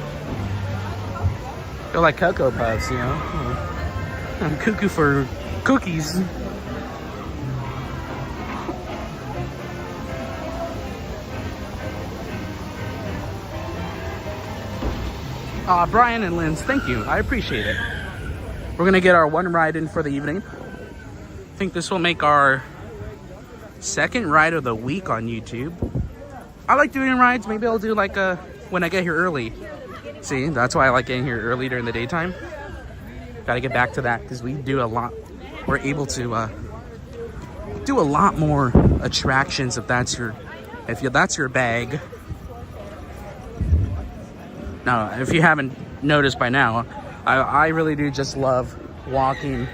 They're like Cocoa Puffs, I'm cuckoo for cookies. Brian and Linz, thank you. I appreciate it. We're going to get our one ride in for the evening. I think this will make our second ride of the week on YouTube. I like doing rides. Maybe I'll do like when I get here early. See, that's why I like getting here early during the daytime. Got to get back to that because we do a lot. We're able to do a lot more attractions if that's your bag. Now, if you haven't noticed by now, I really do just love walking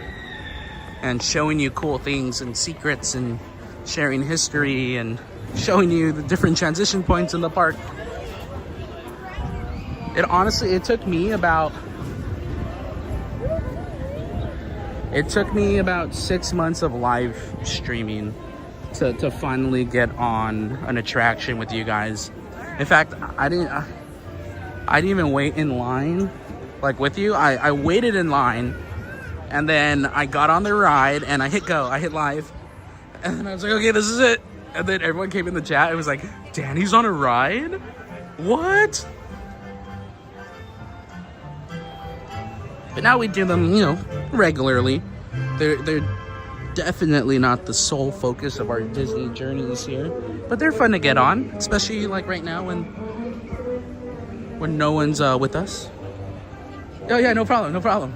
and showing you cool things and secrets and sharing history and showing you the different transition points in the park. It took me about 6 months of live streaming to finally get on an attraction with you guys. In fact, I didn't even wait in line like with you. I waited in line, and then I got on the ride and I hit go. I hit live, and then I was like, okay, this is it. And then everyone came in the chat. It was like, Danny's on a ride? What? But now we do them, regularly. They're definitely not the sole focus of our Disney journeys here, but they're fun to get on, especially like right now when no one's with us. Oh yeah, no problem.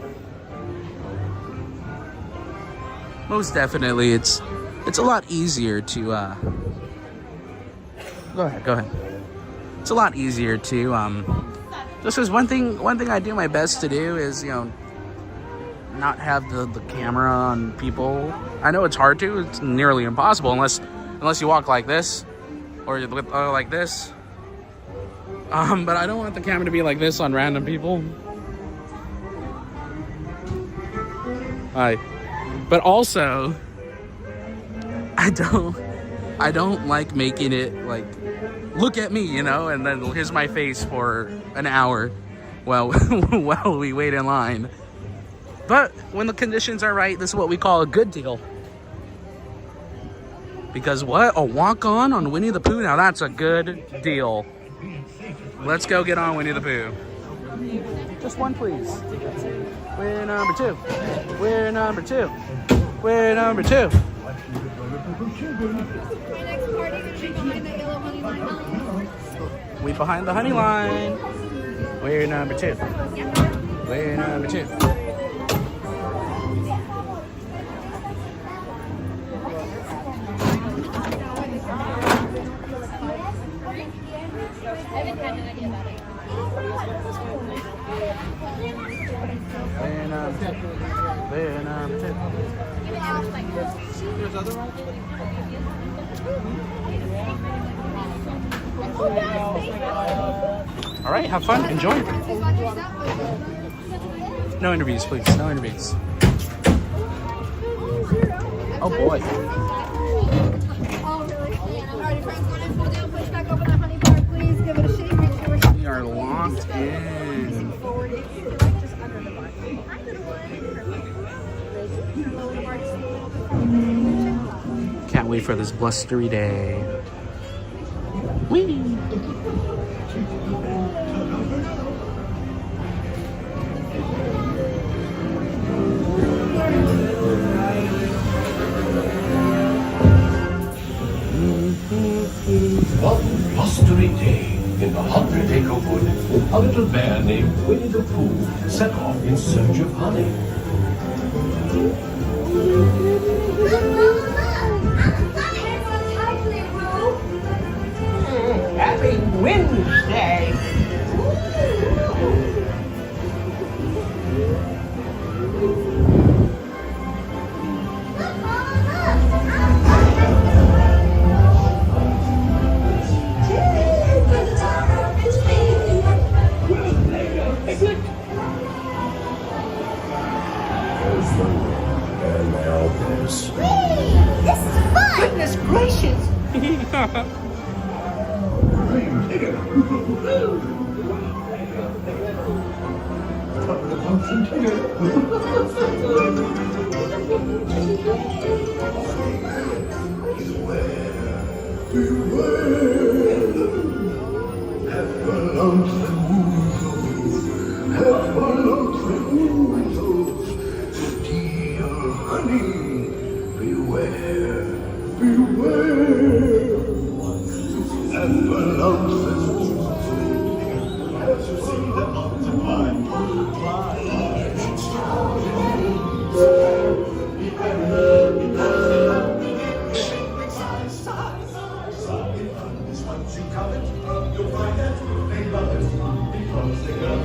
Most definitely, it's a lot easier to go ahead. It's a lot easier to just because one thing I do my best to do is not have the camera on people. I know it's hard to. It's nearly impossible unless you walk like this or like this. But I don't want the camera to be like this on random people. But also, I don't like making it like, look at me, and then here's my face for an hour while we wait in line. But when the conditions are right, this is what we call a good deal. Because what? A walk-on Winnie the Pooh? Now that's a good deal. Let's go get on Winnie the Pooh. Just one, please. We're number 2. We're number 2. We're number 2. My next party is behind the yellow honey line. We behind the honey line. We're number 2. We're number 2. We're number 2. There's other ones? All right, have fun. Enjoy. No interviews, please. No interviews. Oh boy. Alrighty, friends, go ahead and pull down, push back over the honey bar, please. Give it a shake. Make sure it's We are locked in. forward. If you like, just under the bar. Under the bar. Perfect. Lower the bar just a little bit. Can't wait for this blustery day. Whee! One blustery day in the 100-acre wood, a little bear named Winnie the Pooh set off in search of honey. Happy Wednesday. And now this. This is fun. Goodness gracious. You'll find that they love it because they got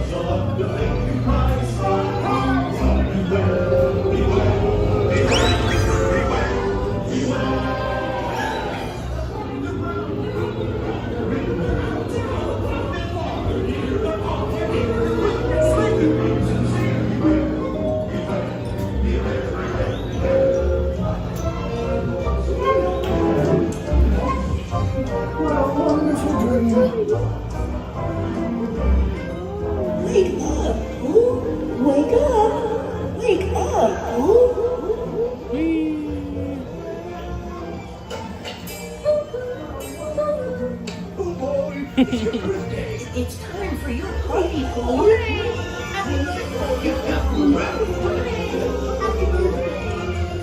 It's time for your party, Pooh.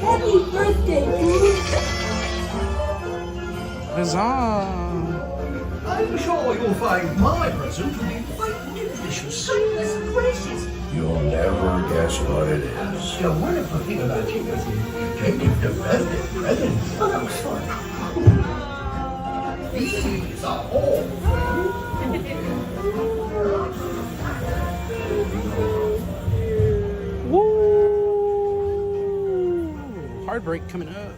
Happy birthday, Pooh. Huzzah! I'm sure you'll find my present to be quite delicious. Goodness gracious. You'll never guess what it is. The wonderful thing about you is you can give the birthday presents. Oh, that was fun. These are all Woo! Heartbreak coming up.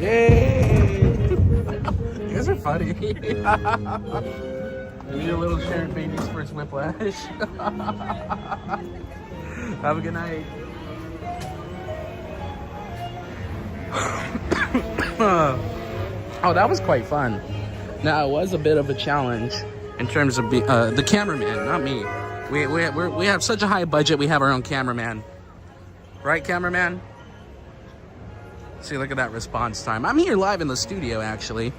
Yay! You guys are funny. Maybe a little shared baby's first whiplash. Have a good night. Oh, that was quite fun. Now, it was a bit of a challenge in terms of the cameraman, not me. We have such a high budget, we have our own cameraman. Right, cameraman? See, look at that response time. I'm here live in the studio, actually.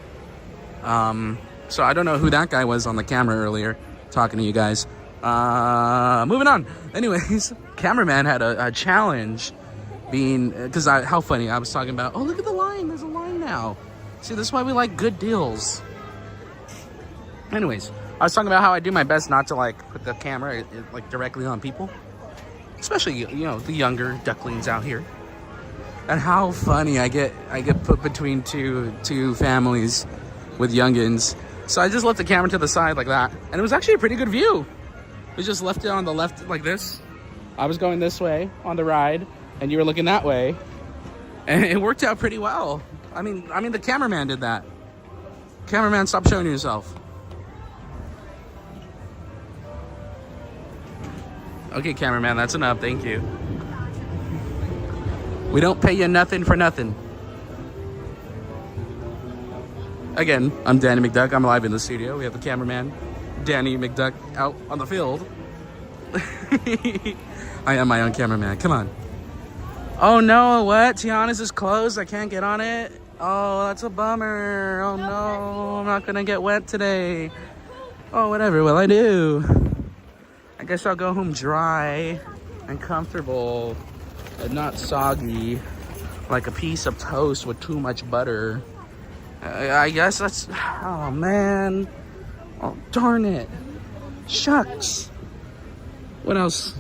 So I don't know who that guy was on the camera earlier, talking to you guys. Moving on. Anyways, cameraman had a challenge being, because how funny, I was talking about, oh, look at the line, there's a line now. See, this is why we like good deals. Anyways, I was talking about how I do my best not to like put the camera like directly on people, especially, you know, the younger ducklings out here. And how funny I get put between two families with youngins. So I just left the camera to the side like that, and it was actually a pretty good view. We just left it on the left like this. I was going this way on the ride, and you were looking that way, and it worked out pretty well. I mean, the cameraman did that. Cameraman, stop showing yourself. Okay, cameraman, that's enough. Thank you. We don't pay you nothing for nothing. Again, I'm Danny McDuck. I'm live in the studio. We have the cameraman, Danny McDuck, out on the field. I am my own cameraman. Come on. Oh no, what? Tiana's is closed. I can't get on it. Oh, that's a bummer. Oh no, I'm not gonna get wet today. Oh, whatever will I do? I guess I'll go home dry and comfortable and not soggy like a piece of toast with too much butter. I guess that's, oh man. Oh, darn it. Shucks. What else?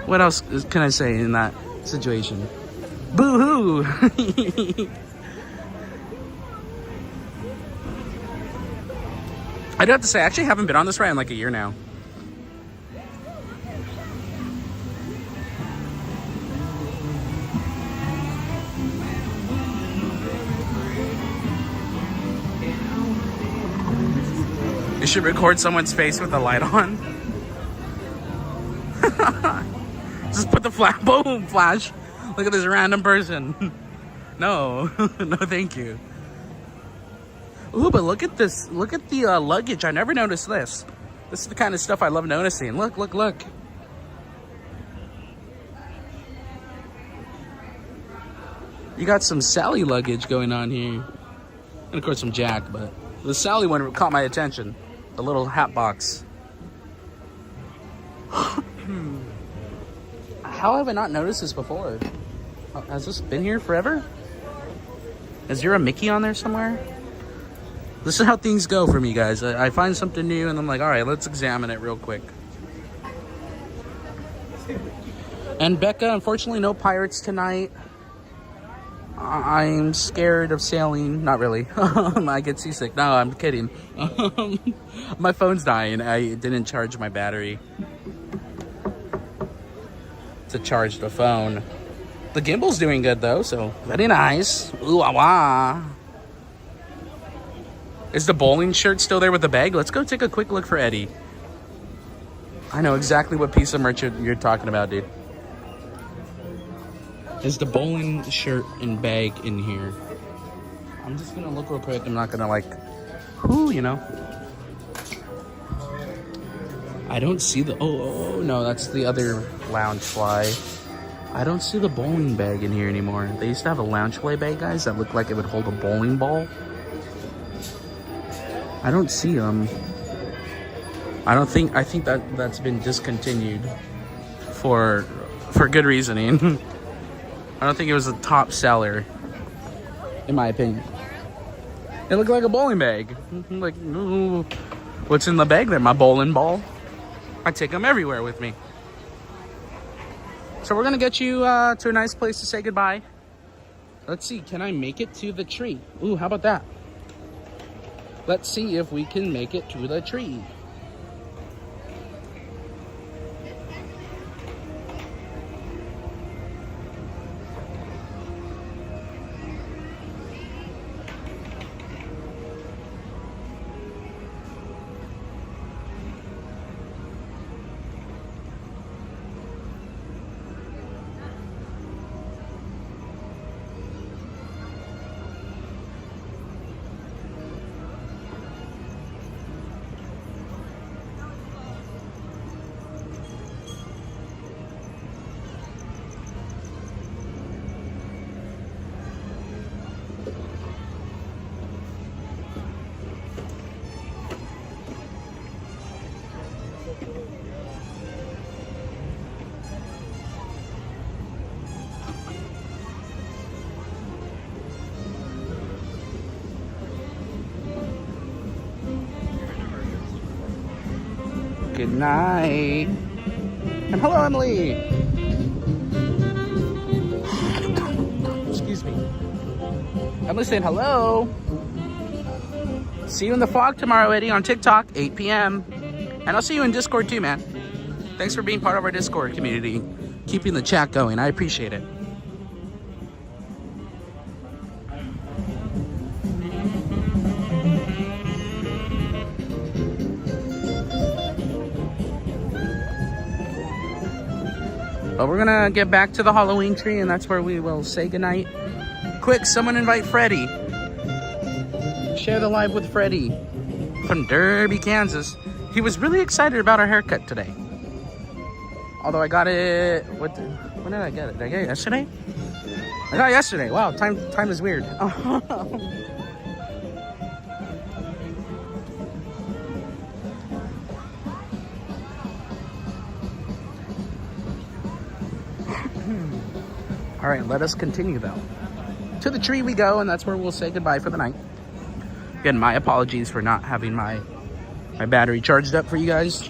What else can I say in that situation? Boo-hoo. I do have to say, I actually haven't been on this ride in like a year now. You should record someone's face with the light on. Just put the flash, boom, flash. Look at this random person. No, no thank you. Ooh, but look at this. Look at the luggage. I never noticed this. This is the kind of stuff I love noticing. Look, look, look. You got some Sally luggage going on here. And of course some Jack, but the Sally one caught my attention. The little hat box. How have I not noticed this before? Has this been here forever? Is there a Mickey on there somewhere? This is how things go for me, guys. I find something new and I'm like, all right, let's examine it real quick. And Becca, unfortunately, no pirates tonight. I'm scared of sailing. Not really. I get seasick. No, I'm kidding. My phone's dying. I didn't charge my battery to charge the phone. The gimbal's doing good though, so very nice. Ooh, ah, wah. Is the bowling shirt still there with the bag? Let's go take a quick look for Eddie. I know exactly what piece of merch you're talking about, dude. Is the bowling shirt and bag in here? I'm just gonna look real quick. I'm not gonna like, whoo, you know. I don't see the, oh no, that's the other lounge fly. I don't see the bowling bag in here anymore. They used to have a lounge fly bag, guys, that looked like it would hold a bowling ball. I don't see them. I think that's been discontinued for good reasoning. I don't think it was a top seller, in my opinion. It looked like a bowling bag. Like, ooh, what's in the bag there? My bowling ball? I take them everywhere with me. So we're gonna get you to a nice place to say goodbye. Let's see, can I make it to the tree? Ooh, how about that? Let's see if we can make it to the tree. Good night. And hello, Emily. Excuse me. Emily's saying hello. See you in the fog tomorrow, Eddie, on TikTok, 8 p.m. And I'll see you in Discord too, man. Thanks for being part of our Discord community. Keeping the chat going. I appreciate it. But we're gonna get back to the Halloween tree, and that's where we will say goodnight. Quick, someone invite Freddie. Share the live with Freddie from Derby, Kansas. He was really excited about our haircut today. Although I got it, when did I get it? Did I get it yesterday? I got it yesterday. Wow, time is weird. All right, let us continue though. To the tree we go, and that's where we'll say goodbye for the night. Again, my apologies for not having my battery charged up for you guys.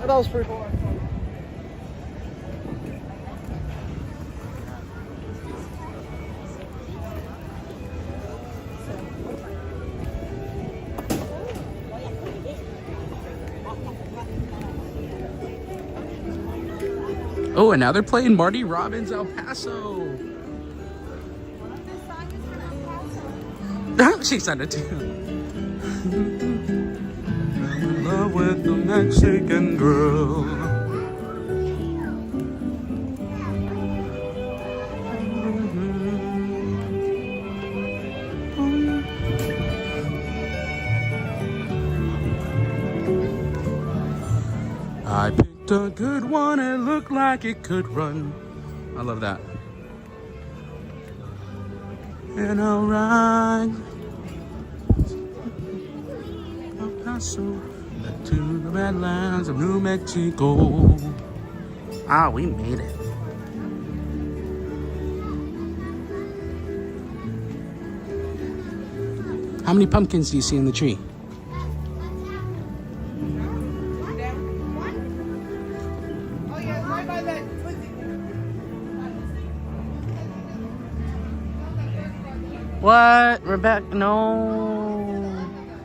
That was pretty cool. Oh, and now they're playing Marty Robbins El Paso. She sent it to you. In love with the Mexican girl. I picked a good one, it looked like it could run. I love that. And I'll ride El Paso to the Badlands of New Mexico. Ah, we made it. How many pumpkins do you see in the tree? What? Rebecca? No.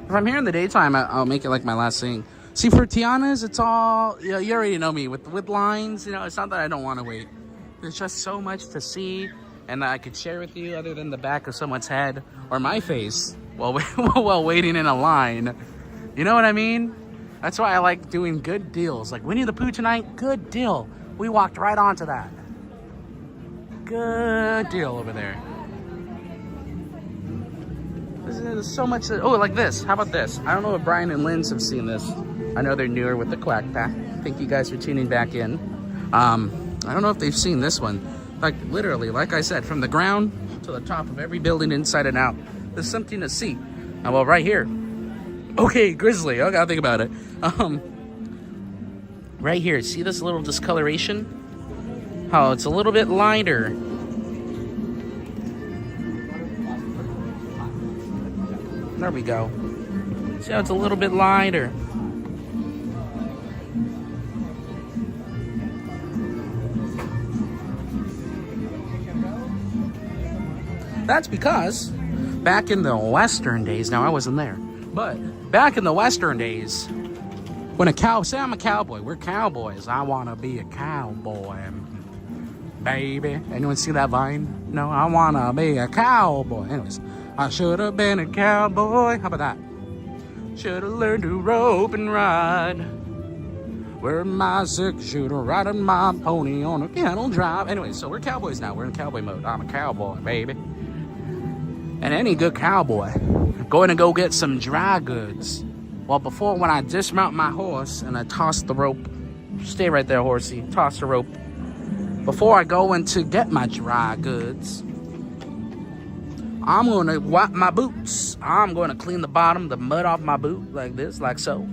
If I'm here in the daytime, I'll make it like my last thing. See, for Tiana's, it's all, you know, you already know me. With lines, you know, it's not that I don't want to wait. There's just so much to see and that I could share with you other than the back of someone's head or my face while waiting in a line. You know what I mean? That's why I like doing good deals. Like Winnie the Pooh tonight, good deal. We walked right onto that. Good deal over there. There's so much. Oh, like this. How about this? I don't know if Brian and Linz have seen this. I know they're newer with the Quack Pack. Thank you guys for tuning back in. I don't know if they've seen this one. Like literally, like I said, from the ground to the top of every building inside and out, there's something to see. Well, right here. Okay, Grizzly. I gotta think about it. Right here. See this little discoloration? How it's a little bit lighter. There we go. See how it's a little bit lighter. That's because back in the Western days, now I wasn't there, but back in the Western days, when say I'm a cowboy, we're cowboys. I want to be a cowboy, baby. Anyone see that Vine? No, I want to be a cowboy. Anyways, I should have been a cowboy. How about that? Should have learned to rope and ride. Wear my six-shooter, riding my pony on a cattle drive. Anyway, so we're cowboys now. We're in cowboy mode. I'm a cowboy, baby. And any good cowboy going to go get some dry goods. Well, before, when I dismount my horse and I toss the rope, stay right there, horsey, toss the rope. Before I go in to get my dry goods, I'm going to wipe my boots. I'm going to clean the bottom, the mud off my boot like this, like so.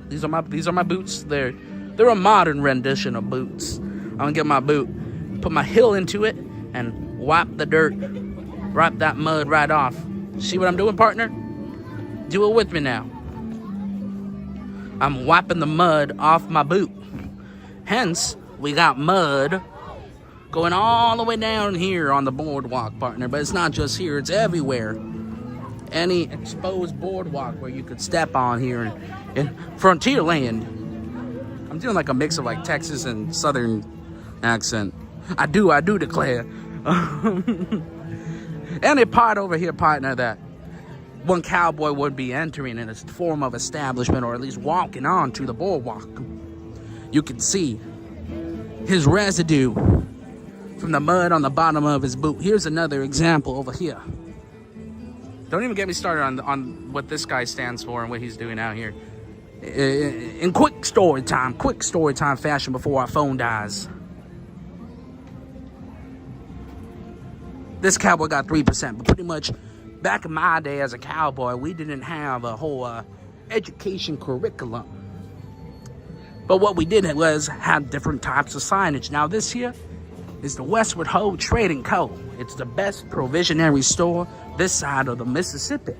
These are my boots. They're a modern rendition of boots. I'm going to get my boot, put my heel into it, and wipe the dirt. Wipe that mud right off. See what I'm doing, partner? Do it with me now. I'm wiping the mud off my boot. Hence, we got mud going all the way down here on the boardwalk, partner. But it's not just here, it's everywhere. Any exposed boardwalk where you could step on here in Frontierland. I'm doing like a mix of like Texas and Southern accent. I do declare. Any part over here, partner, that one cowboy would be entering in a form of establishment, or at least walking on to the boardwalk, you can see his residue from the mud on the bottom of his boot. Here's another example over here. Don't even get me started on what this guy stands for and what he's doing out here. In quick story time fashion before our phone dies. This cowboy got 3%, but pretty much back in my day as a cowboy, we didn't have a whole education curriculum. But what we did was have different types of signage. Now this here is the Westward Ho Trading Co. It's the best provisionary store this side of the Mississippi.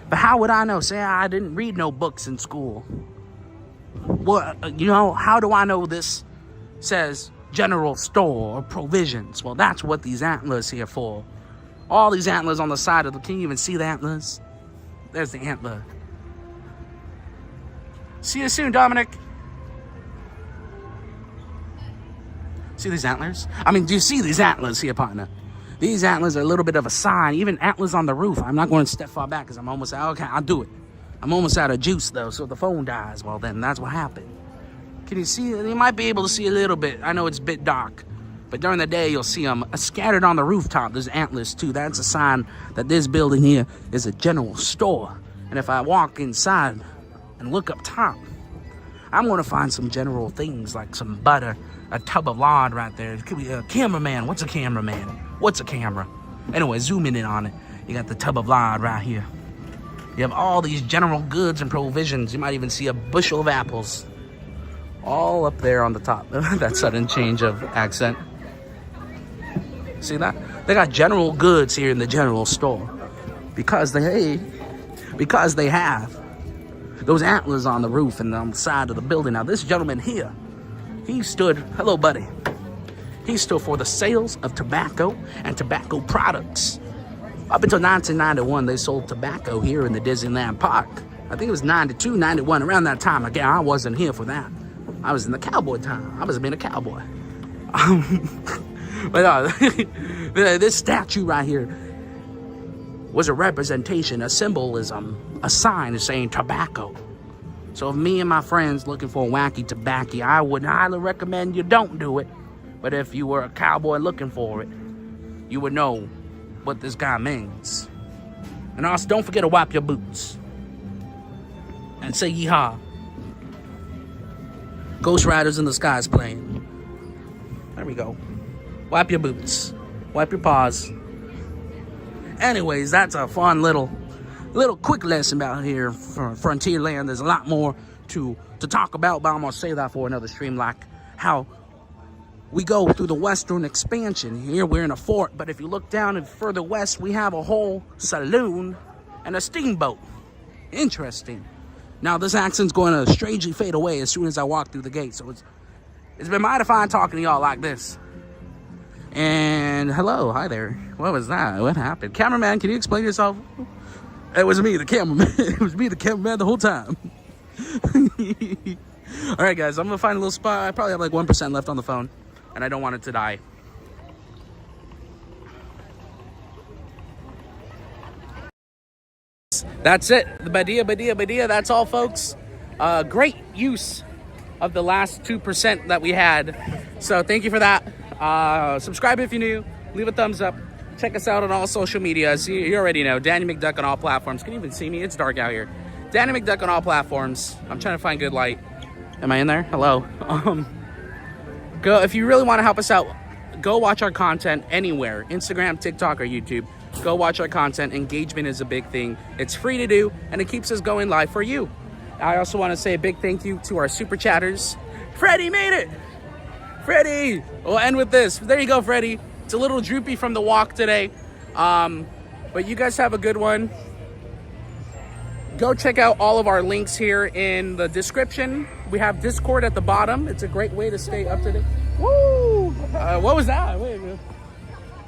But how would I know? Say I didn't read no books in school. Well, how do I know this says general store or provisions? Well, that's what these antlers here for. All these antlers on the side of the, can you even see the antlers? There's the antler. See you soon, Dominic. See these antlers? I mean, do you see these antlers here, partner? These antlers are a little bit of a sign. Even antlers on the roof. I'm not going to step far back because I'm almost out. Okay, I'll do it. I'm almost out of juice, though, so if the phone dies, well, then that's what happened. Can you see? You might be able to see a little bit. I know it's a bit dark, but during the day, you'll see them scattered on the rooftop. There's antlers, too. That's a sign that this building here is a general store. And if I walk inside and look up top, I'm going to find some general things like some butter, a tub of lard right there. It could be a cameraman. What's a cameraman? What's a camera? Anyway, zooming in on it. You got the tub of lard right here. You have all these general goods and provisions. You might even see a bushel of apples. All up there on the top. That sudden change of accent. See that? They got general goods here in the general store. Because they have those antlers on the roof and on the side of the building. Now this gentleman here, he stood, hello buddy. He stood for the sales of tobacco and tobacco products. Up until 1991, they sold tobacco here in the Disneyland Park. I think it was 92, 91, around that time. Again, I wasn't here for that. I was in the cowboy time. I was being a cowboy. But this statue right here was a representation, a symbolism, a sign saying tobacco. So if me and my friends looking for a wacky tobacco, I would highly recommend you don't do it. But if you were a cowboy looking for it, you would know what this guy means. And also, don't forget to wipe your boots. And say yeehaw. Ghost Riders in the Sky is playing. There we go. Wipe your boots. Wipe your paws. Anyways, that's a fun little quick lesson about here for Frontierland. There's a lot more to talk about, but I'm gonna save that for another stream, like how we go through the western expansion. Here we're in a fort, but if you look down and further west, we have a whole saloon and a steamboat. Interesting. Now this accent's going to strangely fade away as soon as I walk through the gate, so it's been mighty fine talking to y'all like this. And hello, hi there. What was that? What happened? Cameraman, can you explain yourself? It was me, the cameraman. It was me, the cameraman, the whole time. All right, guys, I'm gonna find a little spot. I probably have like 1% left on the phone, and I don't want it to die. That's it. The Badia. That's all, folks. Great use of the last 2% that we had. So thank you for that. Subscribe if you're new. Leave a thumbs up. Check us out on all social media. You already know. Danny McDuck on all platforms. Can you even see me? It's dark out here. Danny McDuck on all platforms. I'm trying to find good light. Am I in there? Hello. Go if you really want to help us out. Go watch our content anywhere. Instagram, TikTok, or YouTube. Go watch our content. Engagement is a big thing. It's free to do, and it keeps us going live for you. I also want to say a big thank you to our super chatters. Freddie made it. Freddie. We'll end with this. There you go, Freddie. It's a little droopy from the walk today. But you guys have a good one. Go check out all of our links here in the description. We have Discord at the bottom. It's a great way to stay up to date. Woo! What was that? Wait a minute.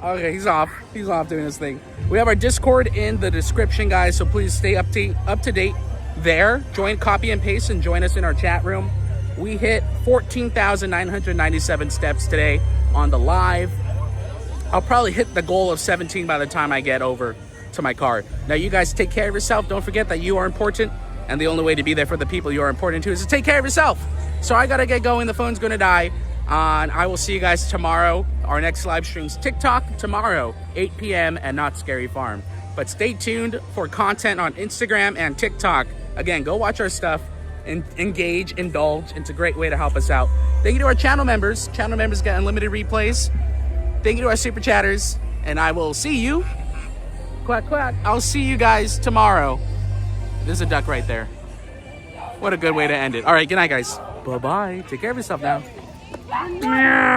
Okay, he's off. He's off doing his thing. We have our Discord in the description, guys, so please stay up to date there. Join, copy and paste, and join us in our chat room. We hit 14,997 steps today on the live. I'll probably hit the goal of 17 by the time I get over to my car. Now, you guys take care of yourself. Don't forget that you are important, and the only way to be there for the people you are important to is to take care of yourself. So I gotta get going. The phone's gonna die. And I will see you guys tomorrow. Our next live stream's TikTok tomorrow, 8 p.m. at Not Scary Farm. But stay tuned for content on Instagram and TikTok. Again, go watch our stuff and engage, indulge. It's a great way to help us out. Thank you to our channel members. Channel members get unlimited replays. Thank you to our super chatters. And I will see you. Quack, quack. I'll see you guys tomorrow. There's a duck right there. What a good way to end it. All right, good night, guys. Bye-bye. Take care of yourself now. Yeah.